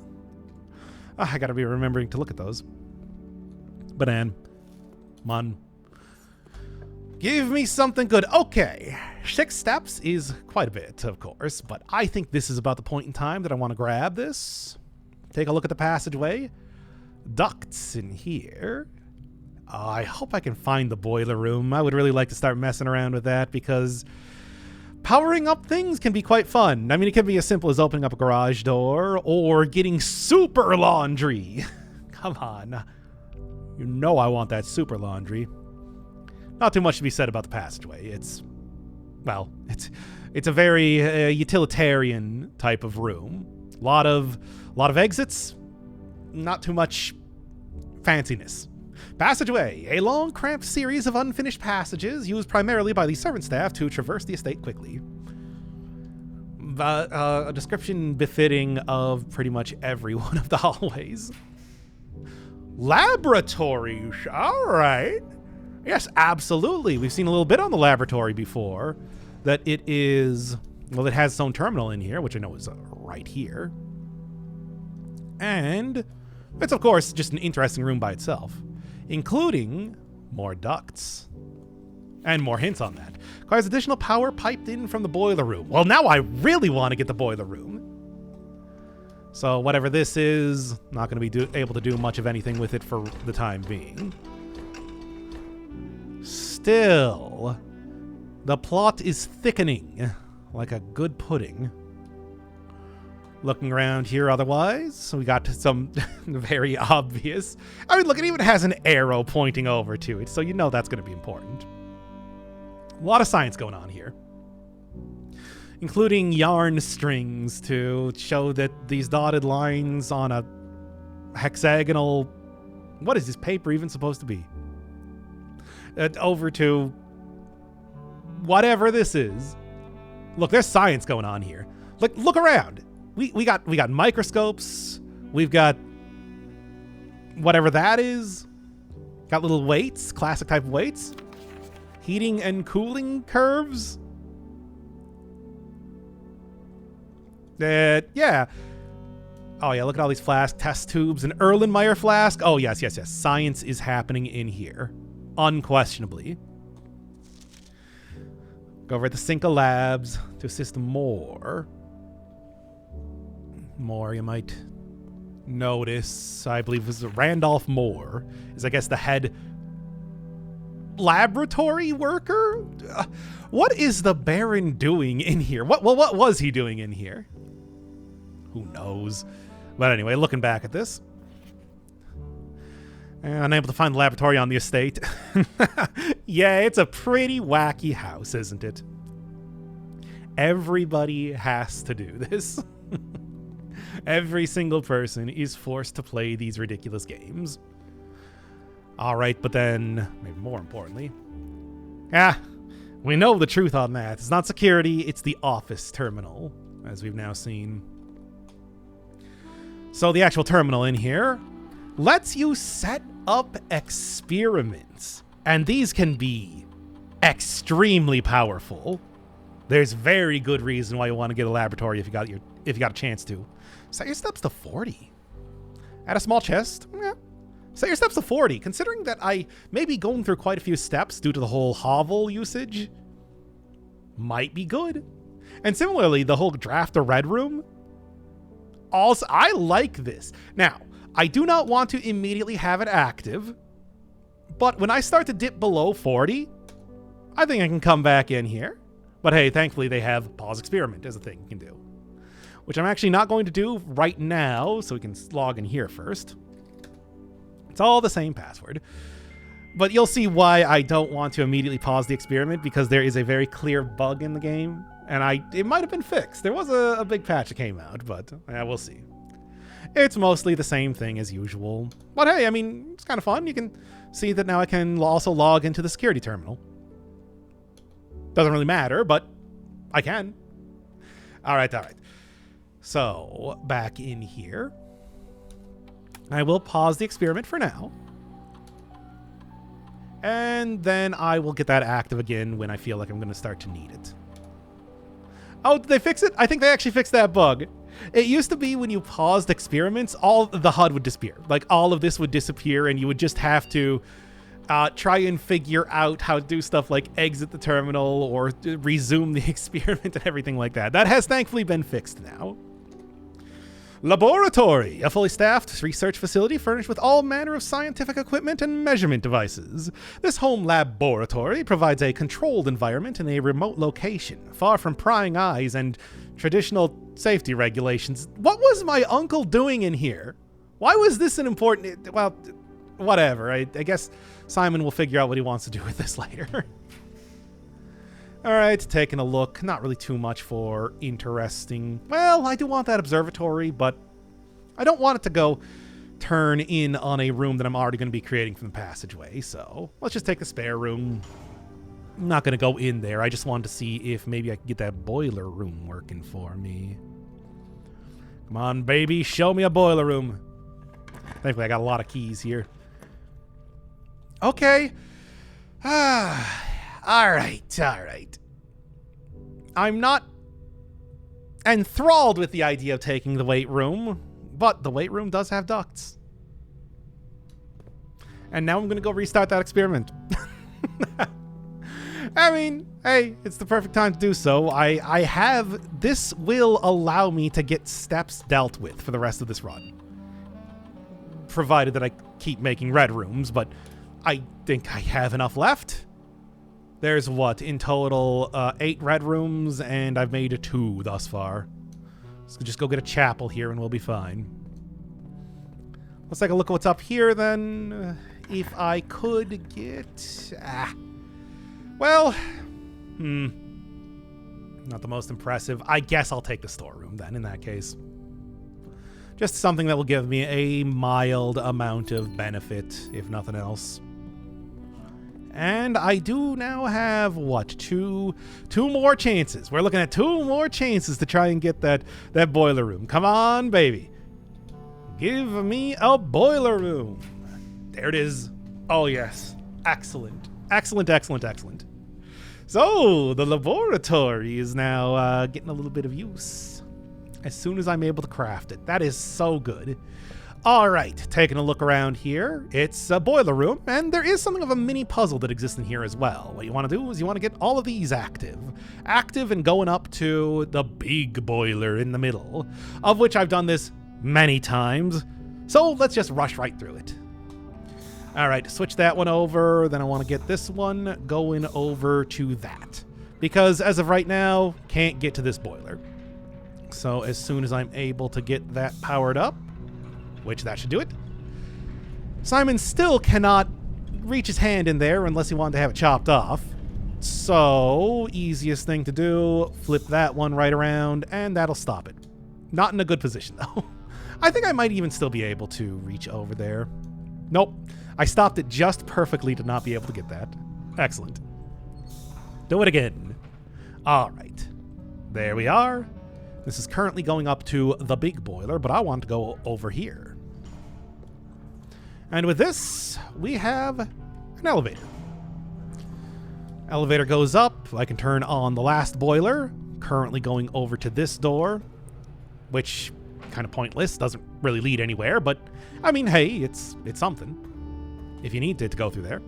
I got to be remembering to look at those. Banan. Mun. Give me something good. Okay. 6 steps is quite a bit, of course, but I think this is about the point in time that I want to grab this. Take a look at the passageway. Ducts in here. I hope I can find the boiler room. I would really like to start messing around with that because powering up things can be quite fun. I mean, it can be as simple as opening up a garage door or getting super laundry. Come on. You know I want that super laundry. Not too much to be said about the passageway. It's a very utilitarian type of room. A lot of exits. Not too much fanciness. Passageway, a long, cramped series of unfinished passages used primarily by the servant staff to traverse the estate quickly. A description befitting of pretty much every one of the hallways. Laboratory, all right. Yes, absolutely. We've seen a little bit on the laboratory before. That it is, well, it has its own terminal in here, which I know is right here. And it's, of course, just an interesting room by itself, including more ducts. And more hints on that. Requires additional power piped in from the boiler room. Well, now I really want to get the boiler room. So whatever this is, not going to be able to do much of anything with it for the time being. Still, the plot is thickening like a good pudding. Looking around here otherwise, we got some very obvious. I mean, look, it even has an arrow pointing over to it, so you know that's going to be important. A lot of science going on here. Including yarn strings to show that these dotted lines on a hexagonal... What is this paper even supposed to be? Over to whatever this is. Look, there's science going on here. Look around. We got microscopes. We've got whatever that is. Got little weights, classic type of weights. Heating and cooling curves. Yeah. Oh yeah, look at all these flask test tubes, an Erlenmeyer flask. Oh yes. Science is happening in here. Unquestionably. Go over at the Cinca Labs to assist more. Moore, you might notice, I believe it was Randolph Moore, is I guess the head laboratory worker? What is the Baron doing in here? What was he doing in here? Who knows? But anyway, looking back at this, unable to find the laboratory on the estate. Yeah, it's a pretty wacky house, isn't it? Everybody has to do this. Every single person is forced to play these ridiculous games. All right, but then, maybe more importantly, we know the truth on that. It's not security, it's the office terminal, as we've now seen. So the actual terminal in here lets you set up experiments, and these can be extremely powerful. There's very good reason why you want to get a laboratory if you got a chance to. Set your steps to 40. Add a small chest. Set your steps to 40. Considering that I may be going through quite a few steps due to the whole Hovel usage, might be good. And similarly, the whole draft of Red Room. Also, I like this. Now, I do not want to immediately have it active, but when I start to dip below 40, I think I can come back in here. But hey, thankfully they have pause experiment as a thing you can do, which I'm actually not going to do right now, so we can log in here first. It's all the same password. But you'll see why I don't want to immediately pause the experiment, because there is a very clear bug in the game, and it might have been fixed. There was a big patch that came out, but we'll see. It's mostly the same thing as usual. But hey, I mean, it's kind of fun. You can see that now I can also log into the security terminal. Doesn't really matter, but I can. All right. So, back in here. I will pause the experiment for now. And then I will get that active again when I feel like I'm going to start to need it. Oh, did they fix it? I think they actually fixed that bug. It used to be when you paused experiments, all the HUD would disappear. Like, all of this would disappear, and you would just have to try and figure out how to do stuff like exit the terminal or resume the experiment and everything like that. That has thankfully been fixed now. Laboratory, a fully staffed research facility furnished with all manner of scientific equipment and measurement devices. This home laboratory provides a controlled environment in a remote location, far from prying eyes and traditional safety regulations. What was my uncle doing in here? Why was this an important... Well, whatever. I guess Simon will figure out what he wants to do with this later. All right, taking a look. Not really too much for interesting. Well, I do want that observatory, but I don't want it to go turn in on a room that I'm already going to be creating from the passageway. So let's just take the spare room. I'm not going to go in there. I just wanted to see if maybe I could get that boiler room working for me. Come on, baby. Show me a boiler room. Thankfully, I got a lot of keys here. Okay. All right. I'm not enthralled with the idea of taking the weight room, but the weight room does have ducts. And now I'm going to go restart that experiment. I mean, hey, it's the perfect time to do so. This will allow me to get steps dealt with for the rest of this run. Provided that I keep making red rooms, but I think I have enough left. There's what, in total, 8 red rooms, and I've made 2 thus far. So just go get a chapel here and we'll be fine. Let's take a look at what's up here then. If I could get... Well, not the most impressive. I guess I'll take the storeroom then in that case. Just something that will give me a mild amount of benefit, if nothing else. And I do now have, what, two more chances. We're looking at 2 more chances to try and get that boiler room. Come on, baby. Give me a boiler room. There it is. Oh, yes. Excellent. Excellent. So, the laboratory is now getting a little bit of use as soon as I'm able to craft it. That is so good. All right, taking a look around here, it's a boiler room, and there is something of a mini puzzle that exists in here as well. What you want to do is you want to get all of these active and going up to the big boiler in the middle, of which I've done this many times, so let's just rush right through it. All right, switch that one over, then I want to get this one going over to that, because as of right now, can't get to this boiler. So as soon as I'm able to get that powered up, which that should do it. Simon still cannot reach his hand in there unless he wanted to have it chopped off. So, easiest thing to do, flip that one right around, and that'll stop it. Not in a good position, though. I think I might even still be able to reach over there. Nope. I stopped it just perfectly to not be able to get that. Excellent. Do it again. All right. There we are. This is currently going up to the big boiler, but I want to go over here. And with this, we have an elevator. Elevator goes up. I can turn on the last boiler, currently going over to this door, which kind of pointless, doesn't really lead anywhere, but I mean, hey, it's something. If you need it to go through there.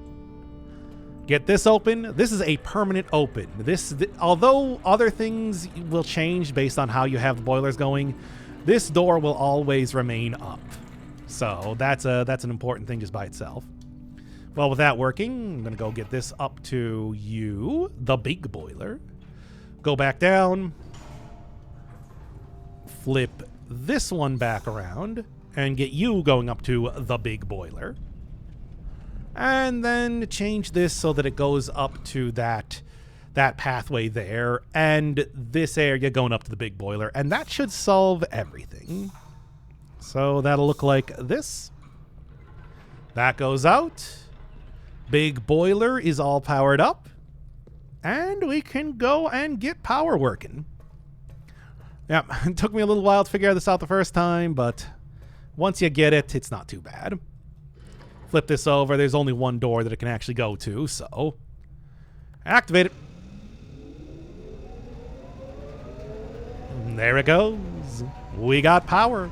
Get this open. This is a permanent open. Although other things will change based on how you have the boilers going, this door will always remain up. So that's an important thing just by itself. Well, with that working, I'm going to go get this up to you, the big boiler. Go back down. Flip this one back around and get you going up to the big boiler. And then change this so that it goes up to that pathway there and this area going up to the big boiler. And that should solve everything. So that'll look like this. That goes out. Big boiler is all powered up. And we can go and get power working. Yeah, it took me a little while to figure this out the first time, but once you get it, it's not too bad. Flip this over. There's only one door that it can actually go to, so activate it. And there it goes. We got power.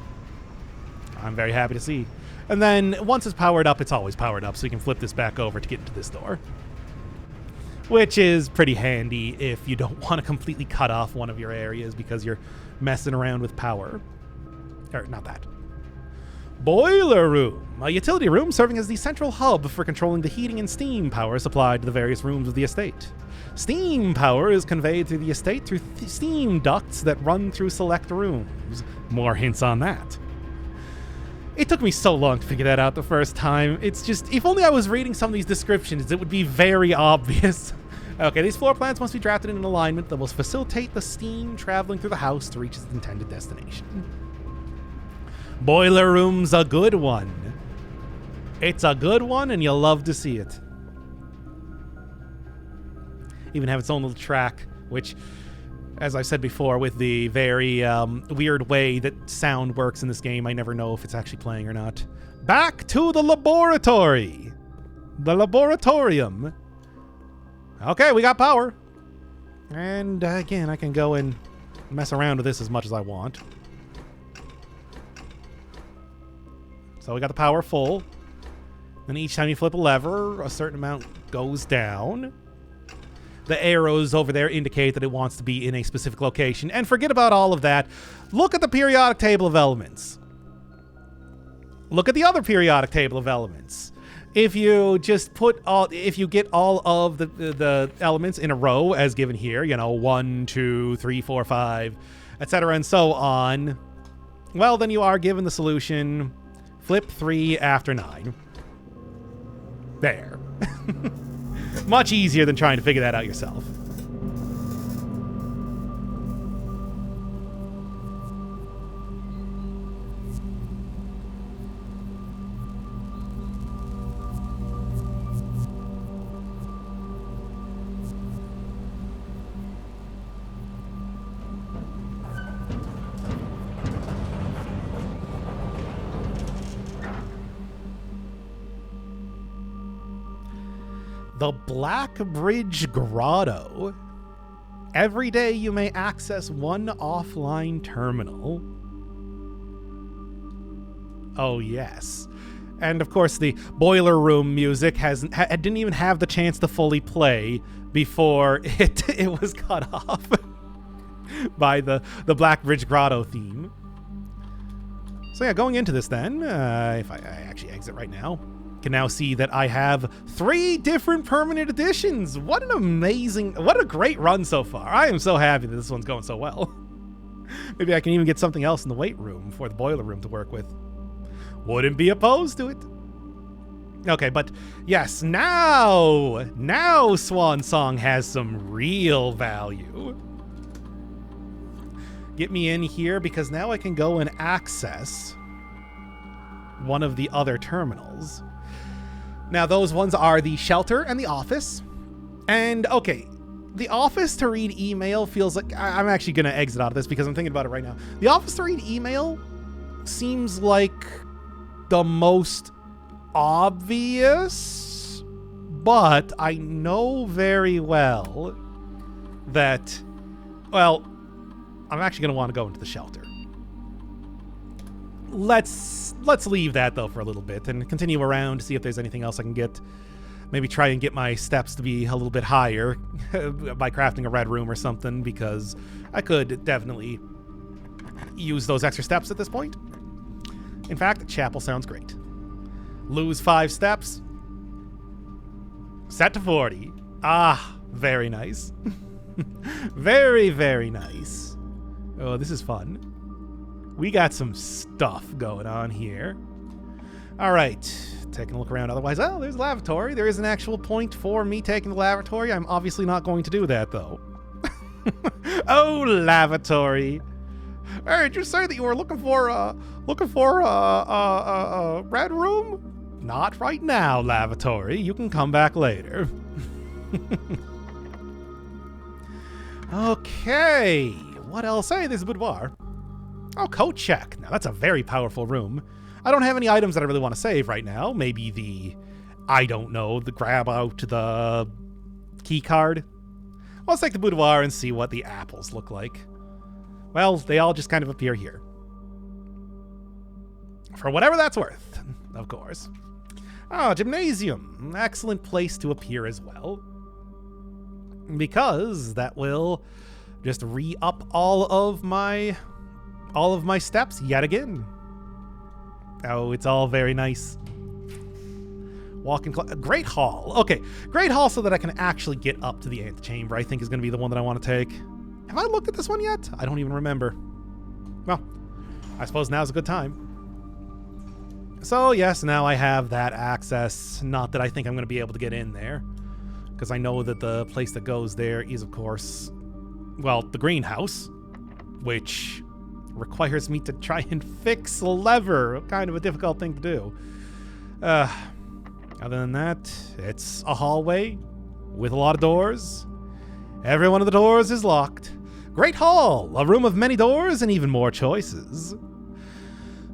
I'm very happy to see. And then once it's powered up, it's always powered up, so you can flip this back over to get into this door. Which is pretty handy if you don't want to completely cut off one of your areas because you're messing around with power. Or, not that. Boiler Room. A utility room serving as the central hub for controlling the heating and steam power supplied to the various rooms of the estate. Steam power is conveyed through the estate through steam ducts that run through select rooms. More hints on that. It took me so long to figure that out the first time. It's just, if only I was reading some of these descriptions, it would be very obvious. Okay, these floor plans must be drafted in an alignment that will facilitate the steam traveling through the house to reach its intended destination. Boiler Room's a good one. It's a good one, and you'll love to see it. Even have its own little track, which, as I said before, with the very weird way that sound works in this game, I never know if it's actually playing or not. Back to the laboratory. The laboratorium. Okay, we got power. And again, I can go and mess around with this as much as I want. So we got the power full. Then each time you flip a lever, a certain amount goes down. The arrows over there indicate that it wants to be in a specific location. And forget about all of that. Look at the periodic table of elements. Look at the other periodic table of elements. If you just if you get all of the elements in a row as given here, 1, 2, 3, 4, 5, etc. and so on, well, then you are given the solution. Flip 3 after 9. There. Much easier than trying to figure that out yourself. The Blackbrige Grotto. Every day you may access one offline terminal. Oh, yes. And, of course, the Boiler Room music didn't even have the chance to fully play before it was cut off by the Blackbrige Grotto theme. So, yeah, going into this then, if I actually exit right now, can now see that I have 3 different permanent editions. What a great run so far. I am so happy that this one's going so well. Maybe I can even get something else in the weight room for the Boiler Room to work with. Wouldn't be opposed to it. Okay, but yes, now Swan Song has some real value. Get me in here because now I can go and access one of the other terminals. Now, those ones are the shelter and the office. And, okay, the office to read email feels like... I'm actually going to exit out of this because I'm thinking about it right now. The office to read email seems like the most obvious, but I know very well that... Well, I'm actually going to want to go into the shelter. Let's leave that, though, for a little bit and continue around to see if there's anything else I can get. Maybe try and get my steps to be a little bit higher by crafting a red room or something, because I could definitely use those extra steps at this point. In fact, chapel sounds great. Lose 5 steps. Set to 40. Ah, very nice. Very, very nice. Oh, this is fun. We got some stuff going on here. All right, taking a look around. Otherwise, oh, there's the lavatory. There is an actual point for me taking the lavatory. I'm obviously not going to do that, though. Oh, lavatory. Hey, did you say that you were looking for a red room? Not right now, lavatory. You can come back later. Okay, what else? Hey, there's a boudoir. Oh, coat check. Now, that's a very powerful room. I don't have any items that I really want to save right now. Maybe the grab out the key card. Well, let's take the boudoir and see what the apples look like. Well, they all just kind of appear here. For whatever that's worth, of course. Oh, gymnasium. Excellent place to appear as well. Because that will just re-up all of my steps yet again. Oh, it's all very nice. Great hall. Okay, great hall so that I can actually get up to the antechamber, I think is going to be the one that I want to take. Have I looked at this one yet? I don't even remember. Well, I suppose now's a good time. So, yes, now I have that access. Not that I think I'm going to be able to get in there, because I know that the place that goes there is, of course, well, the greenhouse, which requires me to try and fix a lever. Kind of a difficult thing to do. Other than that, it's a hallway with a lot of doors. Every one of the doors is locked. Great hall, a room of many doors and even more choices.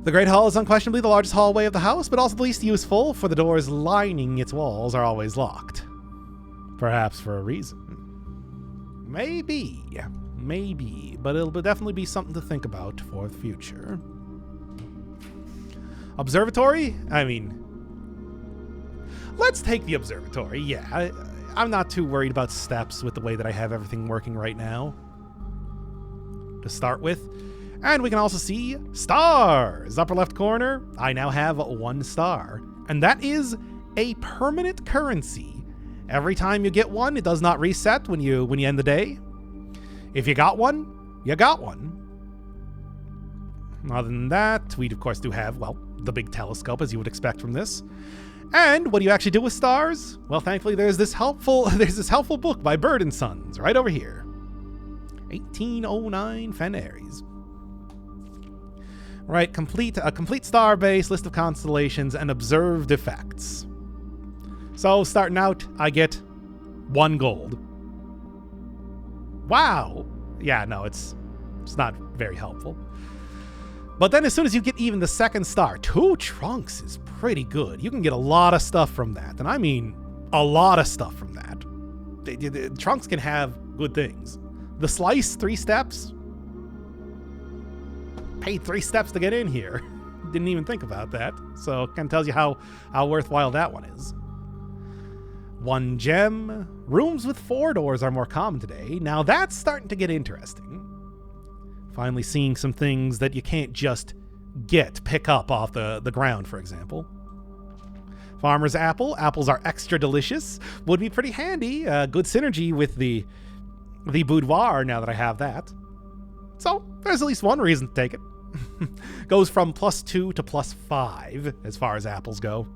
The Great Hall is unquestionably the largest hallway of the house, but also the least useful, for the doors lining its walls are always locked. Perhaps for a reason. Maybe, but it'll definitely be something to think about for the future. Observatory? I mean, let's take the observatory. Yeah, I'm not too worried about steps with the way that I have everything working right now. To start with. And we can also see stars. Upper left corner, I now have 1 star. And that is a permanent currency. Every time you get one, it does not reset when you end the day. If you got one, you got one. Other than that, we of course do have, well, the big telescope, as you would expect from this. And what do you actually do with stars? Well, thankfully there's this helpful book by Bird and Sons right over here. 1809 Fenaries. Right, a complete star base, list of constellations, and observed effects. So, starting out, I get 1 gold. Wow! Yeah, no, it's not very helpful. But then as soon as you get even the 2nd star, 2 trunks is pretty good. You can get a lot of stuff from that. And I mean a lot of stuff from that. The trunks can have good things. The slice, 3 steps. Paid 3 steps to get in here. didn't even think about that. So it kind of tells you how worthwhile that one is. 1 gem. Rooms with 4 doors are more common today. Now that's starting to get interesting. Finally seeing some things that you can't just pick up off the ground, for example. Farmer's apple. Apples are extra delicious. Would be pretty handy. Good synergy with the boudoir now that I have that. So there's at least one reason to take it. Goes from +2 to +5 as far as apples go.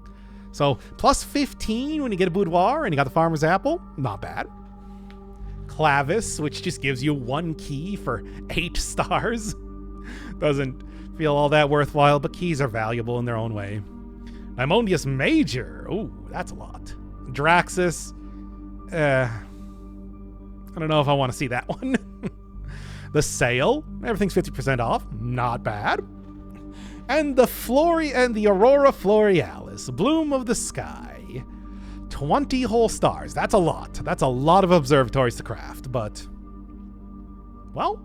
So +15 when you get a boudoir and you got the farmer's apple. Not bad. Clavis, which just gives you 1 key for 8 stars. Doesn't feel all that worthwhile, but keys are valuable in their own way. Ammonius Major. Ooh, that's a lot. Draxus. I don't know if I want to see that one. The Sale. Everything's 50% off. Not bad. And the Aurora Florealis. Bloom of the Sky. 20 whole stars. That's a lot. That's a lot of observatories to craft, but... well,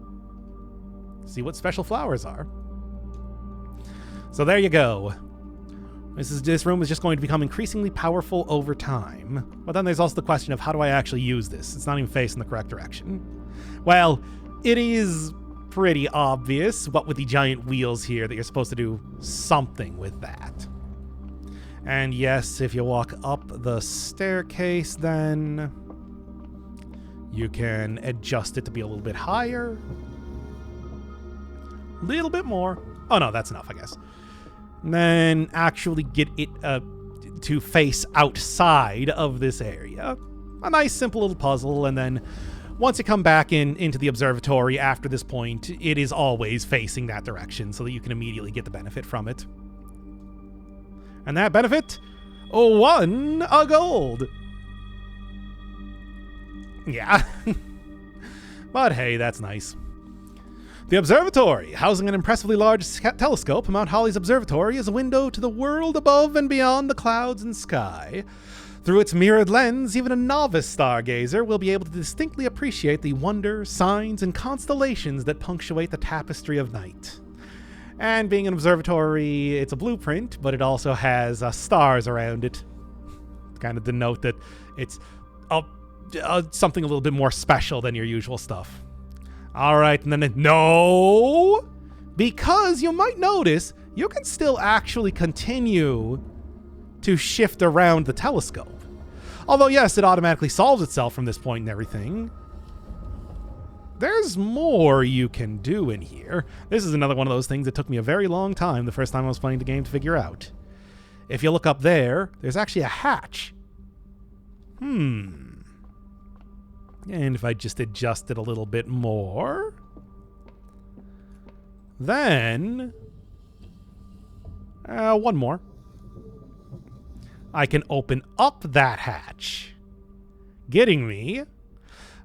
see what special flowers are. So there you go. This room is just going to become increasingly powerful over time. But then there's also the question of how do I actually use this? It's not even facing the correct direction. Well, it is pretty obvious, what with the giant wheels here, that you're supposed to do something with that. And yes, if you walk up the staircase, then you can adjust it to be a little bit higher. A little bit more. Oh no, that's enough, I guess. And then actually get it to face outside of this area. A nice simple little puzzle, and then once you come back into the observatory after this point, it is always facing that direction so that you can immediately get the benefit from it. And that benefit, 1 gold. Yeah. But hey, that's nice. The observatory, housing an impressively large telescope, Mount Holly's observatory is a window to the world above and beyond the clouds and sky. Through its mirrored lens, even a novice stargazer will be able to distinctly appreciate the wonder, signs, and constellations that punctuate the tapestry of night. And being an observatory, it's a blueprint, but it also has stars around it. Kind of denote that it's something a little bit more special than your usual stuff. All right, and then no, because you might notice you can still actually continue to shift around the telescope. Although, yes, it automatically solves itself from this point and everything. There's more you can do in here. This is another one of those things that took me a very long time the first time I was playing the game to figure out. If you look up there, there's actually a hatch. And if I just adjust it a little bit more, then... one more. I can open up that hatch, getting me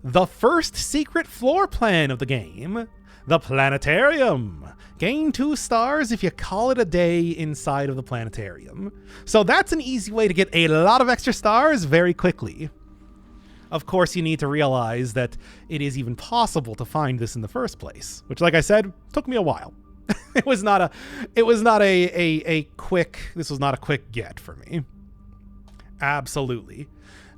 the first secret floor plan of the game, the Planetarium. Gain 2 stars if you call it a day inside of the Planetarium. So that's an easy way to get a lot of extra stars very quickly. Of course, you need to realize that it is even possible to find this in the first place, which, like I said, took me a while. This was not a quick get for me. Absolutely.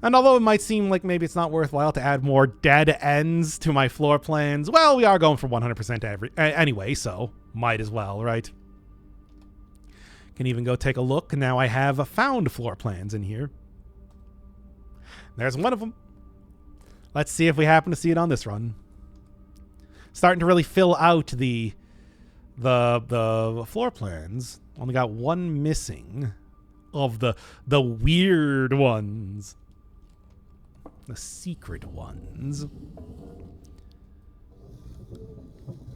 And although it might seem like maybe it's not worthwhile to add more dead ends to my floor plans, well, we are going for 100% anyway, so might as well, right? Can even go take a look. Now I have found floor plans in here. There's one of them. Let's see if we happen to see it on this run. Starting to really fill out the floor plans. Only got one missing of the weird ones. The secret ones.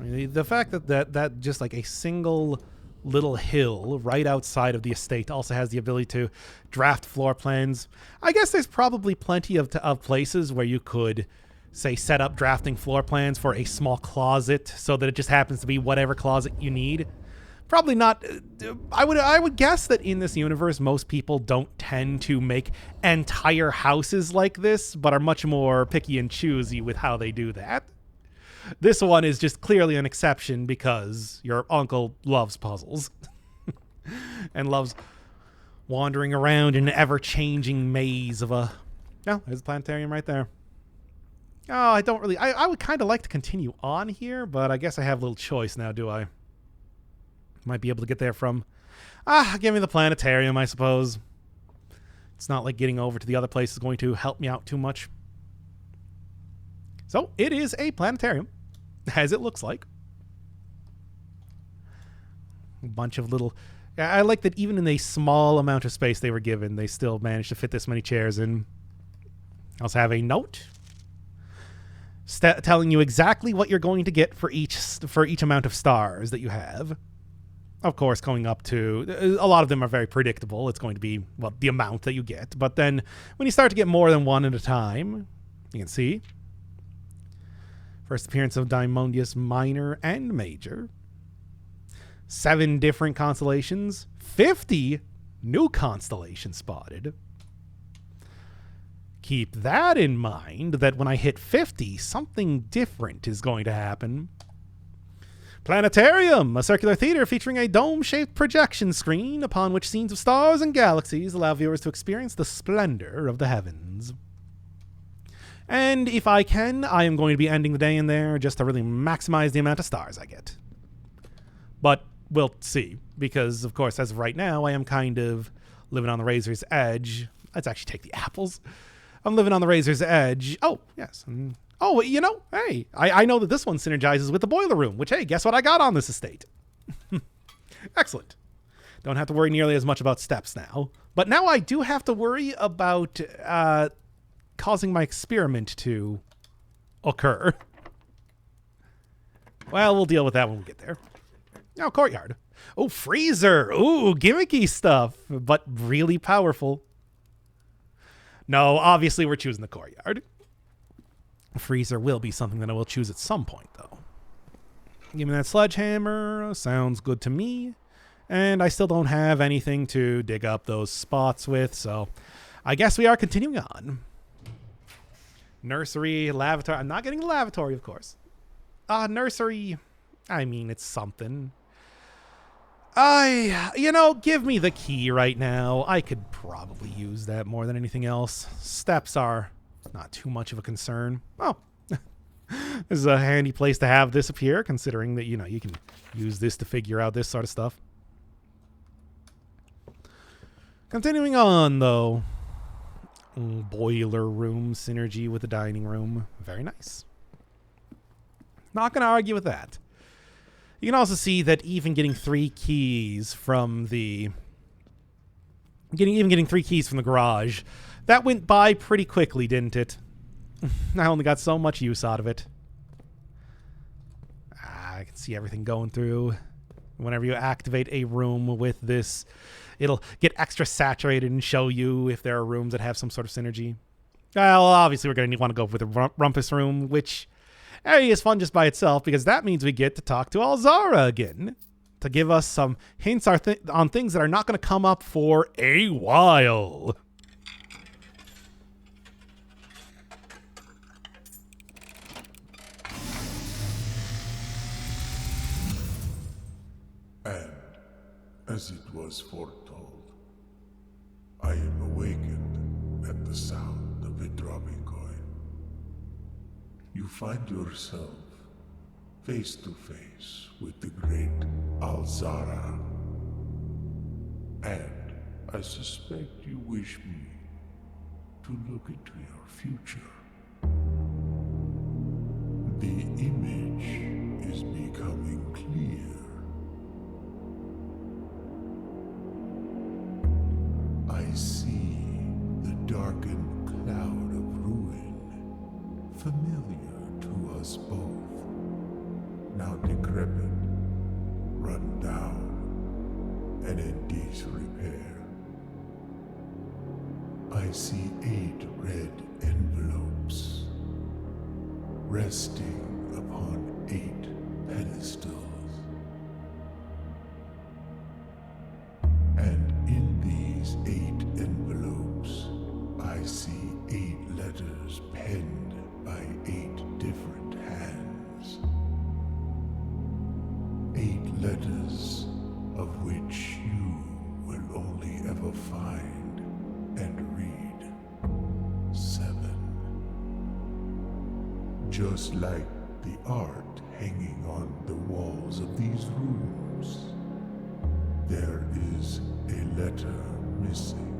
I mean, the fact that just like a single little hill right outside of the estate also has the ability to draft floor plans. I guess there's probably plenty of places where you could, say, set up drafting floor plans for a small closet so that it just happens to be whatever closet you need. Probably not. I would guess that in this universe, most people don't tend to make entire houses like this, but are much more picky and choosy with how they do that. This one is just clearly an exception because your uncle loves puzzles. and loves wandering around in an ever-changing maze of a... Oh, there's a planetarium right there. Oh, I don't really... I would kind of like to continue on here, but I guess I have little choice now, do I? Might be able to get there from... give me the planetarium, I suppose. It's not like getting over to the other place is going to help me out too much. So, it is a planetarium, as it looks like. A bunch of little... I like that even in a small amount of space they were given, they still managed to fit this many chairs in. I also have a note telling you exactly what you're going to get for each amount of stars that you have. Of course, going up to... A lot of them are very predictable. It's going to be, well, the amount that you get. But then, when you start to get more than one at a time, you can see. First appearance of Dimonius Minor and Major. 7 different constellations. 50 new constellations spotted. Keep that in mind, that when I hit 50, something different is going to happen. Planetarium, a circular theater featuring a dome-shaped projection screen upon which scenes of stars and galaxies allow viewers to experience the splendor of the heavens. And if I can, I am going to be ending the day in there just to really maximize the amount of stars I get. But we'll see, because, of course, as of right now, I am kind of living on the razor's edge. Let's actually take the apples. I'm living on the razor's edge. Oh, yes. Oh, you know, hey, I know that this one synergizes with the boiler room, which, hey, guess what I got on this estate? Excellent. Don't have to worry nearly as much about steps now. But now I do have to worry about causing my experiment to occur. Well, we'll deal with that when we get there. Now, courtyard. Oh, freezer. Ooh, gimmicky stuff, but really powerful. No, obviously we're choosing the courtyard. Freezer will be something that I will choose at some point, though. Give me that sledgehammer. Sounds good to me. And I still don't have anything to dig up those spots with, so I guess we are continuing on. Nursery, lavatory. I'm not getting the lavatory, of course. Nursery. I mean, it's something. Give me the key right now. I could probably use that more than anything else. Steps are not too much of a concern. Oh, this is a handy place to have this up here, considering that, you can use this to figure out this sort of stuff. Continuing on, though. Boiler room synergy with the dining room. Very nice. Not going to argue with that. You can also see that even getting 3 keys from the... Getting 3 keys from the garage, that went by pretty quickly, didn't it? I only got so much use out of it. I can see everything going through. Whenever you activate a room with this, it'll get extra saturated and show you if there are rooms that have some sort of synergy. Well, obviously we're going to want to go with the Rumpus room, which is fun just by itself, because that means we get to talk to Alzara again to give us some hints on things that are not going to come up for a while. And, as it was foretold, I am awakened at the sound of a dropping coin. You find yourself face to face with the great Alzara. And I suspect you wish me to look into your future. The image is becoming clear. I see the darkened cloud of ruin, familiar to us both, now decrepit, run down, and in disrepair. I see 8 red envelopes, resting upon 8 pedestals. And in these 8 envelopes, I see 8 letters penned by 8 different hands. 8 letters of which you just like the art hanging on the walls of these rooms. There is a letter missing.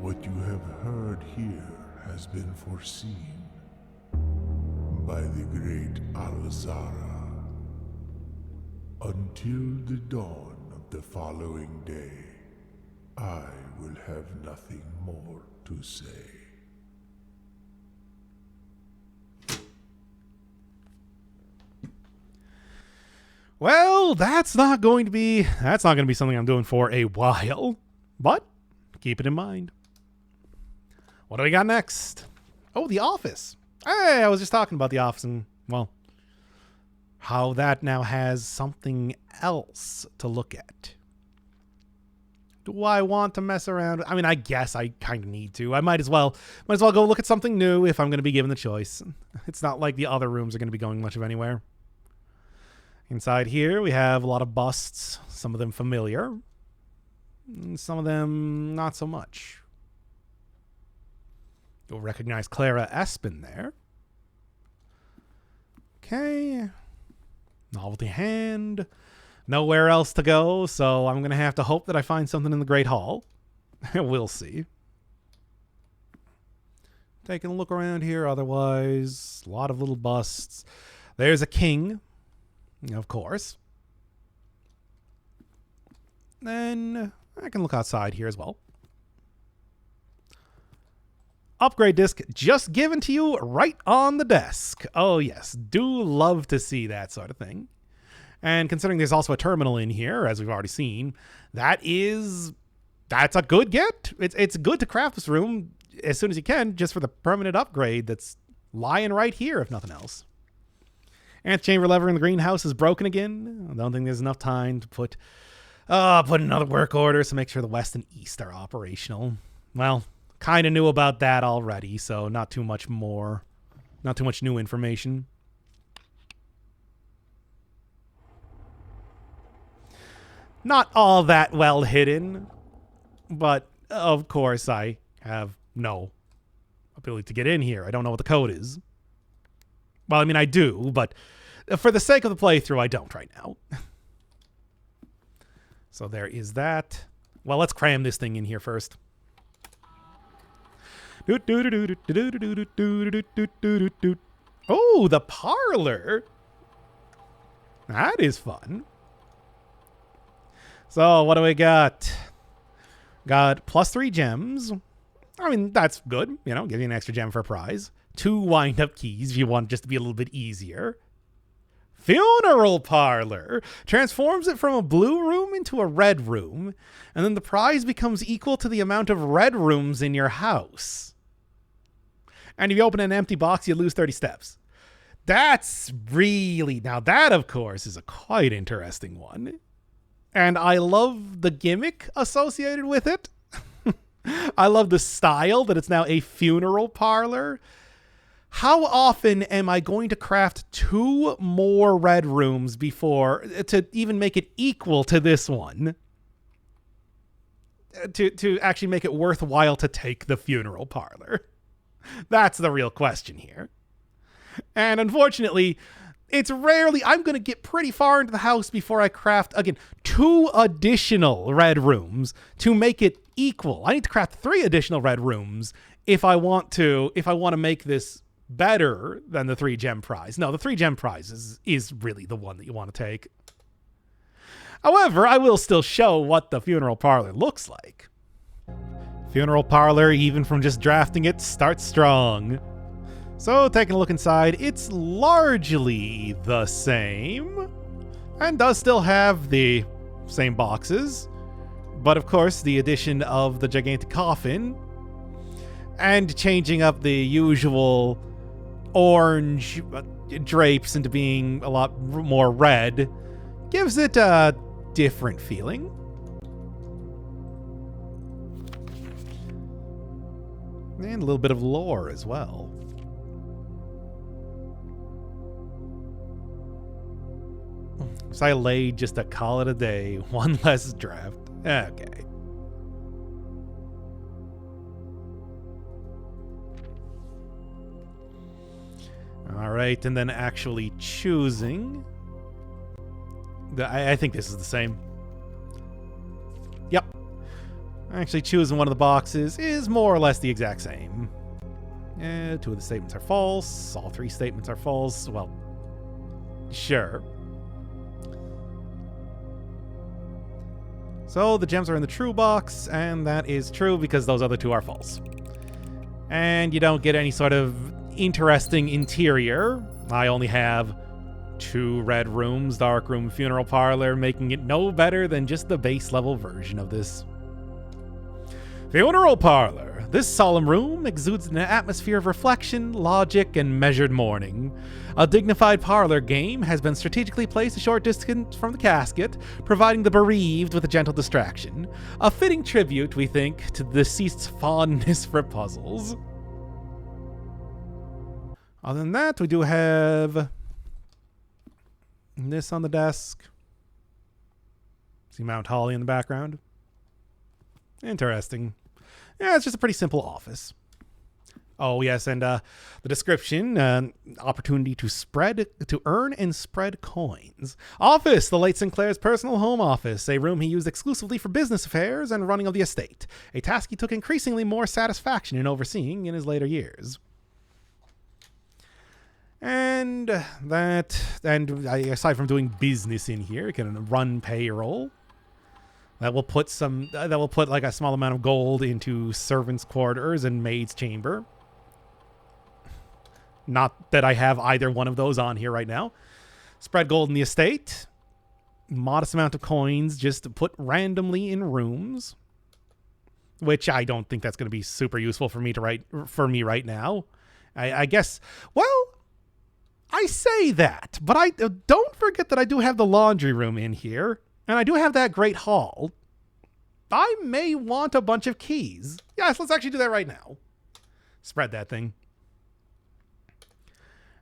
What you have heard here has been foreseen by the great Al-Zara. Until the dawn of the following day, I will have nothing more to say. Well, that's not going to be something I'm doing for a while, but keep it in mind. What do we got next? Oh, the office. Hey, I was just talking about the office and, well, how that now has something else to look at. Do I want to mess around? I mean, I guess I kind of need to. I might as well go look at something new if I'm going to be given the choice. It's not like the other rooms are going to be going much of anywhere. Inside here, we have a lot of busts, some of them familiar, and some of them not so much. You'll recognize Clara Espin there. Okay. Novelty hand. Nowhere else to go, so I'm going to have to hope that I find something in the Great Hall. We'll see. Taking a look around here, otherwise, a lot of little busts. There's a king. Of course. Then I can look outside here as well. Upgrade disc just given to you right on the desk. Oh yes, do love to see that sort of thing. And considering there's also a terminal in here, as we've already seen, that's a good get. It's good to craft this room as soon as you can, just for the permanent upgrade that's lying right here, if nothing else. Antechamber lever in the greenhouse is broken again. I don't think there's enough time to put another work order, so make sure the west and east are operational. Well, kind of knew about that already, so not too much more. Not too much new information. Not all that well hidden, but of course I have no ability to get in here. I don't know what the code is. Well, I mean, I do, but for the sake of the playthrough, I don't right now. So there is that. Well, let's cram this thing in here first. Oh, the parlor. That is fun. So what do we got? Got +3 gems. I mean, that's good. You know, give you an extra gem for a prize. 2 wind-up keys if you want just to be a little bit easier. Funeral parlor. Transforms it from a blue room into a red room. And then the prize becomes equal to the amount of red rooms in your house. And if you open an empty box, you lose 30 steps. That's really... Now that, of course, is a quite interesting one. And I love the gimmick associated with it. I love the style that it's now a funeral parlor. How often am I going to craft 2 more red rooms before to even make it equal to this one? To actually make it worthwhile to take the funeral parlor. That's the real question here. And unfortunately, it's rarely... I'm going to get pretty far into the house before I craft, again, 2 additional red rooms to make it equal. I need to craft 3 additional red rooms if I want to make this better than the 3 gem prize. No, the 3 gem prize is really the one that you want to take. However, I will still show what the funeral parlor looks like. Funeral parlor, even from just drafting it, starts strong. So, taking a look inside, it's largely the same, and does still have the same boxes, but of course the addition of the gigantic coffin, and changing up the usual orange drapes into being a lot more red, gives it a different feeling. And a little bit of lore as well. So I laid just to call it a day. 1 less draft. Okay. Right, and then actually choosing. I think this is the same. Yep. Actually choosing one of the boxes is more or less the exact same. Two of the statements are false. All three statements are false. Well, sure. So the gems are in the true box, and that is true because those other two are false. And you don't get any sort of interesting interior. I only have 2 red rooms, dark room, funeral parlor, making it no better than just the base level version of this. Funeral parlor. This solemn room exudes an atmosphere of reflection, logic, and measured mourning. A dignified parlor game has been strategically placed a short distance from the casket, providing the bereaved with a gentle distraction. A fitting tribute, we think, to the deceased's fondness for puzzles. Other than that, we do have this on the desk. See Mount Holly in the background. Interesting. Yeah, it's just a pretty simple office. Oh, yes, and the description, opportunity to earn and spread coins. Office, the late Sinclair's personal home office, a room he used exclusively for business affairs and running of the estate, a task he took increasingly more satisfaction in overseeing in his later years. And aside from doing business in here, it can run payroll. That will put like a small amount of gold into servants' quarters and maid's chamber. Not that I have either one of those on here right now. Spread gold in the estate. Modest amount of coins just to put randomly in rooms, which I don't think that's going to be super useful for me right now. I guess. Well, I say that, but I don't forget that I do have the laundry room in here. And I do have that great hall. I may want a bunch of keys. Yes, let's actually do that right now. Spread that thing.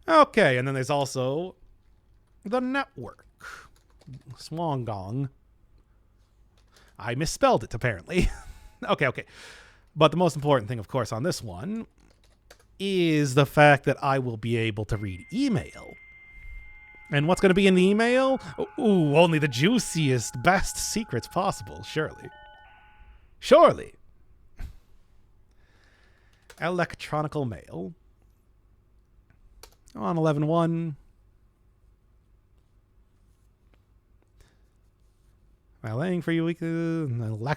Okay, and then there's also the network. Swan Gong. I misspelled it, apparently. Okay. But the most important thing, of course, on this one is the fact that I will be able to read email. And what's going to be in the email? Ooh, only the juiciest, best secrets possible, surely. Surely. Electronical mail. On 11.1. Laying for you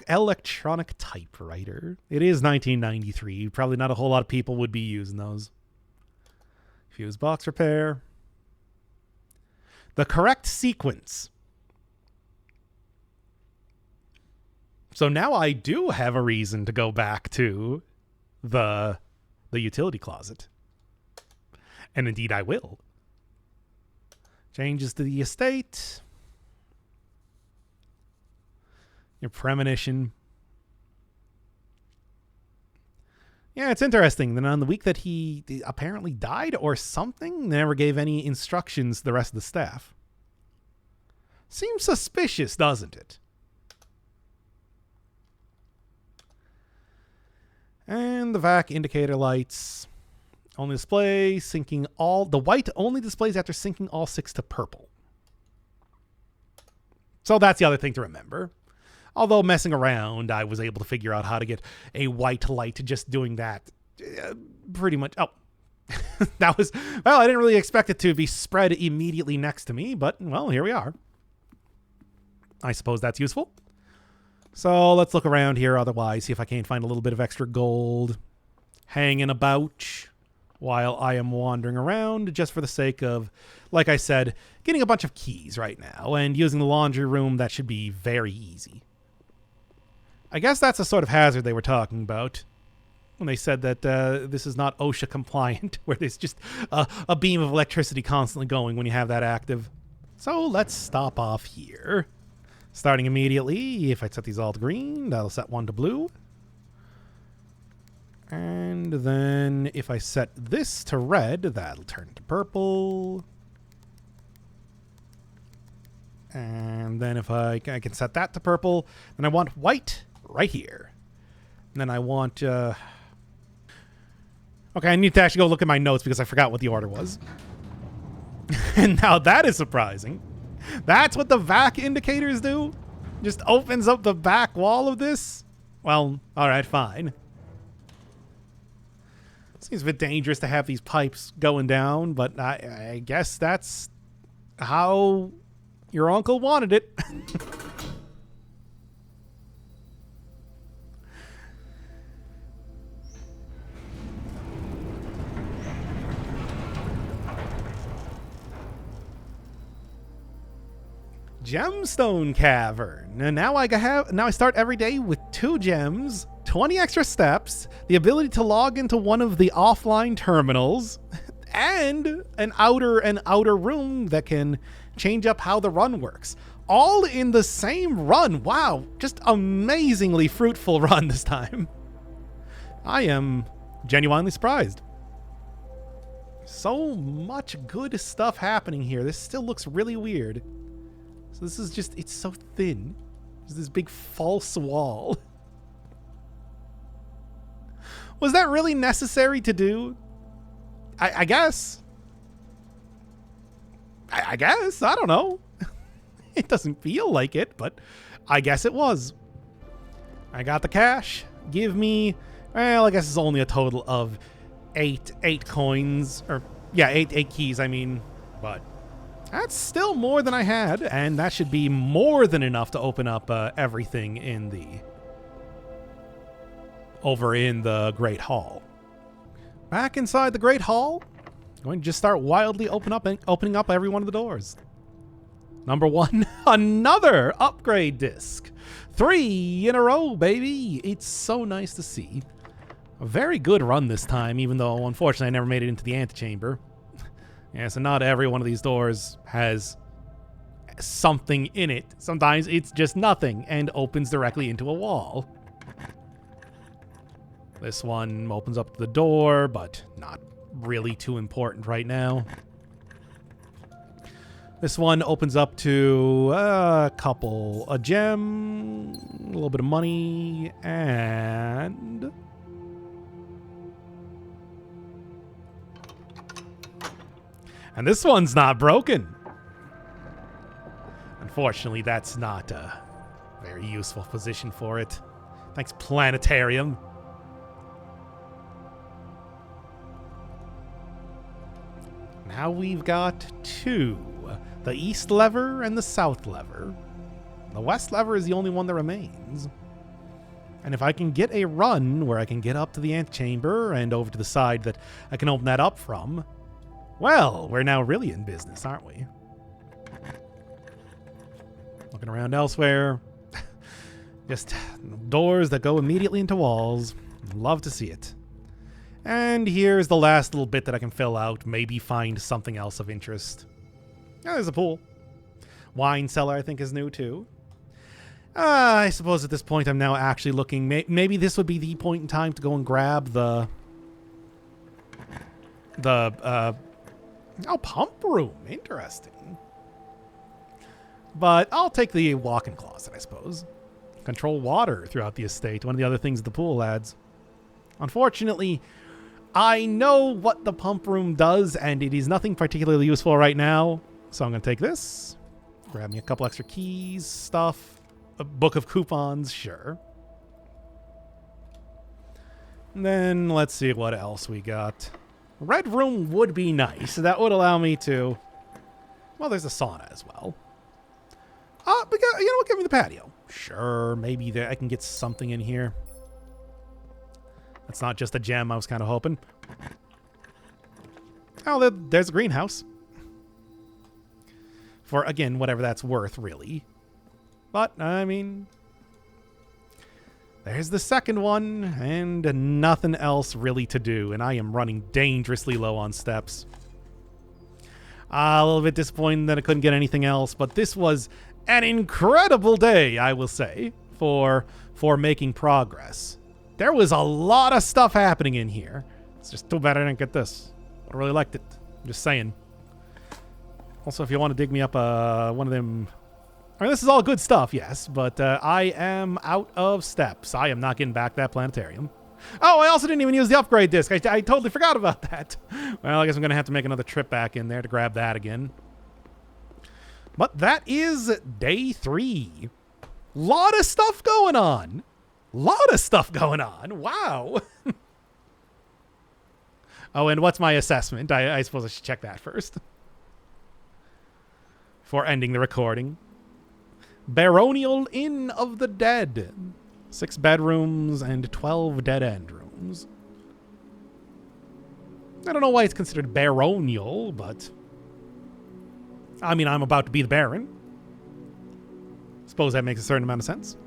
electronic typewriter. It is 1993. Probably not a whole lot of people would be using those. Fuse box repair. The correct sequence. So now I do have a reason to go back to the utility closet. And indeed I will. Changes to the estate. Your premonition. Yeah, it's interesting. Then on the week that he apparently died or something, never gave any instructions to the rest of the staff. Seems suspicious, doesn't it? And the vac indicator lights only display syncing all. The white only displays after syncing all 6 to purple. So that's the other thing to remember. Although messing around, I was able to figure out how to get a white light just doing that. Pretty much. Oh, that was, well, I didn't really expect it to be spread immediately next to me, but, well, here we are. I suppose that's useful. So let's look around here otherwise, see if I can't find a little bit of extra gold hanging about while I am wandering around, just for the sake of, like I said, getting a bunch of keys right now, and using the laundry room, that should be very easy. I guess that's the sort of hazard they were talking about when they said that this is not OSHA compliant, where there's just a beam of electricity constantly going when you have that active. So let's stop off here. Starting immediately, if I set these all to green, that'll set one to blue. And then if I set this to red, that'll turn to purple. And then if I can set that to purple, then I want white right here. And then I want... Okay, I need to actually go look at my notes because I forgot what the order was. And now that is surprising. That's what the vac indicators do? Just opens up the back wall of this? Well, alright, fine. Seems a bit dangerous to have these pipes going down, but I guess that's how your uncle wanted it. Gemstone Cavern. And now I start every day with 2 gems, 20 extra steps, the ability to log into one of the offline terminals, and an outer room that can change up how the run works. All in the same run. Wow, just amazingly fruitful run this time. I am genuinely surprised. So much good stuff happening here. This still looks really weird. So this is just, it's so thin. There's this big false wall. Was that really necessary to do? I guess. I guess. I don't know. It doesn't feel like it, but I guess it was. I got the cash. Give me, well, I guess it's only a total of eight coins. Or, yeah, eight keys, I mean. But that's still more than I had, and that should be more than enough to open up everything over in the Great Hall. Back inside the Great Hall, I'm going to just start wildly opening up every one of the doors. Number 1, another upgrade disc. 3 in a row, baby. It's so nice to see. A very good run this time, even though, unfortunately, I never made it into the Antechamber. Yeah, so not every one of these doors has something in it. Sometimes it's just nothing and opens directly into a wall. This one opens up the door, but not really too important right now. This one opens up to a gem, a little bit of money, and this one's not broken. Unfortunately, that's not a very useful position for it. Thanks, Planetarium. Now we've got 2. The east lever and the south lever. The west lever is the only one that remains. And if I can get a run where I can get up to the antechamber and over to the side that I can open that up from, well, we're now really in business, aren't we? Looking around elsewhere. Just doors that go immediately into walls. Love to see it. And here's the last little bit that I can fill out. Maybe find something else of interest. Oh, there's a pool. Wine cellar, I think, is new, too. I suppose at this point I'm now actually looking. Maybe this would be the point in time to go and grab the pump room. Interesting. But I'll take the walk-in closet, I suppose. Control water throughout the estate. One of the other things the pool adds. Unfortunately, I know what the pump room does, and it is nothing particularly useful right now. So I'm going to take this. Grab me a couple extra keys, stuff. A book of coupons, sure. And then let's see what else we got. Red room would be nice. That would allow me to... Well, there's a sauna as well. But you know what? Give me the patio. Sure, maybe there I can get something in here. That's not just a gem, I was kind of hoping. Oh, there's a greenhouse. For, again, whatever that's worth, really. But, I mean... There's the second one, and nothing else really to do, and I am running dangerously low on steps. A little bit disappointed that I couldn't get anything else, but this was an incredible day, I will say, for making progress. There was a lot of stuff happening in here. It's just too bad I didn't get this. I really liked it. I'm just saying. Also, if you want to dig me up one of them... I mean, this is all good stuff, yes, but I am out of steps. I am not getting back that planetarium. Oh, I also didn't even use the upgrade disc. I totally forgot about that. Well, I guess I'm going to have to make another trip back in there to grab that again. But that is day 3. Lot of stuff going on. Wow. Oh, and what's my assessment? I suppose I should check that first. Before ending the recording. Baronial Inn of the Dead. 6 bedrooms and 12 dead-end rooms. I don't know why it's considered baronial, but... I mean, I'm about to be the Baron. Suppose that makes a certain amount of sense.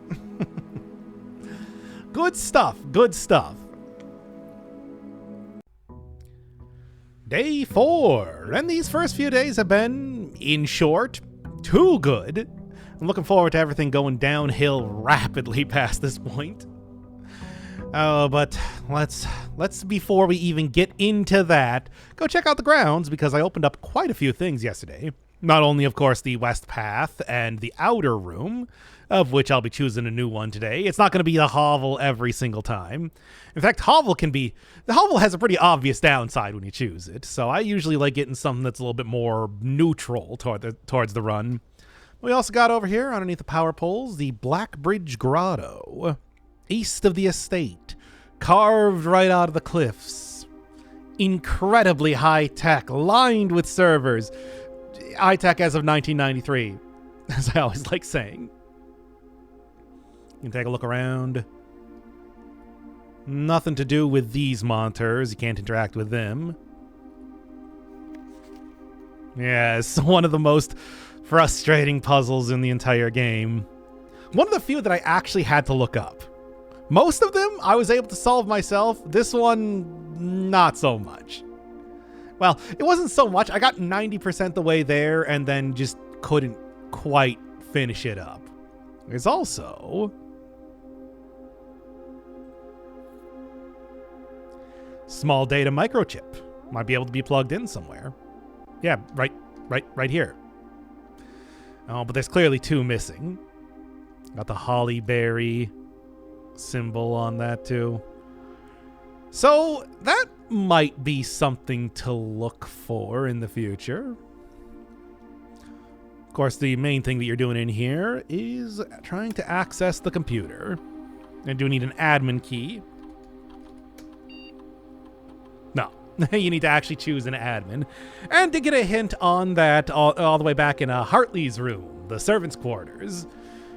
Good stuff. Day 4. And these first few days have been, in short, too good. I'm looking forward to everything going downhill rapidly past this point. Oh, but let's before we even get into that, go check out the grounds, because I opened up quite a few things yesterday. Not only, of course, the West Path and the Outer Room, of which I'll be choosing a new one today. It's not going to be the Hovel every single time. In fact, the Hovel has a pretty obvious downside when you choose it, so I usually like getting something that's a little bit more neutral towards the run. We also got over here, underneath the power poles, the Blackbrige Grotto, east of the estate, carved right out of the cliffs. Incredibly high-tech, lined with servers. High-tech as of 1993, as I always like saying. You can take a look around. Nothing to do with these monitors. You can't interact with them. Yes, one of the most frustrating puzzles in the entire game. One of the few that I actually had to look up. Most of them I was able to solve myself. This one, not so much. Well, it wasn't so much. I got 90% the way there and then just couldn't quite finish it up. There's also... small data microchip. Might be able to be plugged in somewhere. Yeah, right here. Oh, but there's clearly 2 missing. Got the holly berry symbol on that too. So that might be something to look for in the future. Of course, the main thing that you're doing in here is trying to access the computer. And do you need an admin key? No. You need to actually choose an admin. And to get a hint on that, all the way back in Hartley's room, the servants' quarters,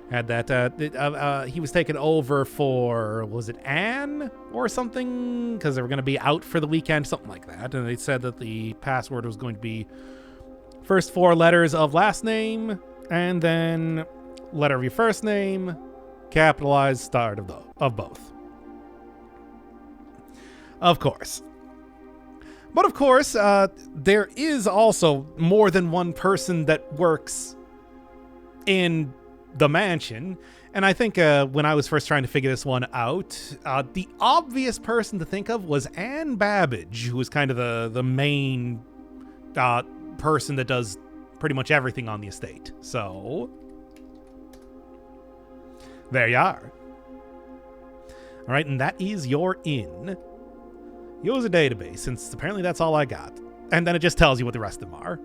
had that, he was taken over for, was it Anne or something? Because they were going to be out for the weekend, something like that. And they said that the password was going to be first 4 letters of last name, and then letter of your first name, capitalized start of both. Of course. But of course, there is also more than one person that works in the mansion. And I think when I was first trying to figure this one out, the obvious person to think of was Anne Babbage, who was kind of the main person that does pretty much everything on the estate. So, there you are. All right, and that is your inn. Use a database, since apparently that's all I got. And then it just tells you what the rest of them are.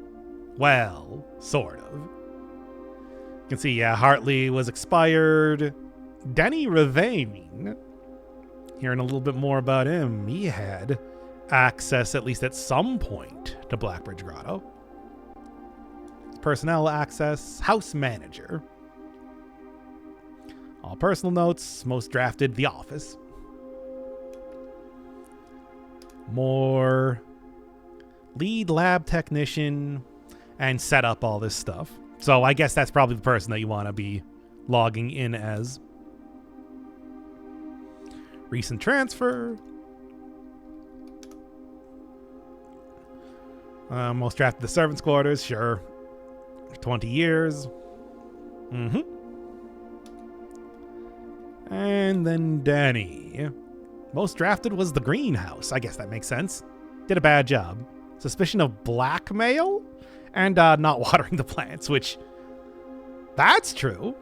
Well, sort of. You can see, yeah, Hartley was expired. Denny Ravain. Hearing a little bit more about him. He had access, at least at some point, to Blackbrige Grotto. Personnel access. House manager. All personal notes. Most drafted, The Office. More lead lab technician, and set up all this stuff. So I guess that's probably the person that you want to be logging in as. Recent transfer. Most drafted the servants' quarters, sure. 20 years. And then Denny. Most drafted was the greenhouse. I guess that makes sense. Did a bad job. Suspicion of blackmail? And not watering the plants, which... that's true.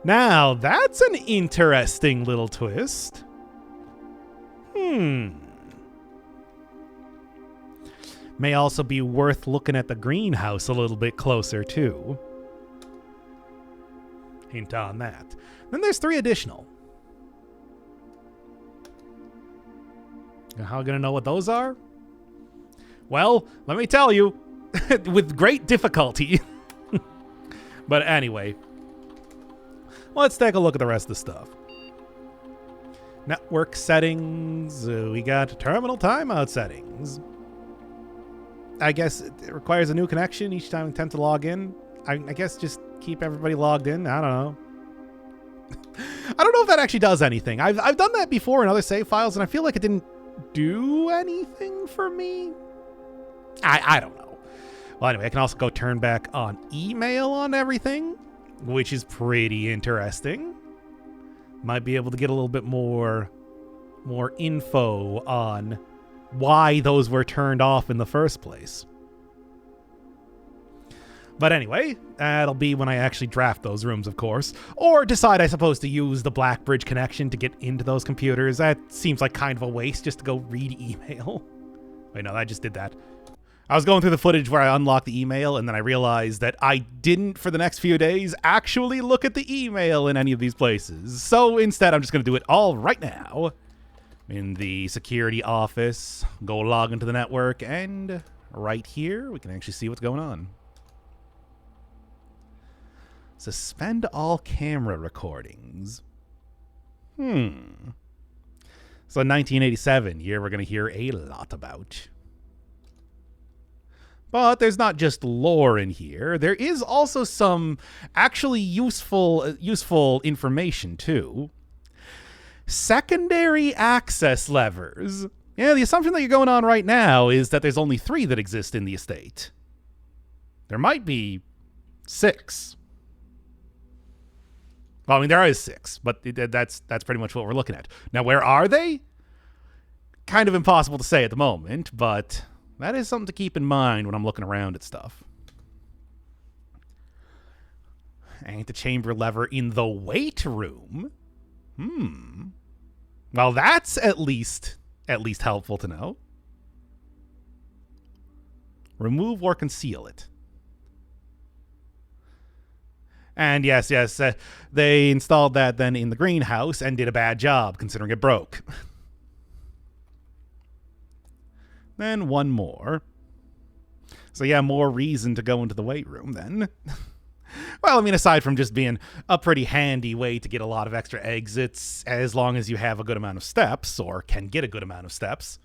Now, that's an interesting little twist. May also be worth looking at the greenhouse a little bit closer, too. Hint on that. Then there's 3 additional. How gonna know what those are? Well, let me tell you, with great difficulty. But anyway, let's take a look at the rest of the stuff. Network settings. We got terminal timeout settings. I guess it requires a new connection each time you attempt to log in. I guess just keep everybody logged in. I don't know. I don't know if that actually does anything. I've done that before in other save files, and I feel like it didn't do anything for me. I don't know. Well, anyway, I can also go turn back on email on everything, which is pretty interesting. Might be able to get a little bit more info on why those were turned off in the first place. But anyway, that'll be when I actually draft those rooms, of course. Or decide, I suppose, to use the Blackbrige connection to get into those computers. That seems like kind of a waste just to go read email. Wait, no, I just did that. I was going through the footage where I unlocked the email, and then I realized that I didn't, for the next few days, actually look at the email in any of these places. So instead, I'm just going to do it all right now. In the security office, go log into the network, and right here, we can actually see what's going on. Suspend all camera recordings. So 1987, year we're going to hear a lot about. But there's not just lore in here. There is also some actually useful information, too. Secondary access levers. Yeah, the assumption that you're going on right now is that there's only 3 that exist in the estate. There might be 6. Well, I mean, there is 6, but that's pretty much what we're looking at. Now, where are they? Kind of impossible to say at the moment, but that is something to keep in mind when I'm looking around at stuff. Antechamber lever in the weight room. Well, that's at least helpful to know. Remove or conceal it. And yes, they installed that then in the greenhouse and did a bad job considering it broke. Then one more. So yeah, more reason to go into the weight room then. Well, I mean, aside from just being a pretty handy way to get a lot of extra exits, as long as you have a good amount of steps, or can get a good amount of steps.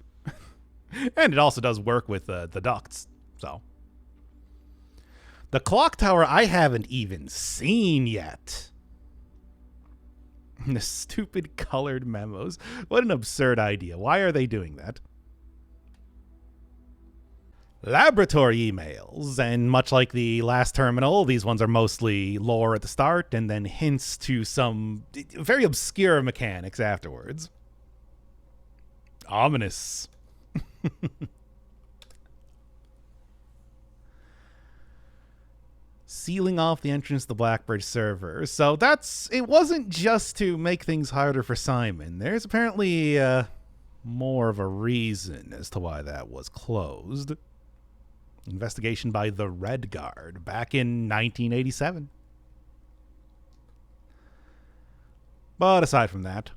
And it also does work with the ducts, so. The clock tower I haven't even seen yet. The stupid colored memos. What an absurd idea. Why are they doing that? Laboratory emails, and much like the last terminal, these ones are mostly lore at the start and then hints to some very obscure mechanics afterwards. Ominous. Sealing off the entrance to the Blackbrige server. So it wasn't just to make things harder for Simon. There's apparently more of a reason as to why that was closed. Investigation by the Red Guard back in 1987. But aside from that,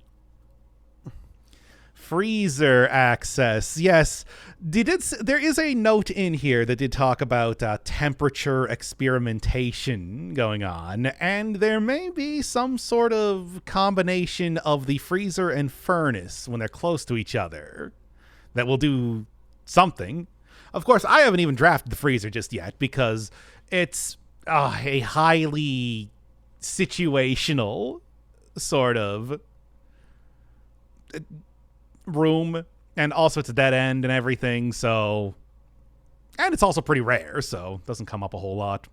freezer access. Yes, there is a note in here that did talk about temperature experimentation going on, and there may be some sort of combination of the freezer and furnace when they're close to each other that will do something. Of course, I haven't even drafted the freezer just yet because it's a highly situational sort of room, and also it's a dead end and everything, so, and it's also pretty rare, so it doesn't come up a whole lot.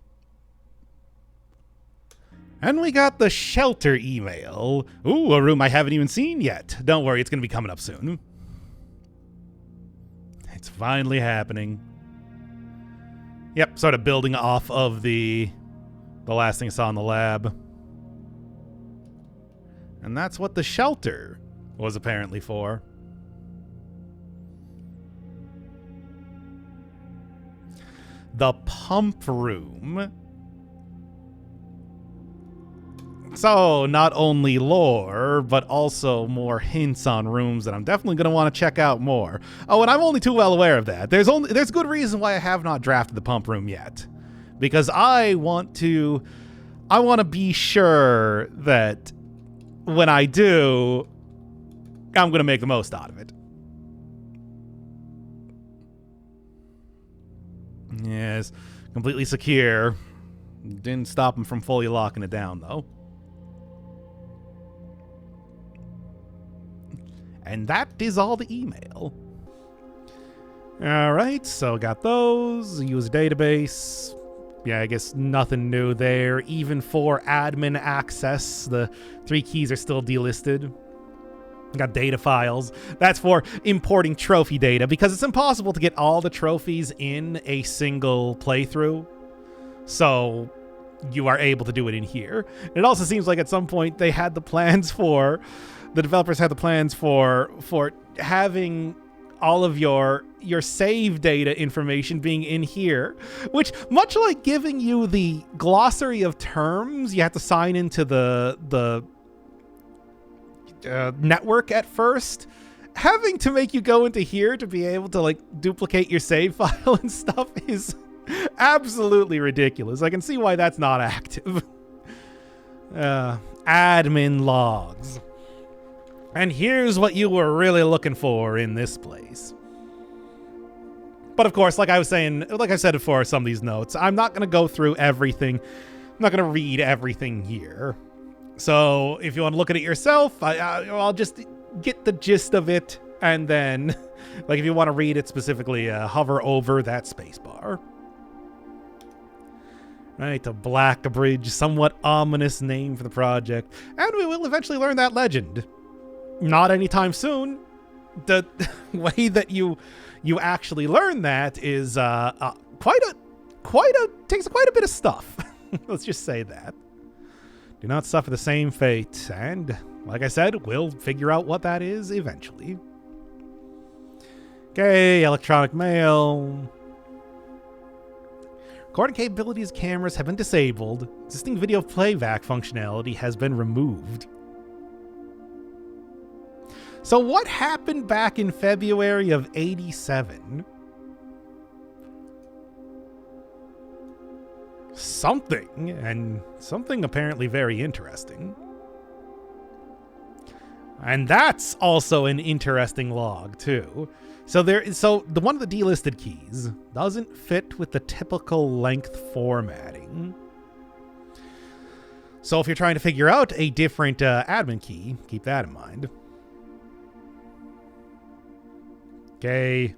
And we got the shelter email. Ooh, a room I haven't even seen yet. Don't worry, it's going to be coming up soon. It's finally happening. Yep, sort of building off of the last thing I saw in the lab. And that's what the shelter was apparently for. the pump room. So, not only lore, but also more hints on rooms that I'm definitely going to want to check out more. Oh, and I'm only too well aware of that. There's good reason why I have not drafted the pump room yet. Because I want to be sure that when I do, I'm going to make the most out of it. Yes, completely secure. Didn't stop him from fully locking it down, though. And that is all the email. All right, so got those. Use database. Yeah, I guess nothing new there. Even for admin access, the 3 keys are still delisted. Got data files. That's for importing trophy data, because it's impossible to get all the trophies in a single playthrough. So you are able to do it in here. It also seems like at some point they had the plans for... The developers had the plans for having all of your save data information being in here, which, much like giving you the glossary of terms, you have to sign into the network at first. Having to make you go into here to be able to like duplicate your save file and stuff is absolutely ridiculous. I can see why that's not active. Admin logs. And here's what you were really looking for in this place. But of course, like I said before, some of these notes, I'm not going to go through everything. I'm not going to read everything here. So if you want to look at it yourself, I'll just get the gist of it. And then, like, if you want to read it specifically, hover over that spacebar. Right, the Blackbrige, somewhat ominous name for the project. And we will eventually learn that legend. Not anytime soon. The way that you actually learn that is takes quite a bit of stuff. Let's just say that. Do not suffer the same fate, and like I said, we'll figure out what that is eventually. Okay, electronic mail. Recording capabilities of cameras have been disabled. Existing video playback functionality has been removed. So what happened back in February of 87? Something, and something apparently very interesting. And that's also an interesting log, too. So the one of the delisted keys doesn't fit with the typical length formatting. So if you're trying to figure out a different admin key, keep that in mind. Okay.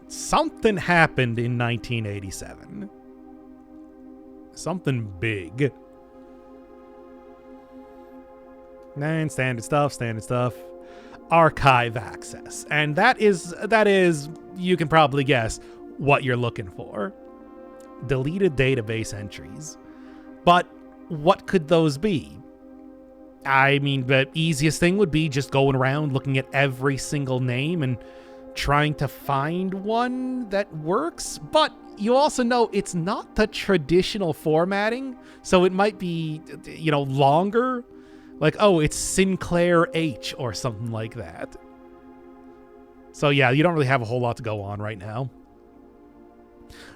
Something happened in 1987. Something big. And standard stuff. Archive access. And that is, you can probably guess what you're looking for. Deleted database entries. But what could those be? I mean, the easiest thing would be just going around looking at every single name and trying to find one that works. But you also know it's not the traditional formatting, so it might be, longer. Like, oh, it's Sinclair H or something like that. So yeah, you don't really have a whole lot to go on right now.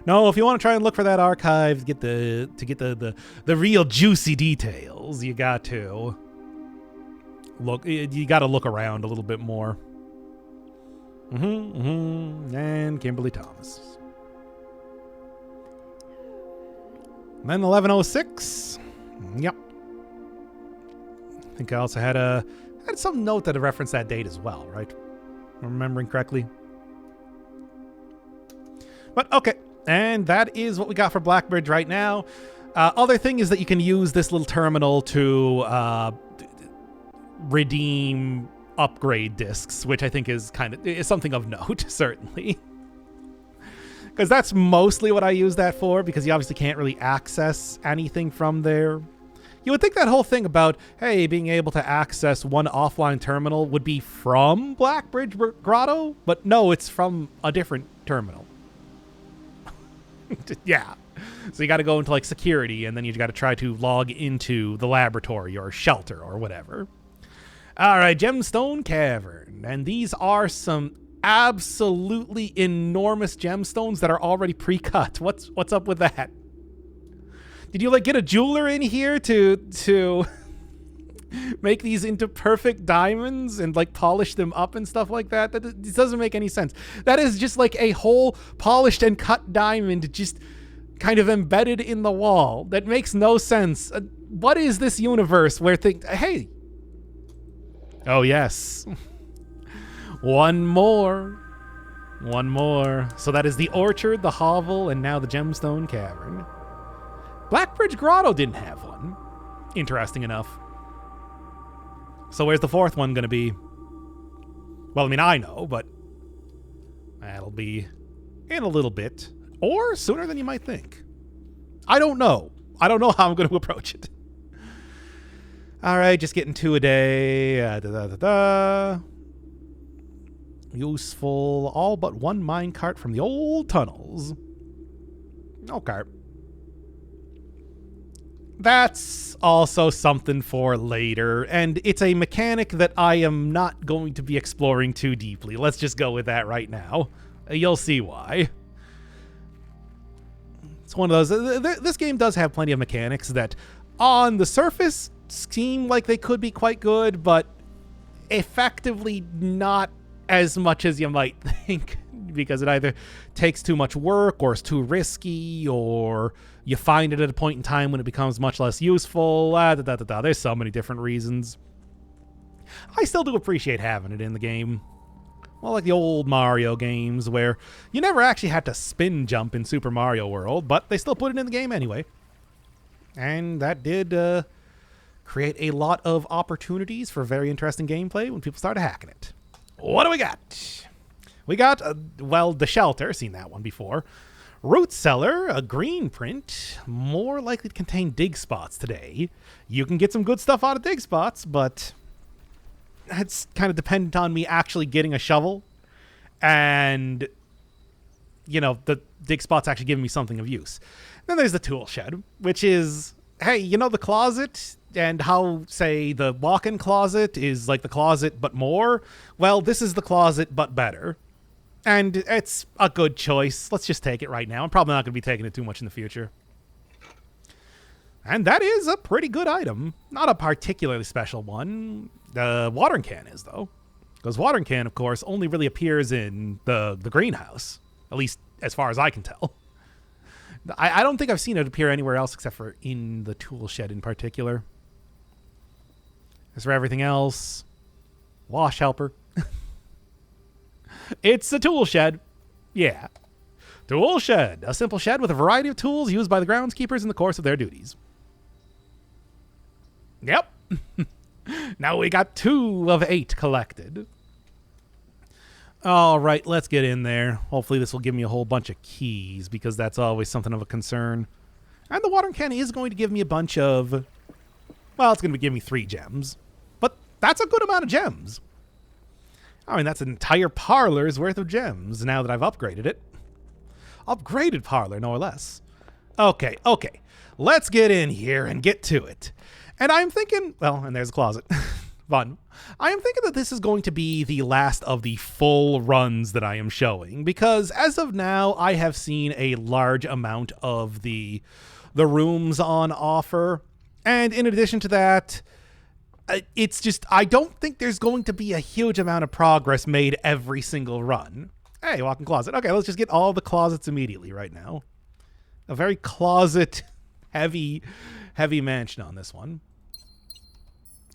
No, if you want to try and look for that archive, to get the real juicy details, you got to look around a little bit more. And Kimberly Thomas. And then 1106. Yep. I think I also had some note that referenced that date as well, right? If I'm remembering correctly. But okay, and that is what we got for Blackbrige right now. Other thing is that you can use this little terminal to redeem upgrade discs, which I think is something of note, certainly. Because that's mostly what I use that for, because you obviously can't really access anything from there. You would think that whole thing about, hey, being able to access one offline terminal would be from Blackbrige Grotto, but no, it's from a different terminal. Yeah. So you got to go into like security, and then you got to try to log into the laboratory or shelter or whatever. All right, Gemstone Cavern. And these are some absolutely enormous gemstones that are already pre-cut. What's up with that? Did you like get a jeweler in here to make these into perfect diamonds and like polish them up and stuff like that? That doesn't make any sense. That is just like a whole polished and cut diamond just kind of embedded in the wall. That makes no sense. What is this universe where hey. Oh yes. One more. So that is the Orchard, the Hovel, and now the Gemstone Cavern. Blackbrige Grotto didn't have one. Interesting enough. So where's the fourth one going to be? Well, I mean, I know, but that'll be in a little bit. Or sooner than you might think. I don't know. I don't know how I'm going to approach it. All right, just getting 2 a day. Useful. All but one minecart from the old tunnels. Okay. That's also something for later, and it's a mechanic that I am not going to be exploring too deeply. Let's just go with that right now. You'll see why. It's one of those. This game does have plenty of mechanics that, on the surface, seem like they could be quite good, but effectively not as much as you might think, because it either takes too much work, or is too risky, or you find it at a point in time when it becomes much less useful. There's so many different reasons. I still do appreciate having it in the game. Well, like the old Mario games where you never actually had to spin jump in Super Mario World, but they still put it in the game anyway. And that did create a lot of opportunities for very interesting gameplay when people started hacking it. What do we got? We got, the Shelter, seen that one before. Root Cellar, a green print, more likely to contain dig spots today. You can get some good stuff out of dig spots, but that's kind of dependent on me actually getting a shovel and, the dig spots actually giving me something of use. Then there's the tool shed, which is, hey, the closet and how, say, the walk-in closet is like the closet but more? Well, this is the closet but better. And it's a good choice. Let's just take it right now. I'm probably not going to be taking it too much in the future. And that is a pretty good item. Not a particularly special one. The watering can is, though. Because watering can, of course, only really appears in the greenhouse. At least as far as I can tell. I don't think I've seen it appear anywhere else except for in the tool shed in particular. As for everything else, wash helper. It's a tool shed. Yeah. Tool shed. A simple shed with a variety of tools used by the groundskeepers in the course of their duties. Yep. Now we got 2 of 8 collected. All right, let's get in there. Hopefully this will give me a whole bunch of keys, because that's always something of a concern. And the watering can is going to give me a bunch of... Well, it's going to give me 3 gems. But that's a good amount of gems. I mean, that's an entire parlor's worth of gems now that I've upgraded it. Upgraded parlor, no less. Okay. Let's get in here and get to it. And I'm thinking... Well, and there's a closet. Fun. I am thinking that this is going to be the last of the full runs that I am showing, because as of now, I have seen a large amount of the rooms on offer. And in addition to that... It's just, I don't think there's going to be a huge amount of progress made every single run. Hey, walk-in closet. Okay, let's just get all the closets immediately right now. A very closet-heavy mansion on this one.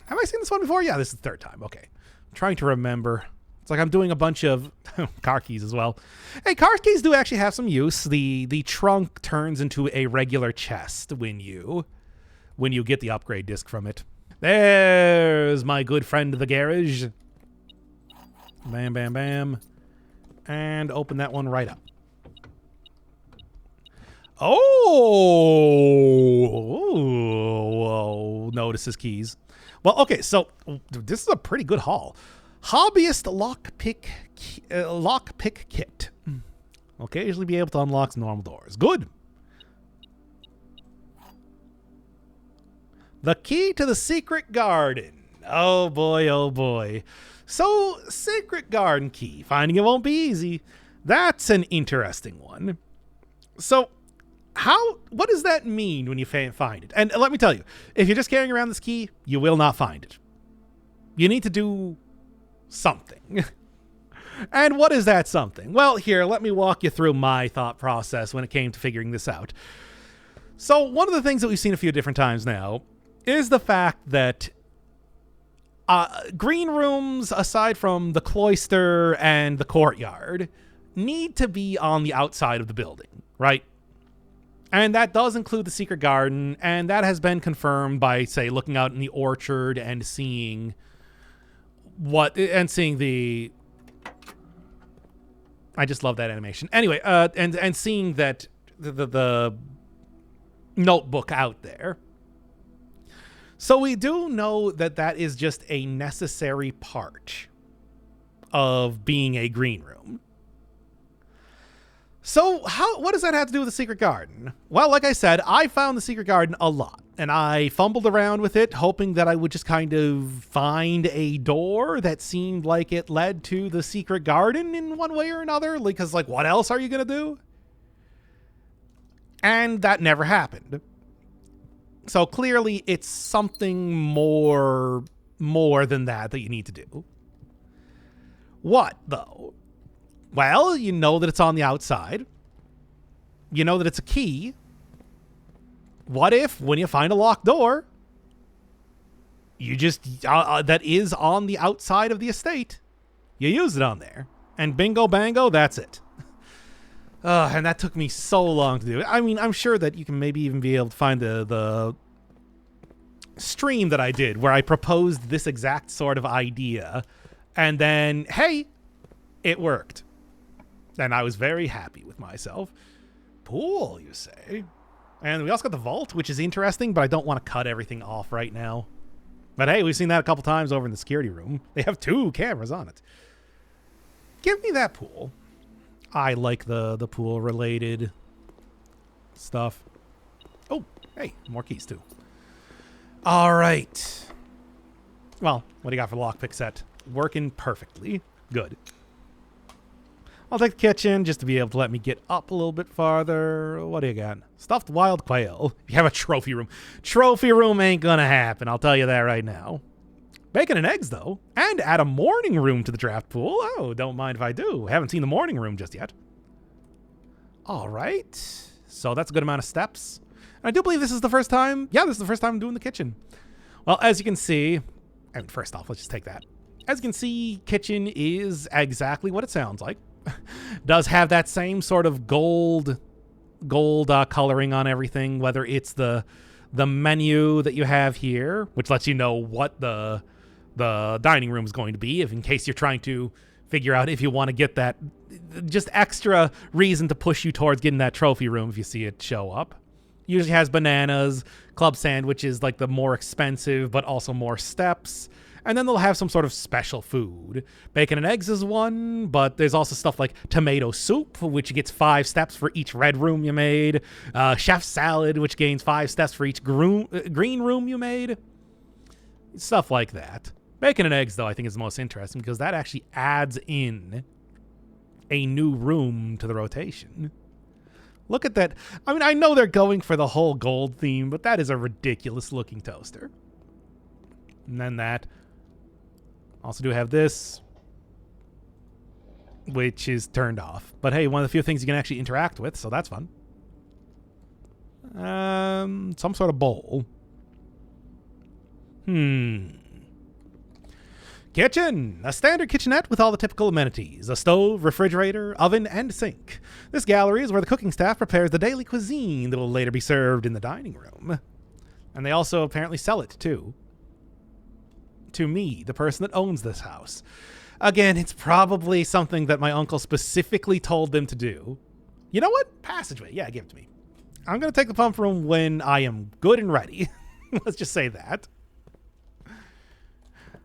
Have I seen this one before? Yeah, this is the 3rd time. Okay. I'm trying to remember. It's like I'm doing a bunch of car keys as well. Hey, car keys do actually have some use. The trunk turns into a regular chest when you get the upgrade disc from it. There's my good friend, the garage. Bam, bam, bam. And open that one right up. Oh, notices keys. Well, okay, so this is a pretty good haul. Hobbyist lockpick kit. Occasionally be able to unlock some normal doors. Good. The key to the secret garden. Oh boy, oh boy. So, secret garden key. Finding it won't be easy. That's an interesting one. So, what does that mean when you find it? And let me tell you, if you're just carrying around this key, you will not find it. You need to do something. And what is that something? Well, here, let me walk you through my thought process when it came to figuring this out. So, one of the things that we've seen a few different times now is the fact that green rooms, aside from the cloister and the courtyard, need to be on the outside of the building, right? And that does include the secret garden, and that has been confirmed by, say, looking out in the orchard and seeing the... I just love that animation. Anyway, and seeing that the notebook out there. So we do know that that is just a necessary part of being a green room. So what does that have to do with the secret garden? Well, like I said, I found the secret garden a lot, and I fumbled around with it, hoping that I would just kind of find a door that seemed like it led to the secret garden in one way or another, because, like, what else are you going to do? And that never happened. So clearly it's something more than that you need to do. What, though? Well, you know that it's on the outside. You know that it's a key. What if, when you find a locked door, you just, that is on the outside of the estate, you use it on there. And bingo bango, that's it. And that took me so long to do. I mean, I'm sure that you can maybe even be able to find the stream that I did where I proposed this exact sort of idea. And then, hey, it worked. And I was very happy with myself. Pool, you say? And we also got the vault, which is interesting, but I don't want to cut everything off right now. But hey, we've seen that a couple times over in the security room. They have 2 cameras on it. Give me that pool. I like the pool-related stuff. Oh, hey, more keys, too. All right. Well, what do you got for the lockpick set? Working perfectly. Good. I'll take the kitchen just to be able to let me get up a little bit farther. What do you got? Stuffed wild quail. You have a trophy room. Trophy room ain't gonna happen, I'll tell you that right now. Bacon and eggs, though. And add a morning room to the draft pool. Oh, don't mind if I do. Haven't seen the morning room just yet. All right. So that's a good amount of steps. And I do believe this is the first time. Yeah, this is the first time I'm doing the kitchen. Well, as you can see, and first off, let's just take that. As you can see, kitchen is exactly what it sounds like. Does have that same sort of gold coloring on everything, whether it's the menu that you have here, which lets you know what the dining room is going to be, if in case you're trying to figure out if you want to get that, just extra reason to push you towards getting that trophy room if you see it show up. Usually has bananas, club sandwiches, like the more expensive but also more steps. And then they'll have some sort of special food. Bacon and eggs is one, but there's also stuff like tomato soup, which gets 5 steps for each red room you made. Chef salad, which gains 5 steps for each green room you made. Stuff like that. Bacon and eggs, though, I think is the most interesting because that actually adds in a new room to the rotation. Look at that. I mean, I know they're going for the whole gold theme, but that is a ridiculous looking toaster. And then that. Also do have this, which is turned off. But hey, one of the few things you can actually interact with, so that's fun. Some sort of bowl. Kitchen! A standard kitchenette with all the typical amenities. A stove, refrigerator, oven, and sink. This gallery is where the cooking staff prepares the daily cuisine that will later be served in the dining room. And they also apparently sell it, too. To me, the person that owns this house. Again, it's probably something that my uncle specifically told them to do. You know what? Passageway. Yeah, give it to me. I'm going to take the pump room when I am good and ready. Let's just say that.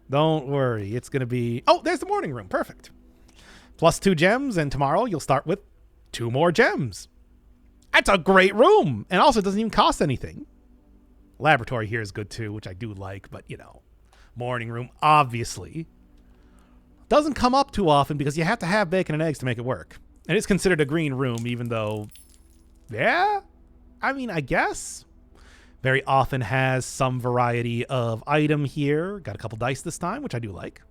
Don't worry. It's going to be... Oh, there's the morning room. Perfect. +2 gems, and tomorrow you'll start with 2 more gems. That's a great room. And also, it doesn't even cost anything. Laboratory here is good too, which I do like, but you know, morning room, obviously. Doesn't come up too often because you have to have bacon and eggs to make it work. And it's considered a green room, even though, yeah, I mean, I guess. Very often has some variety of item here. Got a couple dice this time, which I do like.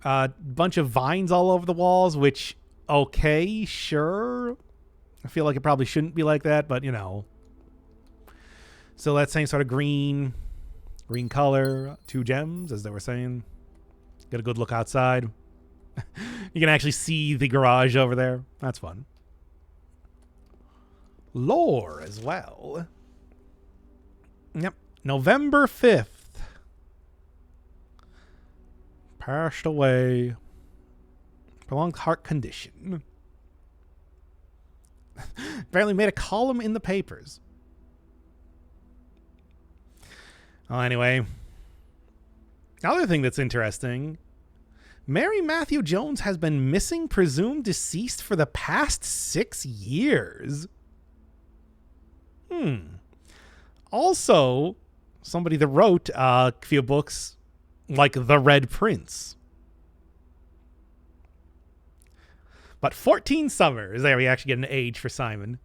Bunch of vines all over the walls, which, okay, sure. I feel like it probably shouldn't be like that, but you know. So that same sort of green color, 2 gems, as they were saying. Get a good look outside. You can actually see the garage over there. That's fun. Lore as well. Yep. November 5th. Passed away. Prolonged heart condition. Apparently made a column in the papers. Well, anyway. Another thing that's interesting. Mary Matthew Jones has been missing, presumed deceased for the past 6 years. Also, somebody that wrote a few books like The Red Prince. But 14 summers. There, we actually get an age for Simon.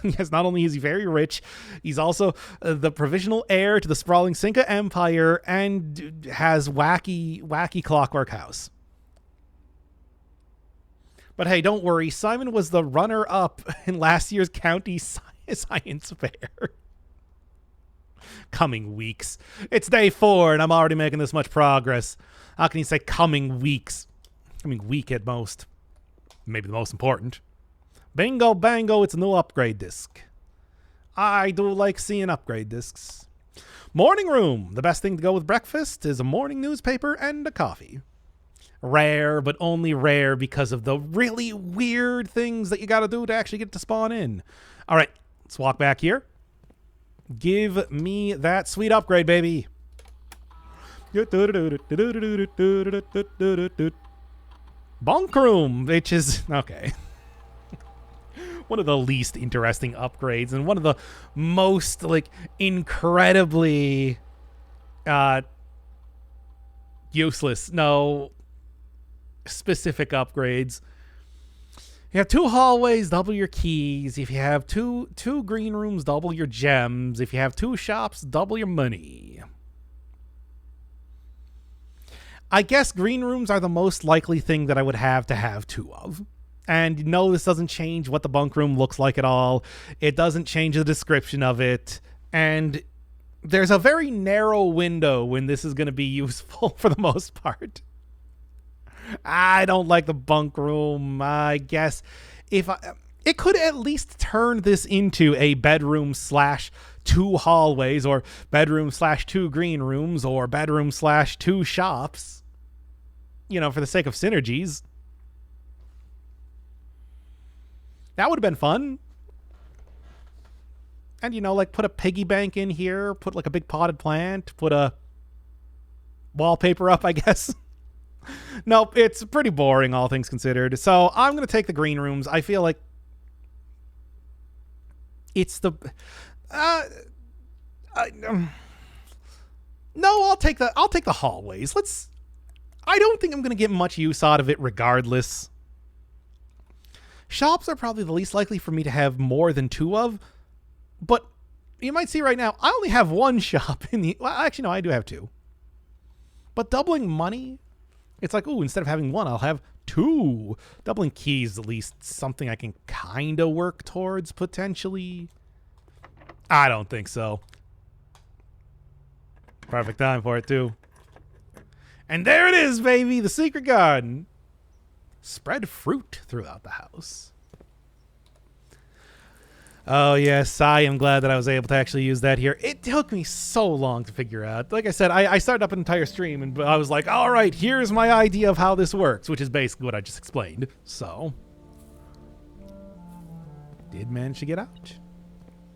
Yes, not only is he very rich, he's also the provisional heir to the sprawling Cinca Empire and has wacky clockwork house. But hey, don't worry. Simon was the runner-up in last year's county science fair. Coming weeks. It's day 4 and I'm already making this much progress. How can you say coming weeks? Coming week at most. Maybe the most important. Bingo bango, it's a new upgrade disc. I do like seeing upgrade discs. Morning room. The best thing to go with breakfast is a morning newspaper and a coffee. Rare, but only rare because of the really weird things that you gotta do to actually get to spawn in. All right, let's walk back here. Give me that sweet upgrade, baby. Bunk room, which is, okay. One of the least interesting upgrades and one of the most, like, incredibly useless, no, specific upgrades. You have 2 hallways, double your keys. If you have two green rooms, double your gems. If you have 2 shops, double your money. I guess green rooms are the most likely thing that I would have to have 2 of. And no, this doesn't change what the bunk room looks like at all. It doesn't change the description of it. And there's a very narrow window when this is going to be useful for the most part. I don't like the bunk room. I guess it could at least turn this into a bedroom / 2 hallways, or bedroom / 2 green rooms, or bedroom / 2 shops. You know, for the sake of synergies. That would have been fun. And, you know, like, put a piggy bank in here, put, like, a big potted plant, put a wallpaper up, I guess. Nope, it's pretty boring, all things considered. So I'm going to take the green rooms. I feel like it's the... No, I'll take the hallways. I don't think I'm going to get much use out of it regardless. Shops are probably the least likely for me to have more than 2 of, but you might see right now, I only have 1 shop in the... Well, actually, no, I do have 2. But doubling money, it's like, ooh, instead of having 1, I'll have 2. Doubling keys, at least something I can kind of work towards, potentially. I don't think so. Perfect time for it, too. And there it is, baby, the secret garden. Spread fruit throughout the house. Oh, yes, I am glad that I was able to actually use that here. It took me so long to figure out. Like I said, I started up an entire stream, and I was like, all right, here's my idea of how this works, which is basically what I just explained. So, did manage to get out.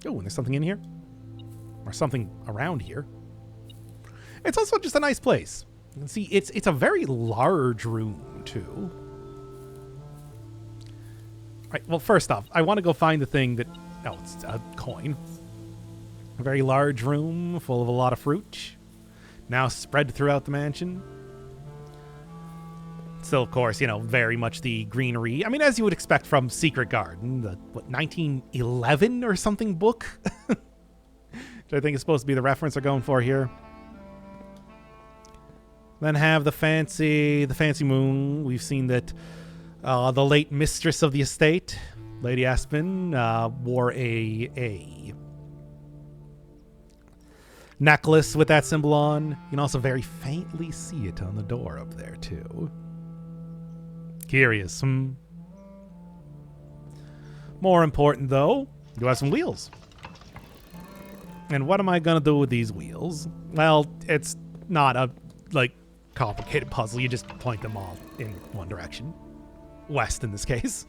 Oh, and there's something in here. Or something around here. It's also just a nice place. You can see it's a very large room, too. Right, well, first off, I want to go find the thing that... Oh, it's a coin. A very large room full of a lot of fruit. Now spread throughout the mansion. Still, of course, you know, very much the greenery. I mean, as you would expect from Secret Garden, the, 1911 or something book? Which I think is supposed to be the reference they're going for here. Then have the fancy moon. We've seen that the late mistress of the estate, Lady Aspen, wore a necklace with that symbol on. You can also very faintly see it on the door up there, too. Curious. More important, though, you have some wheels. And what am I going to do with these wheels? Well, it's not a, complicated puzzle. You just point them all in one direction. West, in this case.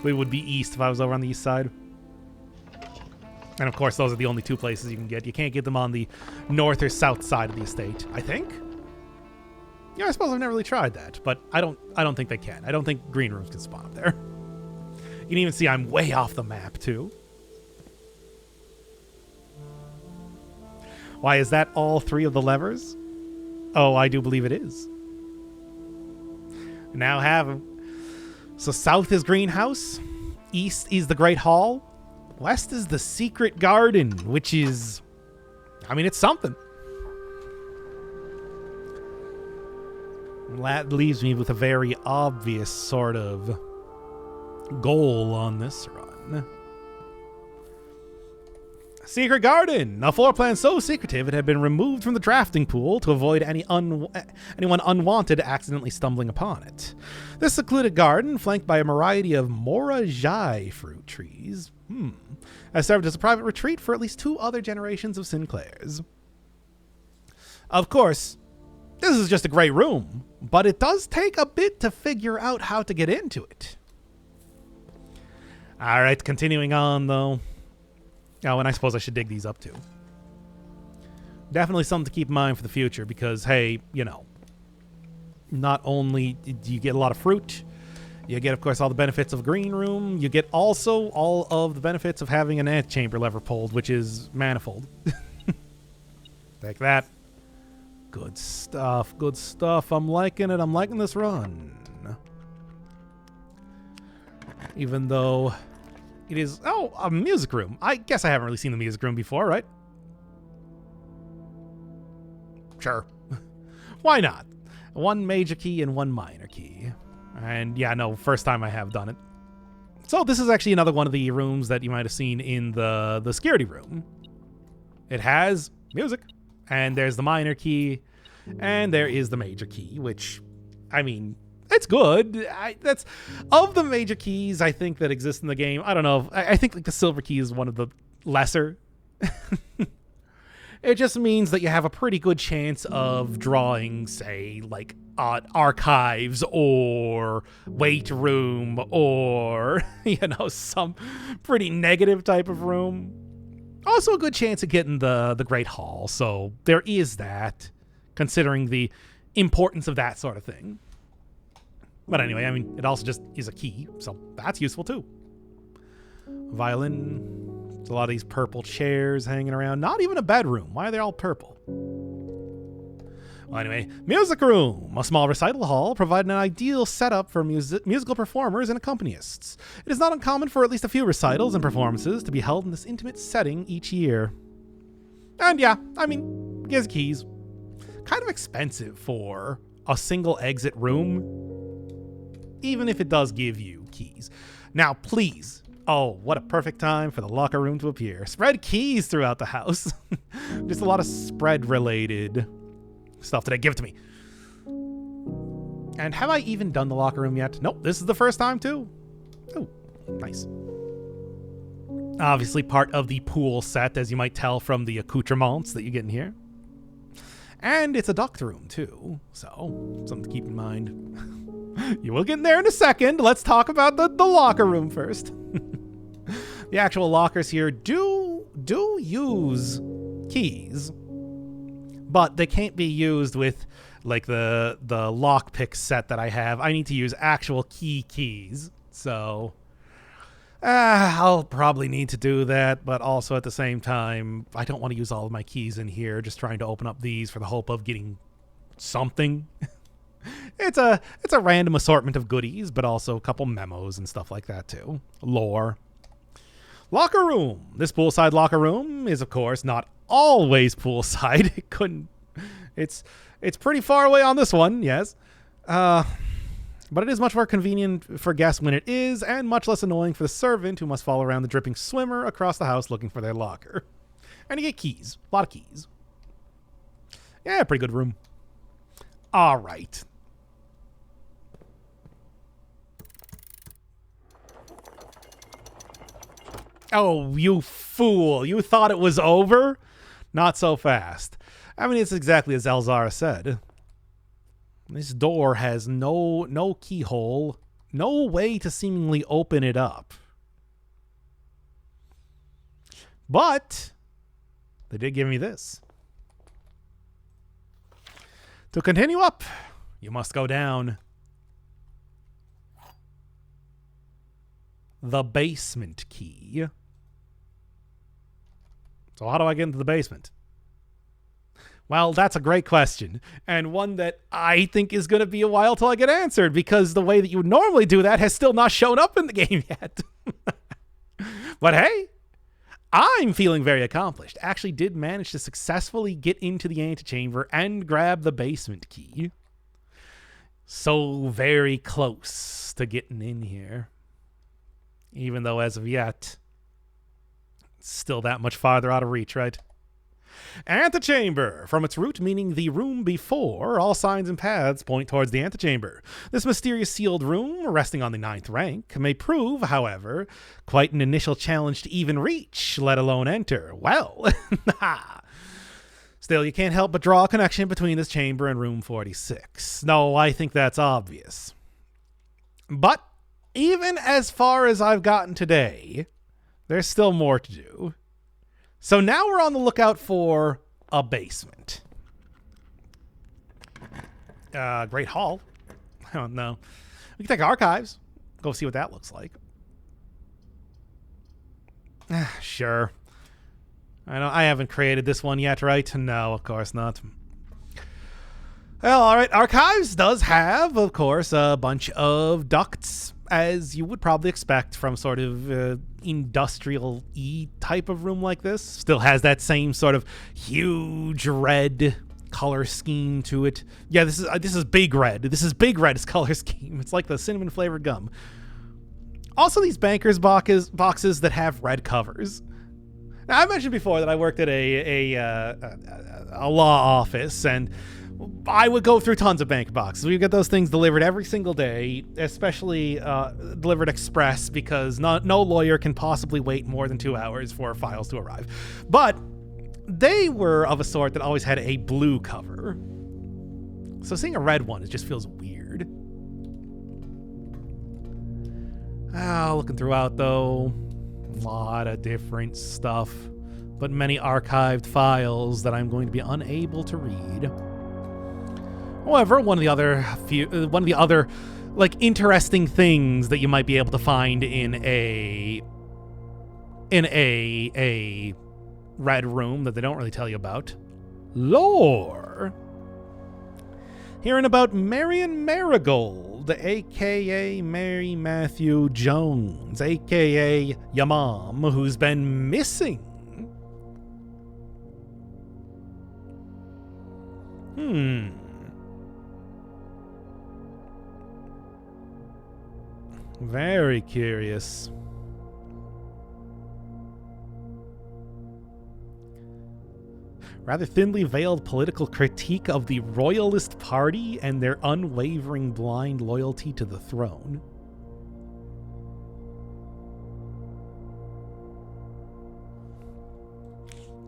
We would be east if I was over on the east side. And, of course, those are the only two places you can get. You can't get them on the north or south side of the estate, I think. Yeah, I suppose I've never really tried that, but I don't think they can. I don't think green rooms can spawn up there. You can even see I'm way off the map, too. Why, is that all three of the levers? Oh, I do believe it is. Now have them. So south is greenhouse. East is the Great Hall. West is the Secret Garden, which is... I mean, it's something. That leaves me with a very obvious sort of goal on this run. Secret Garden! A floor plan so secretive it had been removed from the drafting pool to avoid anyone unwanted accidentally stumbling upon it. This secluded garden, flanked by a variety of Morajai fruit trees, has served as a private retreat for at least 2 other generations of Sinclairs. Of course, this is just a great room, but it does take a bit to figure out how to get into it. Alright, continuing on, though. Oh, and I suppose I should dig these up, too. Definitely something to keep in mind for the future, because, hey, you know, not only do you get a lot of fruit, you get, of course, all the benefits of a green room, you get also all of the benefits of having an antechamber lever pulled, which is manifold. Take that. Good stuff, good stuff. I'm liking it. I'm liking this run. Even though... it is... oh, a music room. I guess I haven't really seen the music room before, right? Sure. Why not? 1 major key and 1 minor key. And yeah, no, first time I have done it. So this is actually another one of the rooms that you might have seen in the security room. It has music. And there's the minor key. And there is the major key, which, I mean... it's good. That's of the major keys I think that exist in the game. I don't know. I think like the silver key is one of the lesser. It just means that you have a pretty good chance of drawing, say, like archives or weight room or, you know, some pretty negative type of room. Also a good chance of getting the Great Hall. So there is that, considering the importance of that sort of thing. But anyway, I mean, it also just is a key, so that's useful too. Violin. There's a lot of these purple chairs hanging around. Not even a bedroom. Why are they all purple? Well, anyway, music room. A small recital hall providing an ideal setup for musical performers and accompanists. It is not uncommon for at least a few recitals and performances to be held in this intimate setting each year. And yeah, I mean, here's keys. Kind of expensive for a single exit room. Even if it does give you keys. Now, please. Oh, what a perfect time for the locker room to appear. Spread keys throughout the house. Just a lot of spread-related stuff today. Give it to me. And have I even done the locker room yet? Nope, this is the first time, too. Oh, nice. Obviously part of the pool set, as you might tell from the accoutrements that you get in here. And it's a doctor room, too. So, something to keep in mind. You will get in there in a second. Let's talk about the locker room first. The actual lockers here do use keys, but they can't be used with like the lockpick set that I have, I need to use actual keys. So I'll probably need to do that, but also at the same time, I don't want to use all of my keys in here, just trying to open up these for the hope of getting something. It's a random assortment of goodies, but also a couple memos and stuff like that too. Lore. Locker room. This poolside locker room is, of course, not always poolside. It couldn't. It's pretty far away on this one, yes. But it is much more convenient for guests when it is, and much less annoying for the servant who must follow around the dripping swimmer across the house looking for their locker. And you get keys. A lot of keys. Yeah, pretty good room. All right. Oh, you fool. You thought it was over? Not so fast. I mean, it's exactly as Elzara said. This door has no keyhole, no way to seemingly open it up. But they did give me this. To continue up, you must go down the basement key. So how do I get into the basement? Well, that's a great question, and one that I think is going to be a while till I get answered, because the way that you would normally do that has still not shown up in the game yet. But hey, I'm feeling very accomplished. Actually did manage to successfully get into the antechamber and grab the basement key. So very close to getting in here. Even though as of yet, it's still that much farther out of reach, right? Antechamber, from its root meaning the room before, all signs and paths point towards the antechamber. This mysterious sealed room, resting on the 9th rank, may prove, however, quite an initial challenge to even reach, let alone enter. Well, still, you can't help but draw a connection between this chamber and room 46. No, I think that's obvious. But even as far as I've gotten today, there's still more to do. So now we're on the lookout for a basement. Great hall. I don't know. We can take archives. Go see what that looks like. Sure. I haven't created this one yet, right? No, of course not. Well, all right. Archives does have, of course, a bunch of ducts, as you would probably expect from sort of industrial-y type of room like this. Still has that same sort of huge red color scheme to it. Yeah, this is big red. This is big red's color scheme. It's like the cinnamon flavored gum. Also, these bankers boxes that have red covers. Now, I mentioned before that I worked at a law office, and I would go through tons of bank boxes. We would get those things delivered every single day, especially delivered express, because no lawyer can possibly wait more than 2 hours for files to arrive. But they were of a sort that always had a blue cover. So seeing a red one, it just feels weird. Looking throughout, though, a lot of different stuff, but many archived files that I'm going to be unable to read. However, one of the other like interesting things that you might be able to find in a red room that they don't really tell you about, lore. Hearing about Marion Marigold, aka Mary Matthew Jones, aka your mom, who's been missing. Very curious. Rather thinly veiled political critique of the Royalist Party and their unwavering blind loyalty to the throne.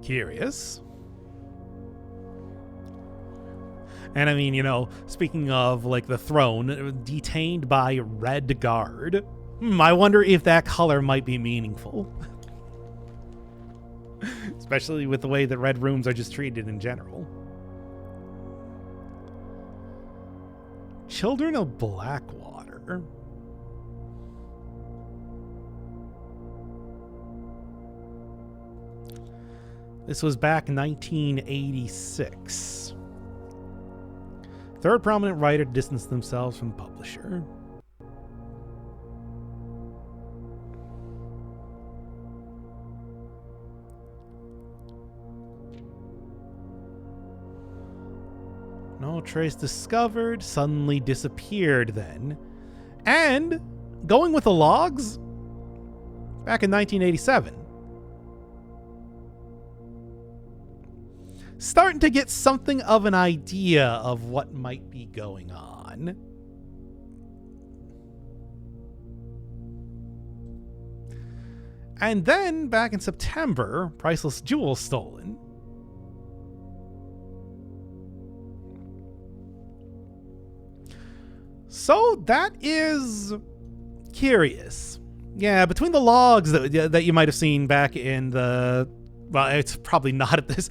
Curious. And I mean, speaking of, like, the throne, detained by Red Guard. I wonder if that color might be meaningful. Especially with the way that red rooms are just treated in general. Children of Blackwater. This was back in 1986. Third prominent writer to distance themselves from the publisher. No trace discovered, suddenly disappeared then. And, going with the logs, back in 1987. Starting to get something of an idea of what might be going on. And then, back in September, priceless jewels stolen. So that is curious. Yeah, between the logs that you might have seen back in the... Well, it's probably not at this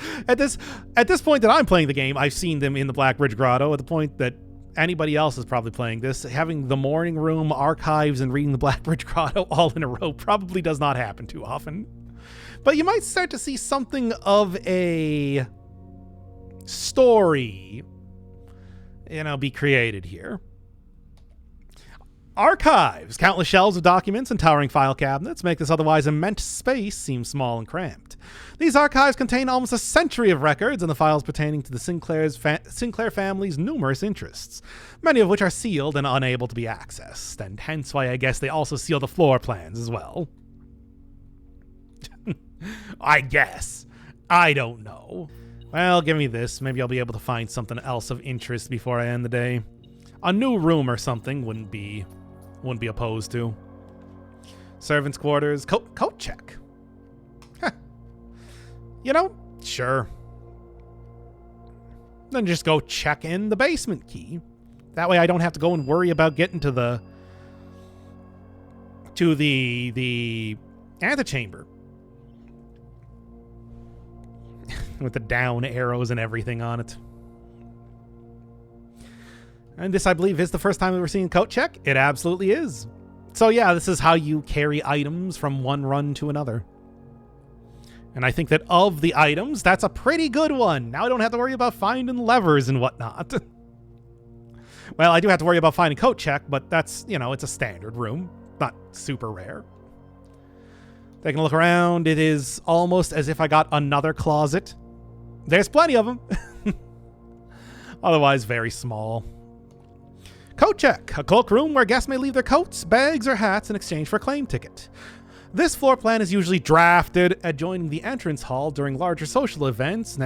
point that I'm playing the game. I've seen them in the Blackbrige Grotto. At the point that anybody else is probably playing this, having the morning room, archives, and reading the Blackbrige Grotto all in a row probably does not happen too often. But you might start to see something of a story, be created here. Archives. Countless shelves of documents and towering file cabinets make this otherwise immense space seem small and cramped. These archives contain almost a century of records and the files pertaining to the Sinclair family's numerous interests, many of which are sealed and unable to be accessed, and hence why I guess they also seal the floor plans as well. I guess. I don't know. Well, give me this. Maybe I'll be able to find something else of interest before I end the day. A new room or something wouldn't be opposed to. Servants' quarters, coat check. Huh. Sure. Then just go check in the basement key. That way I don't have to go and worry about getting to the antechamber. With the down arrows and everything on it. And this, I believe, is the first time we've ever seen coat check. It absolutely is. So yeah, this is how you carry items from one run to another. And I think that of the items, that's a pretty good one. Now I don't have to worry about finding levers and whatnot. Well, I do have to worry about finding coat check, but that's, it's a standard room. Not super rare. Taking a look around, it is almost as if I got another closet. There's plenty of them. Otherwise, very small. Coat check, a cloakroom where guests may leave their coats, bags, or hats in exchange for a claim ticket. This floor plan is usually drafted adjoining the entrance hall during larger social events,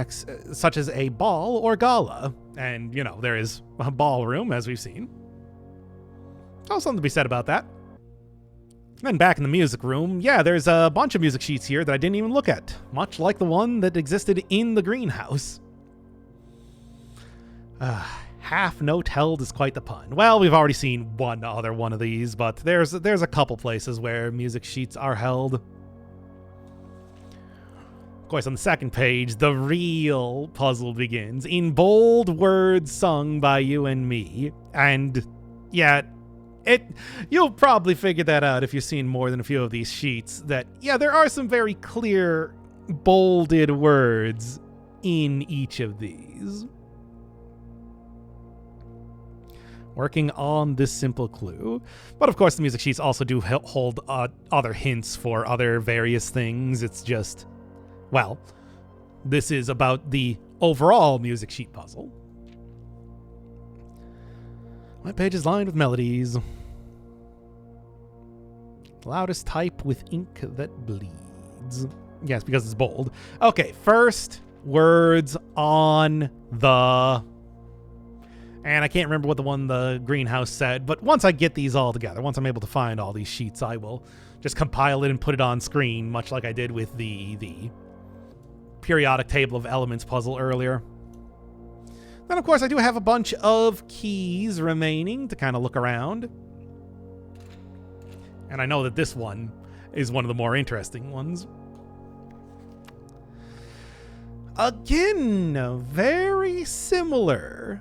such as a ball or gala. And, there is a ballroom, as we've seen. Oh, something to be said about that. And back in the music room, yeah, there's a bunch of music sheets here that I didn't even look at, much like the one that existed in the greenhouse. Half note held is quite the pun. Well, we've already seen one other one of these, but there's a couple places where music sheets are held. Of course, on the second page, the real puzzle begins in bold words sung by you and me. And yeah, you'll probably figure that out if you've seen more than a few of these sheets, that yeah, there are some very clear bolded words in each of these. Working on this simple clue. But of course, the music sheets also do hold other hints for other various things. It's just, well, this is about the overall music sheet puzzle. My page is lined with melodies. Loudest type with ink that bleeds. Yes, because it's bold. Okay, first words on the... And I can't remember what the greenhouse said, but once I get these all together, once I'm able to find all these sheets, I will just compile it and put it on screen, much like I did with the periodic table of elements puzzle earlier. Then, of course, I do have a bunch of keys remaining to kind of look around. And I know that this one is one of the more interesting ones. Again, very similar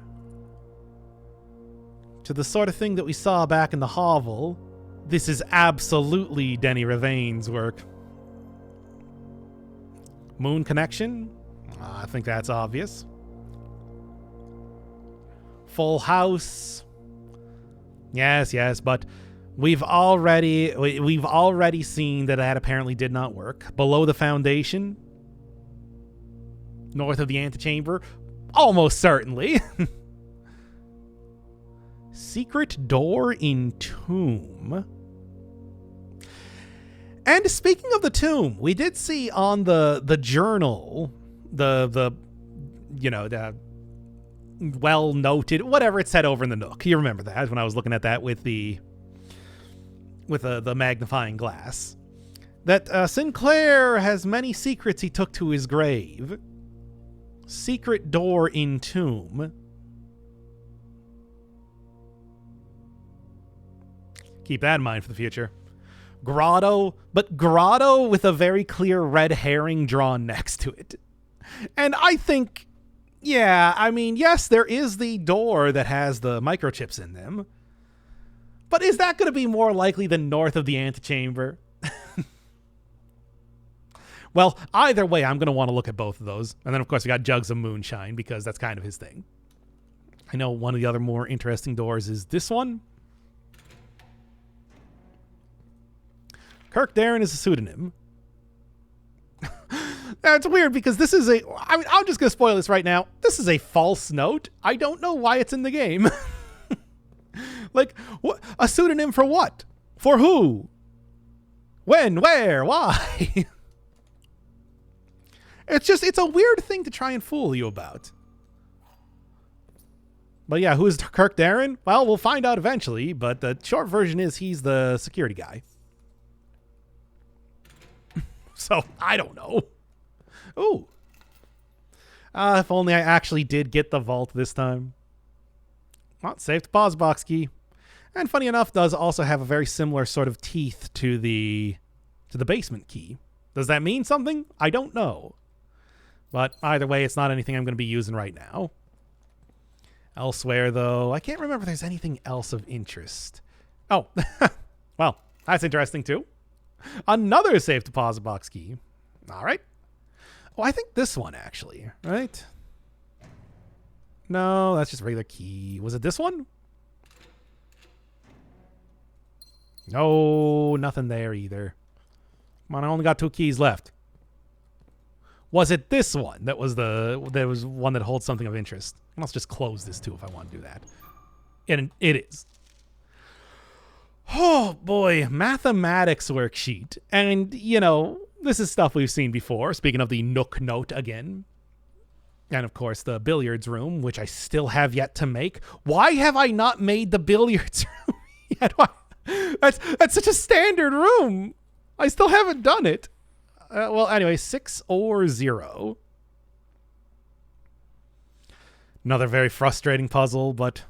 to the sort of thing that we saw back in the hovel, this is absolutely Denny Ravain's work. Moon connection? I think that's obvious. Full house. Yes, but we've already seen that apparently did not work. Below the foundation, north of the antechamber, almost certainly. Secret door in tomb. And speaking of the tomb, we did see on the journal, the well noted, whatever it said over in the Nook. You remember that when I was looking at that with the magnifying glass. That Sinclair has many secrets he took to his grave. Secret door in tomb. Keep that in mind for the future. Grotto, but Grotto with a very clear red herring drawn next to it. And I think, yes, there is the door that has the microchips in them. But is that going to be more likely than north of the antechamber? Well, either way, I'm going to want to look at both of those. And then, of course, we got jugs of moonshine because that's kind of his thing. I know one of the other more interesting doors is this one. Kirk Darren is a pseudonym. That's weird because this is I'm just going to spoil this right now. This is a false note. I don't know why it's in the game. Like, what? A pseudonym for what? For who? When? Where? Why? It's a weird thing to try and fool you about. But yeah, who is Kirk Darren? Well, we'll find out eventually, but the short version is he's the security guy. So, I don't know. Ooh. If only I actually did get the vault this time. Well, safe deposit box key. And funny enough, does also have a very similar sort of teeth to the basement key. Does that mean something? I don't know. But either way, it's not anything I'm going to be using right now. Elsewhere, though, I can't remember if there's anything else of interest. Oh, well, that's interesting, too. Another safe deposit box key. All right. Oh, I think this one, actually, right? No, that's just a regular key. Was it this one? No, nothing there either. Come on, I only got 2 keys left. Was it this one that was there was one that holds something of interest? Let's just close this too if I want to do that. And it is. Oh boy, mathematics worksheet. And, this is stuff we've seen before. Speaking of the Nook note again. And of course the billiards room, which I still have yet to make. Why have I not made the billiards room yet? That's such a standard room. I still haven't done it. Well, anyway, 6 or 0. Another very frustrating puzzle, but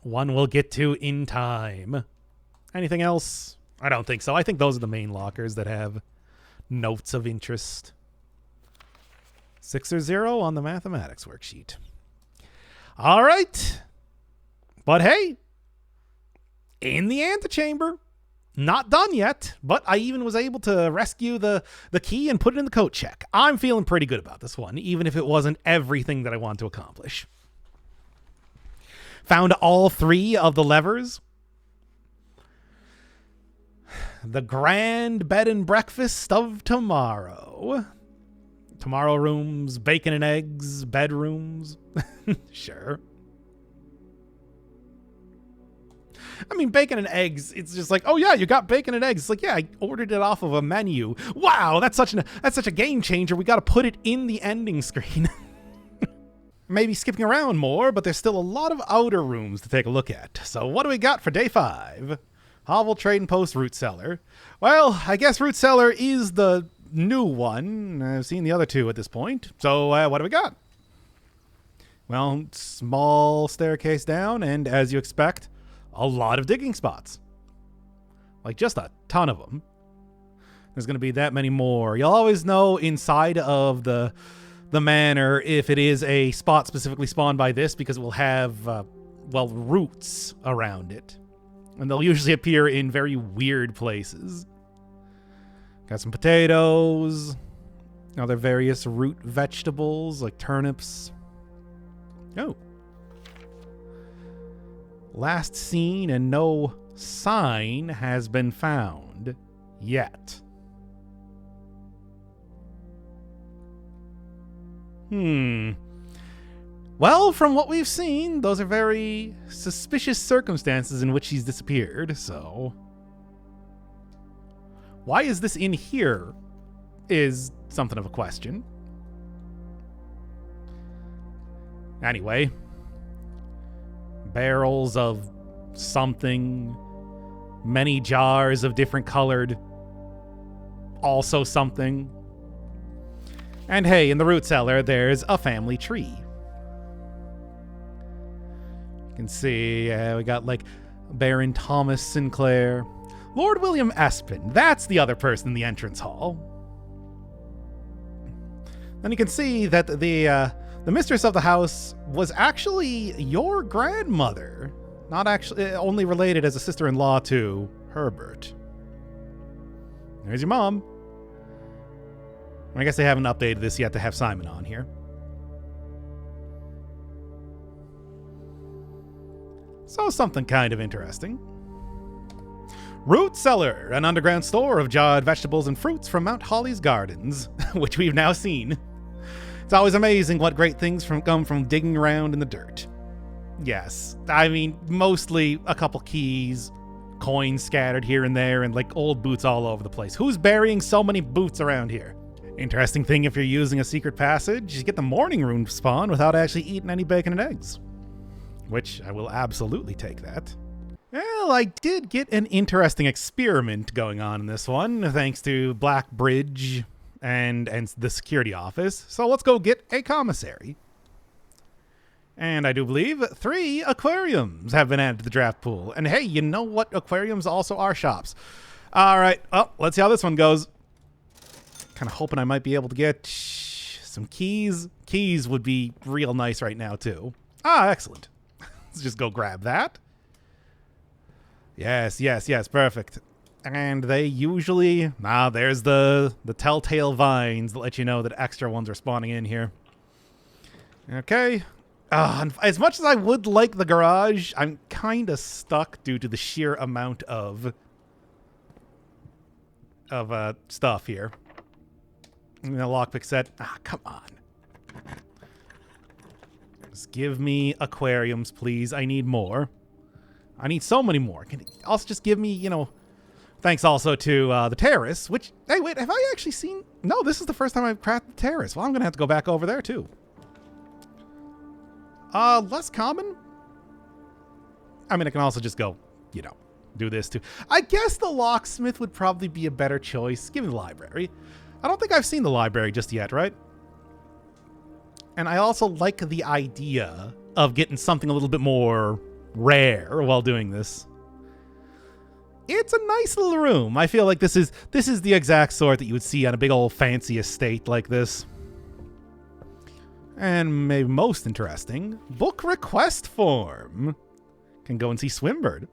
one we'll get to in time. Anything else? I don't think so. I think those are the main lockers that have notes of interest. 6 or 0 on the mathematics worksheet. All right. But hey, in the antechamber. Not done yet, but I even was able to rescue the key and put it in the coat check. I'm feeling pretty good about this one, even if it wasn't everything that I wanted to accomplish. Found all 3 of the levers. The grand bed and breakfast of tomorrow. Tomorrow rooms, bacon and eggs, bedrooms. Sure. I mean, bacon and eggs, it's just like, oh yeah, you got bacon and eggs. It's like, yeah, I ordered it off of a menu. Wow, that's such a game changer. We got to put it in the ending screen. Maybe skipping around more, but there's still a lot of outer rooms to take a look at. So what do we got for day 5? Hovel, Trading Post, Root Cellar. Well, I guess Root Cellar is the new one. I've seen the other 2 at this point. So what do we got? Well, small staircase down, and as you expect, a lot of digging spots. Like just a ton of them. There's going to be that many more. You'll always know inside of the manor if it is a spot specifically spawned by this because it will have well, roots around it. And they'll usually appear in very weird places. Got some potatoes. Other various root vegetables like turnips. Oh. Last seen and no sign has been found yet. Well, from what we've seen, those are very suspicious circumstances in which he's disappeared, so... Why is this in here is something of a question. Anyway. Barrels of something. Many jars of different colored also something. And hey, in the root cellar, there's a family tree. You can see we got like Baron Thomas Sinclair. Lord William Espin, that's the other person in the entrance hall. Then you can see that the mistress of the house was actually your grandmother. Not actually, only related as a sister-in-law to Herbert. There's your mom. I guess they haven't updated this yet to have Simon on here. So something kind of interesting. Root Cellar, an underground store of jarred vegetables and fruits from Mount Holly's gardens, which we've now seen. It's always amazing what great things come from digging around in the dirt. Yes, I mean, mostly a couple keys, coins scattered here and there, and like old boots all over the place. Who's burying so many boots around here? Interesting thing, if you're using a secret passage, you get the morning room spawn without actually eating any bacon and eggs. Which, I will absolutely take that. Well, I did get an interesting experiment going on in this one, thanks to Blackbrige and the security office. So let's go get a commissary. And I do believe 3 aquariums have been added to the draft pool. And hey, you know what? Aquariums also are shops. All right, well, let's see how this one goes. Kind of hoping I might be able to get some keys. Keys would be real nice right now, too. Ah, excellent. Let's just go grab that. Yes, perfect. And they usually... there's the telltale vines that let you know that extra ones are spawning in here. Okay. As much as I would like the garage, I'm kind of stuck due to the sheer amount of stuff here. The lockpick set. Come on. Just give me aquariums, please. I need more. I need so many more. Can you also just give me, thanks also to the terrace, which, hey, wait, have I actually seen? No, this is the first time I've crafted the terrace. Well, I'm going to have to go back over there, too. Less common? I mean, I can also just go, do this, too. I guess the locksmith would probably be a better choice. Give me the library. I don't think I've seen the library just yet, right? And I also like the idea of getting something a little bit more rare while doing this. It's a nice little room. I feel like this is the exact sort that you would see on a big old fancy estate like this. And maybe most interesting, book request form. Can go and see Swimbird.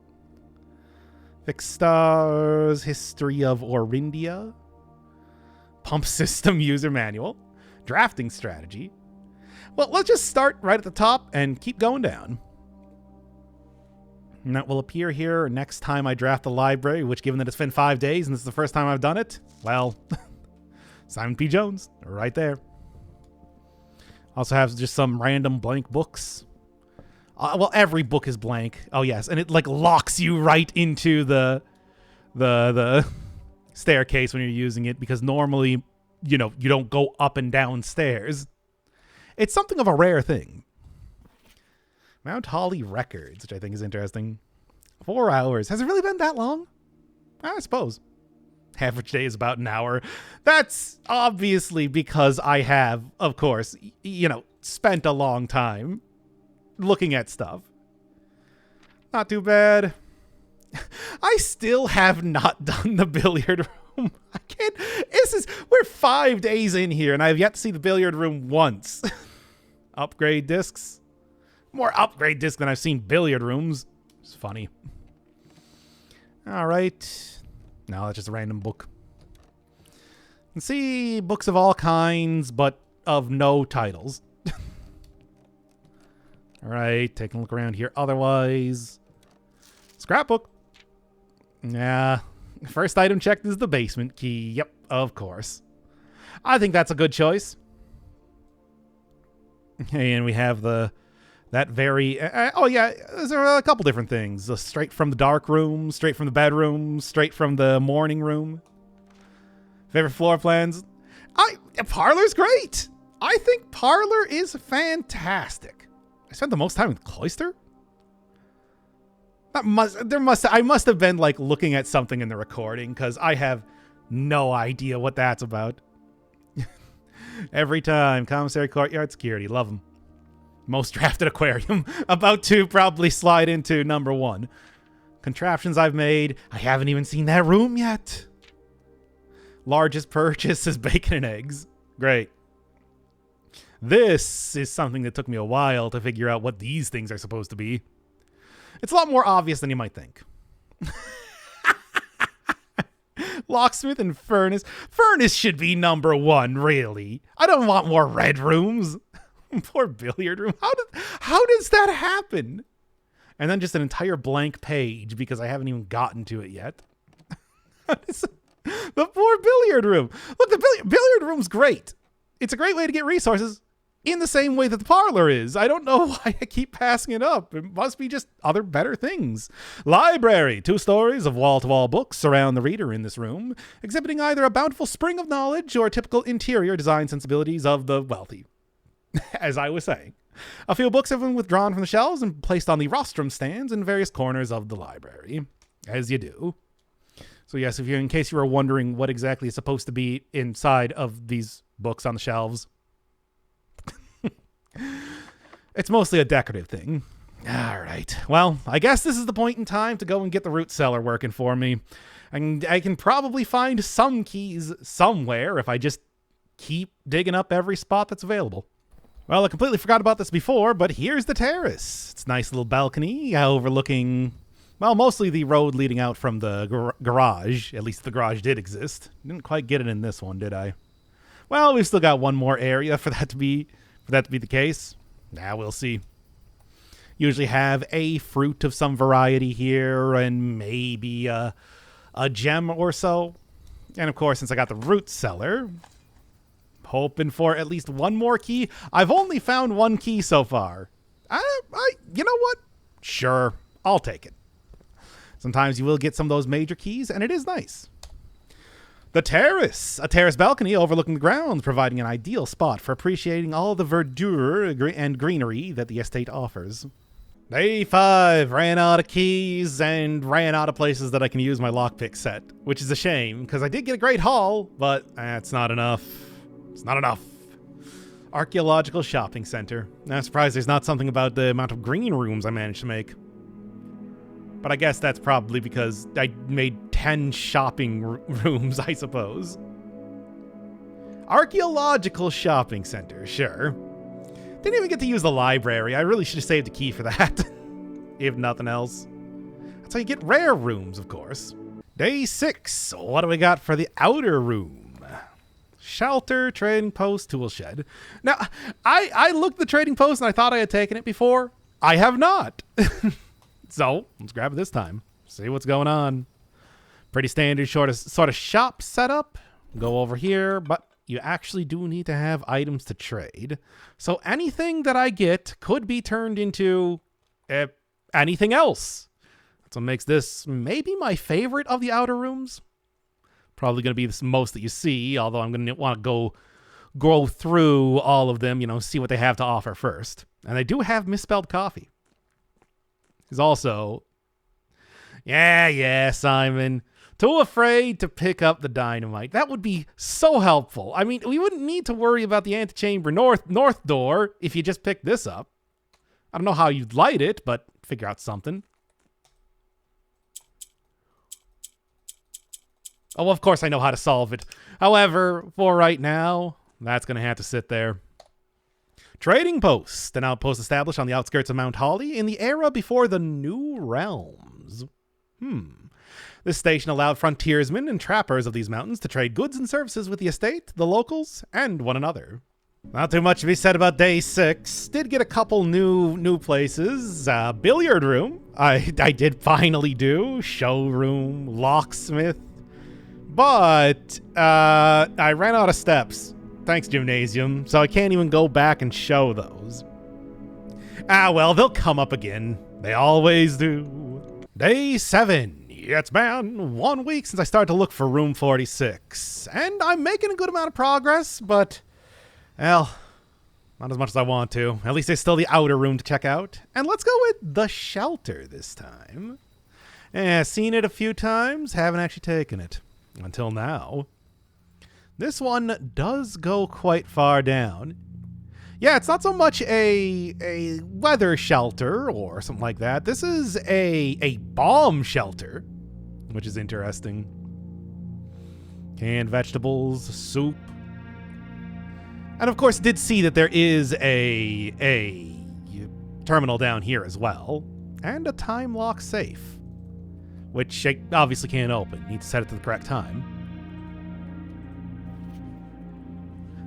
Fixed Stars, History of Orindia. Pump System User Manual. Drafting Strategy. Well, let's just start right at the top and keep going down. And that will appear here next time I draft the library, which, given that it's been 5 days and this is the first time I've done it, well, Simon P. Jones, right there. Also has just some random blank books. Well, every book is blank. Oh, yes, and it, locks you right into the staircase when you're using it, because normally, you don't go up and down stairs. It's something of a rare thing. Mount Holly Records, which I think is interesting. 4 hours. Has it really been that long? I suppose. Average day is about an hour. That's obviously because I have, of course, spent a long time looking at stuff. Not too bad. I still have not done the billiard room. I can't. We're 5 days in here, and I have yet to see the billiard room once. Upgrade discs. More upgrade discs than I've seen billiard rooms. It's funny. All right. No, that's just a random book. You can see books of all kinds, but of no titles. All right, taking a look around here. Otherwise, scrapbook. Yeah, first item checked is the basement key. Yep, of course. I think that's a good choice. And we have that very... oh, yeah, there's a couple different things. Straight from the dark room, straight from the bedroom, straight from the morning room. Favorite floor plans? Parlor's great. I think Parlor is fantastic. I spent the most time in Cloister? I must have been like looking at something in the recording because I have no idea what that's about. Every time. Commissary, courtyard, security. Love them. Most drafted aquarium. About to probably slide into number 1. Contraptions I've made. I haven't even seen that room yet. Largest purchase is bacon and eggs. Great. This is something that took me a while to figure out what these things are supposed to be. It's a lot more obvious than you might think. Locksmith and furnace. Furnace should be number 1, really. I don't want more red rooms. Poor billiard room. How does that happen? And then just an entire blank page because I haven't even gotten to it yet. The poor billiard room. Look, the billiard room's great. It's a great way to get resources in the same way that the parlor is. I don't know why I keep passing it up. It must be just other better things. Library. 2 stories of wall-to-wall books surround the reader in this room, exhibiting either a bountiful spring of knowledge or typical interior design sensibilities of the wealthy. As I was saying. A few books have been withdrawn from the shelves and placed on the rostrum stands in various corners of the library. As you do. So yes, in case you were wondering what exactly is supposed to be inside of these books on the shelves, it's mostly a decorative thing. All right. Well, I guess this is the point in time to go and get the root cellar working for me. And I can probably find some keys somewhere if I just keep digging up every spot that's available. Well, I completely forgot about this before, but here's the terrace. It's a nice little balcony overlooking... well, mostly the road leading out from the garage. At least the garage did exist. Didn't quite get it in this one, did I? Well, we've still got one more area for that to be the case. Now we'll see. Usually have a fruit of some variety here and maybe a gem or so. And of course, since I got the root cellar, hoping for at least one more key. I've only found 1 key so far. You know what? Sure, I'll take it. Sometimes you will get some of those major keys, and it is nice. The terrace. A terrace balcony overlooking the grounds, providing an ideal spot for appreciating all the verdure and greenery that the estate offers. Day 5. Ran out of keys and ran out of places that I can use my lockpick set, which is a shame, because I did get a great haul, but it's not enough. It's not enough. Archaeological shopping center. I'm surprised there's not something about the amount of green rooms I managed to make. But I guess that's probably because I made 10 shopping rooms, I suppose. Archaeological shopping center, sure. Didn't even get to use the library. I really should have saved a key for that. If nothing else. That's how you get rare rooms, of course. Day 6. What do we got for the outer room? Shelter, trading post, tool shed. Now, I looked at the trading post and I thought I had taken it before. I have not. So, let's grab it this time. See what's going on. Pretty standard sort of shop setup. Go over here, but you actually do need to have items to trade. So anything that I get could be turned into anything else. That's what makes this maybe my favorite of the outer rooms. Probably going to be the most that you see, although I'm going to want to go through all of them, see what they have to offer first. And they do have misspelled coffee. Is also, yeah, Simon, too afraid to pick up the dynamite. That would be so helpful. I mean, we wouldn't need to worry about the antechamber north door if you just picked this up. I don't know how you'd light it, but figure out something. Oh, of course I know how to solve it. However, for right now, that's going to have to sit there. Trading Post, an outpost established on the outskirts of Mount Holly in the era before the New Realms. This station allowed frontiersmen and trappers of these mountains to trade goods and services with the estate, the locals, and one another. Not too much to be said about day 6. Did get a couple new places. Billiard Room, I did finally do. Showroom, locksmith. But I ran out of steps. Thanks, Gymnasium. So I can't even go back and show those. Well, they'll come up again. They always do. Day 7. It's been 1 week since I started to look for room 46. And I'm making a good amount of progress, but, well, not as much as I want to. At least there's still the outer room to check out. And let's go with the shelter this time. Seen it a few times, haven't actually taken it. Until now. This one does go quite far down. Yeah, it's not so much a weather shelter or something like that. This is a bomb shelter, which is interesting. Canned vegetables, soup. And of course, did see that there is a terminal down here as well. And a time lock safe, which I obviously can't open. Need to set it to the correct time.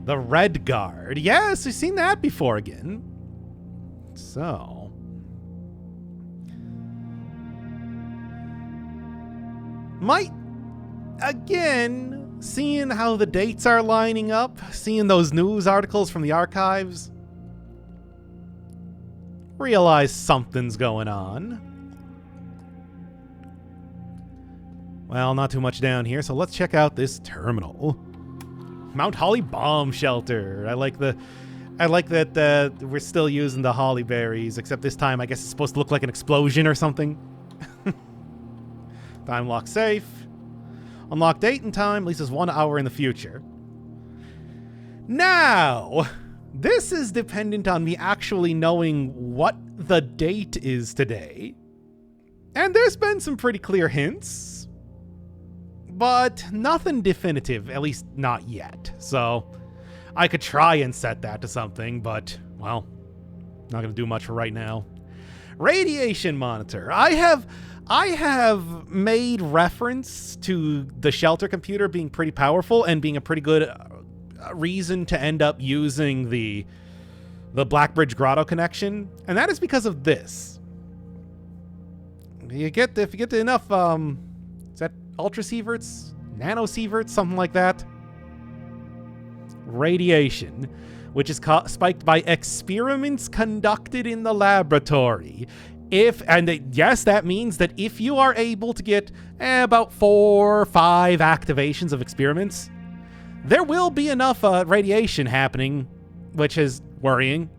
The Red Guard. Yes, we've seen that before again. So. Might, again, seeing how the dates are lining up, seeing those news articles from the archives, realize something's going on. Well, not too much down here, so let's check out this terminal. Mount Holly Bomb Shelter. I like that we're still using the holly berries, except this time I guess it's supposed to look like an explosion or something. Time lock safe. Unlock date and time, at least is 1 hour in the future. Now, this is dependent on me actually knowing what the date is today. And there's been some pretty clear hints. But nothing definitive, at least not yet. So I could try and set that to something, but, well, not going to do much for right now. Radiation monitor. I have made reference to the shelter computer being pretty powerful and being a pretty good reason to end up using the Blackbrige Grotto connection, and that is because of this. If you get enough, is that ultra sieverts, nano sieverts, something like that? Radiation, which is spiked by experiments conducted in the laboratory. Yes, that means that if you are able to get about 4 or 5 activations of experiments, there will be enough radiation happening, which is worrying,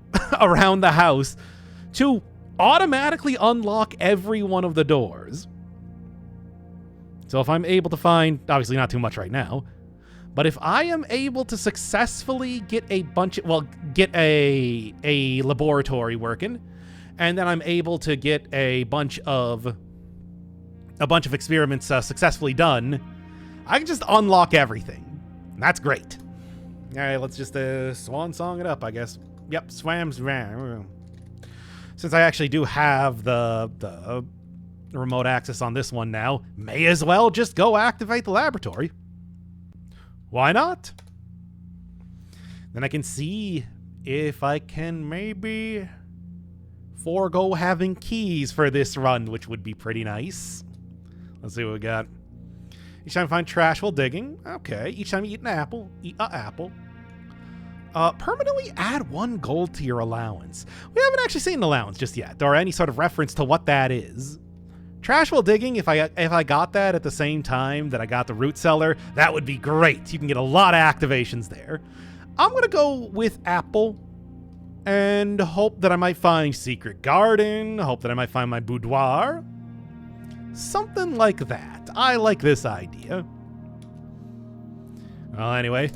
around the house to automatically unlock every one of the doors. So if I'm able to find, obviously not too much right now, but if I am able to successfully get get a laboratory working, and then I'm able to get a bunch of experiments successfully done, I can just unlock everything. And that's great. All right, let's just swan song it up, I guess. Yep, swams. Since I actually do have the remote access on this one now, may as well just go activate the laboratory. Why not? Then I can see if I can maybe forego having keys for this run, which would be pretty nice. Let's see what we got. Each time you find trash while digging. Okay. Each time you eat an apple, eat an apple. Permanently add 1 gold to your allowance. We haven't actually seen an allowance just yet, or any sort of reference to what that is. Trash while digging, if I got that at the same time that I got the root cellar, that would be great. You can get a lot of activations there. I'm going to go with apple and hope that I might find secret garden, hope that I might find my boudoir. Something like that. I like this idea. Well, anyway.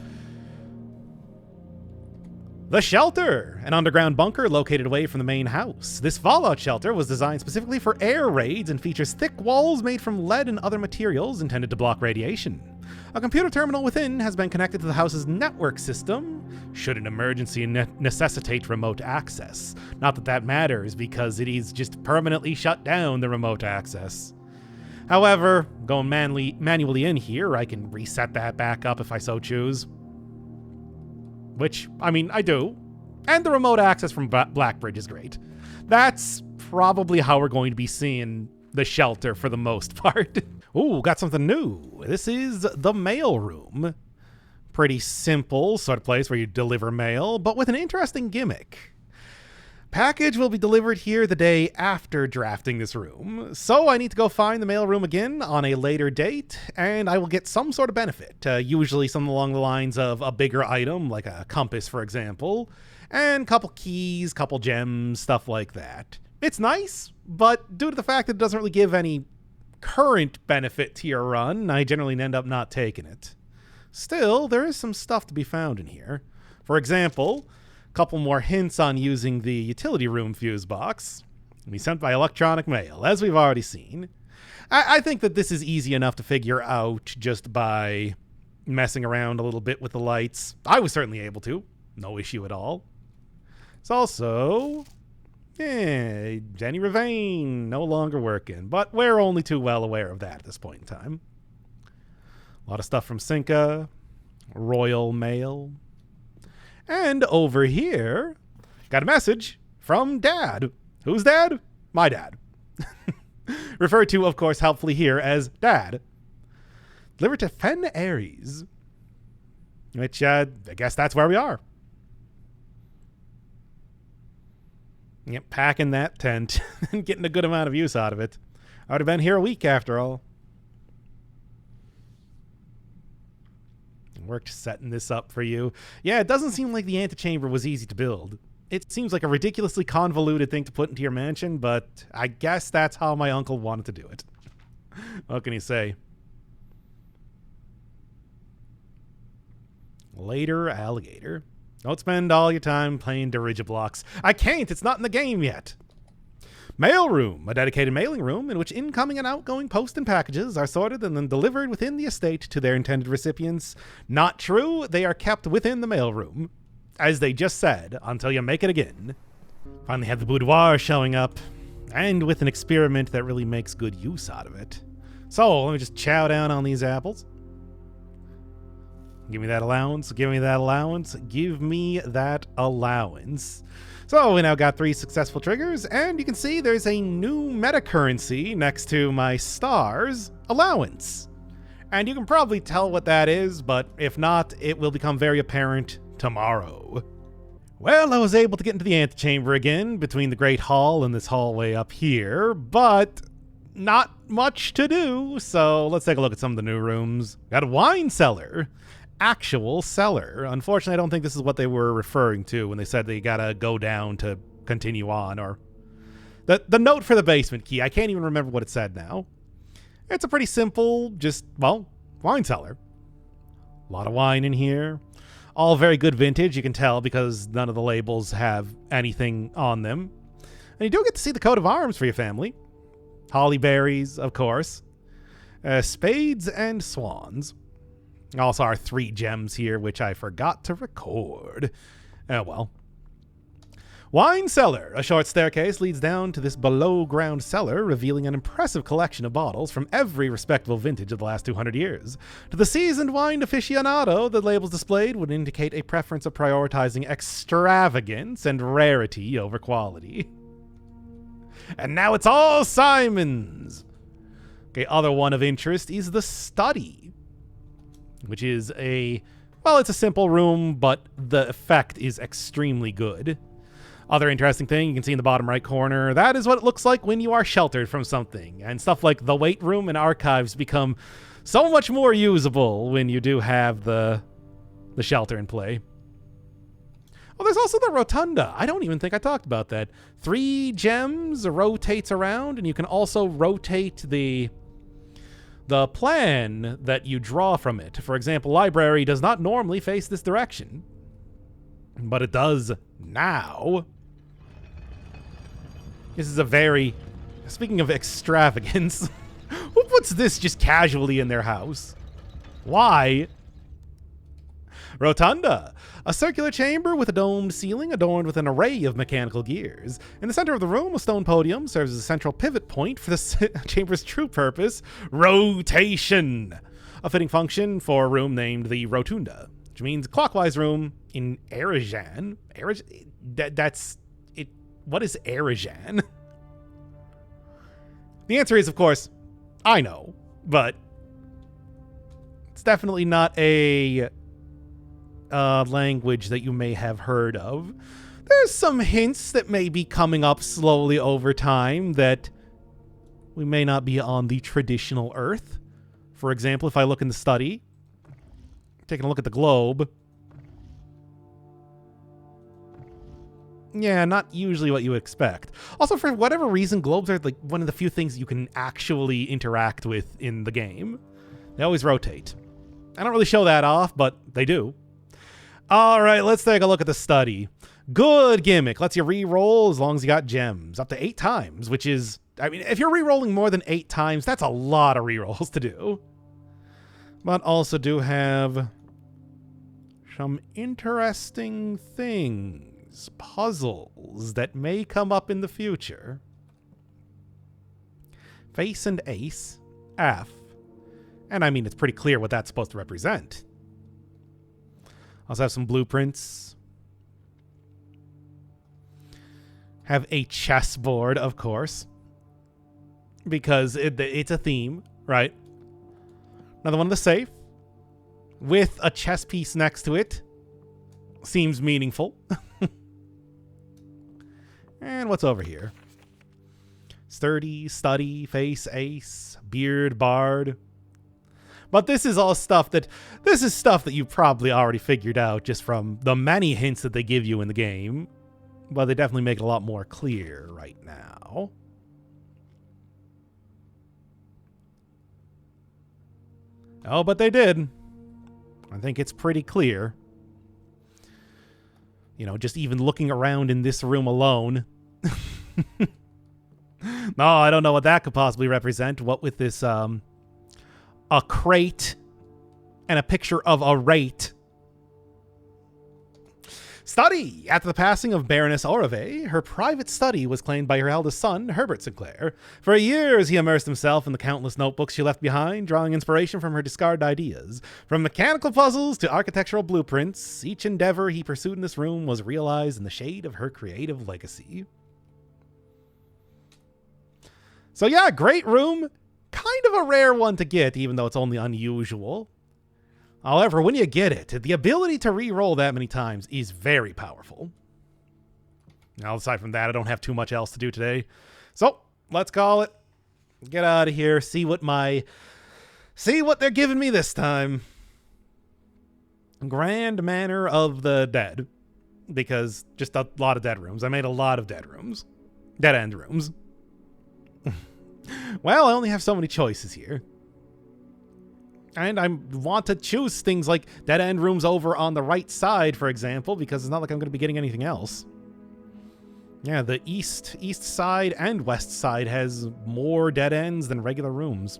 The Shelter, an underground bunker located away from the main house. This fallout shelter was designed specifically for air raids and features thick walls made from lead and other materials intended to block radiation. A computer terminal within has been connected to the house's network system, should an emergency necessitate remote access. Not that that matters, because it is just permanently shut down the remote access. However, going manually in here, I can reset that back up if I so choose. Which, I mean, I do. And the remote access from Blackbrige is great. That's probably how we're going to be seeing the shelter for the most part. Ooh, got something new. This is the Mailroom. Pretty simple sort of place where you deliver mail, but with an interesting gimmick. Package will be delivered here the day after drafting this room, so I need to go find the mailroom again on a later date, and I will get some sort of benefit, usually something along the lines of a bigger item, like a compass, for example, and a couple keys, couple gems, stuff like that. It's nice, but due to the fact that it doesn't really give any current benefit to your run, I generally end up not taking it. Still, there is some stuff to be found in here. For example, a couple more hints on using the utility room fuse box. It'll be sent by electronic mail, as we've already seen. I think that this is easy enough to figure out just by messing around a little bit with the lights. I was certainly able to. No issue at all. It's also... Denny Ravain, no longer working, but we're only too well aware of that at this point in time. A lot of stuff from Cinca, Royal Mail. And over here, got a message from Dad. Who's Dad? My dad. Referred to, of course, helpfully here as Dad. Delivered to Fen Aries. Which, I guess that's where we are. Yep, packing that tent and getting a good amount of use out of it. I would have been here a week after all. Worked setting this up for you. Yeah, it doesn't seem like the antechamber was easy to build. It seems like a ridiculously convoluted thing to put into your mansion, but I guess that's how my uncle wanted to do it. What can you say? Later, alligator. Don't spend all your time playing Dirigiblocks. I can't, it's not in the game yet. Mailroom, a dedicated mailing room in which incoming and outgoing post and packages are sorted and then delivered within the estate to their intended recipients. Not true, they are kept within the mailroom. As they just said, until you make it again. Finally have the Boudoir showing up, and with an experiment that really makes good use out of it. So, let me just chow down on these apples. Give me that allowance, give me that allowance, give me that allowance. So we now got 3 successful triggers, and you can see there's a new meta currency next to my stars, allowance. And you can probably tell what that is, but if not, it will become very apparent tomorrow. Well, I was able to get into the antechamber again between the Great Hall and this hallway up here, but not much to do, so let's take a look at some of the new rooms. Got a wine cellar. Actual cellar. Unfortunately, I don't think this is what they were referring to when they said they gotta go down to continue on, or the note for the basement key. I can't even remember what it said now. It's a pretty simple, just, well, wine cellar. A lot of wine in here. All very good vintage, you can tell, because none of the labels have anything on them. And you do get to see the coat of arms for your family. Holly berries, of course. Spades and swans. Also our 3 gems here, which I forgot to record. Oh well. Wine cellar. A short staircase leads down to this below-ground cellar, revealing an impressive collection of bottles from every respectable vintage of the last 200 years. To the seasoned wine aficionado, the labels displayed would indicate a preference of prioritizing extravagance and rarity over quality. And now it's all Simon's! Okay, other one of interest is the study, which is it's a simple room, but the effect is extremely good. Other interesting thing you can see in the bottom right corner, that is what it looks like when you are sheltered from something. And stuff like the weight room and archives become so much more usable when you do have the shelter in play. Oh, there's also the rotunda. I don't even think I talked about that. 3 gems rotates around, and you can also rotate the plan that you draw from it. For example, library does not normally face this direction, but it does now. This is a very... Speaking of extravagance, who puts this just casually in their house? Why? Rotunda, a circular chamber with a domed ceiling adorned with an array of mechanical gears. In the center of the room, a stone podium serves as a central pivot point for the chamber's true purpose, rotation. A fitting function for a room named the Rotunda, which means clockwise room in Arajan. That's it. What is Arajan? The answer is, of course, I know, but it's definitely not a language that you may have heard of. There's some hints that may be coming up slowly over time that we may not be on the traditional Earth. For example, if I look in the study, taking a look at the globe. Yeah, not usually what you would expect. Also, for whatever reason, globes are like one of the few things you can actually interact with in the game. They always rotate. I don't really show that off, but they do. All right, let's take a look at the study. Good gimmick. Lets you re-roll as long as you got gems. Up to 8 times, which is... I mean, if you're re-rolling more than 8 times, that's a lot of re-rolls to do. But also do have some interesting things. Puzzles that may come up in the future. Face and ace. F. And I mean, it's pretty clear what that's supposed to represent. Also have some blueprints. Have a chessboard, of course. Because it's a theme, right? Another one in the safe. With a chess piece next to it. Seems meaningful. And what's over here? Sturdy, study, face, ace, beard, bard. But this is all stuff that... This is stuff that you probably already figured out just from the many hints that they give you in the game. But they definitely make it a lot more clear right now. Oh, but they did. I think it's pretty clear. You know, just even looking around in this room alone. No, I don't know what that could possibly represent. What with this, a crate and a picture of a rate. Study! After the passing of Baroness Orave, her private study was claimed by her eldest son, Herbert Sinclair. For years, he immersed himself in the countless notebooks she left behind, drawing inspiration from her discarded ideas. From mechanical puzzles to architectural blueprints, each endeavor he pursued in this room was realized in the shade of her creative legacy. So yeah, great room. Kind of a rare one to get, even though it's only unusual. However, when you get it, the ability to re-roll that many times is very powerful. Now, aside from that, I don't have too much else to do today. So, let's call it. Get out of here. See what they're giving me this time. Grand Manor of the Dead. Because just a lot of dead rooms. I made a lot of dead rooms. Dead end rooms. Well, I only have so many choices here. And I want to choose things like dead end rooms over on the right side, for example, because it's not like I'm going to be getting anything else. Yeah, the east side and west side has more dead ends than regular rooms.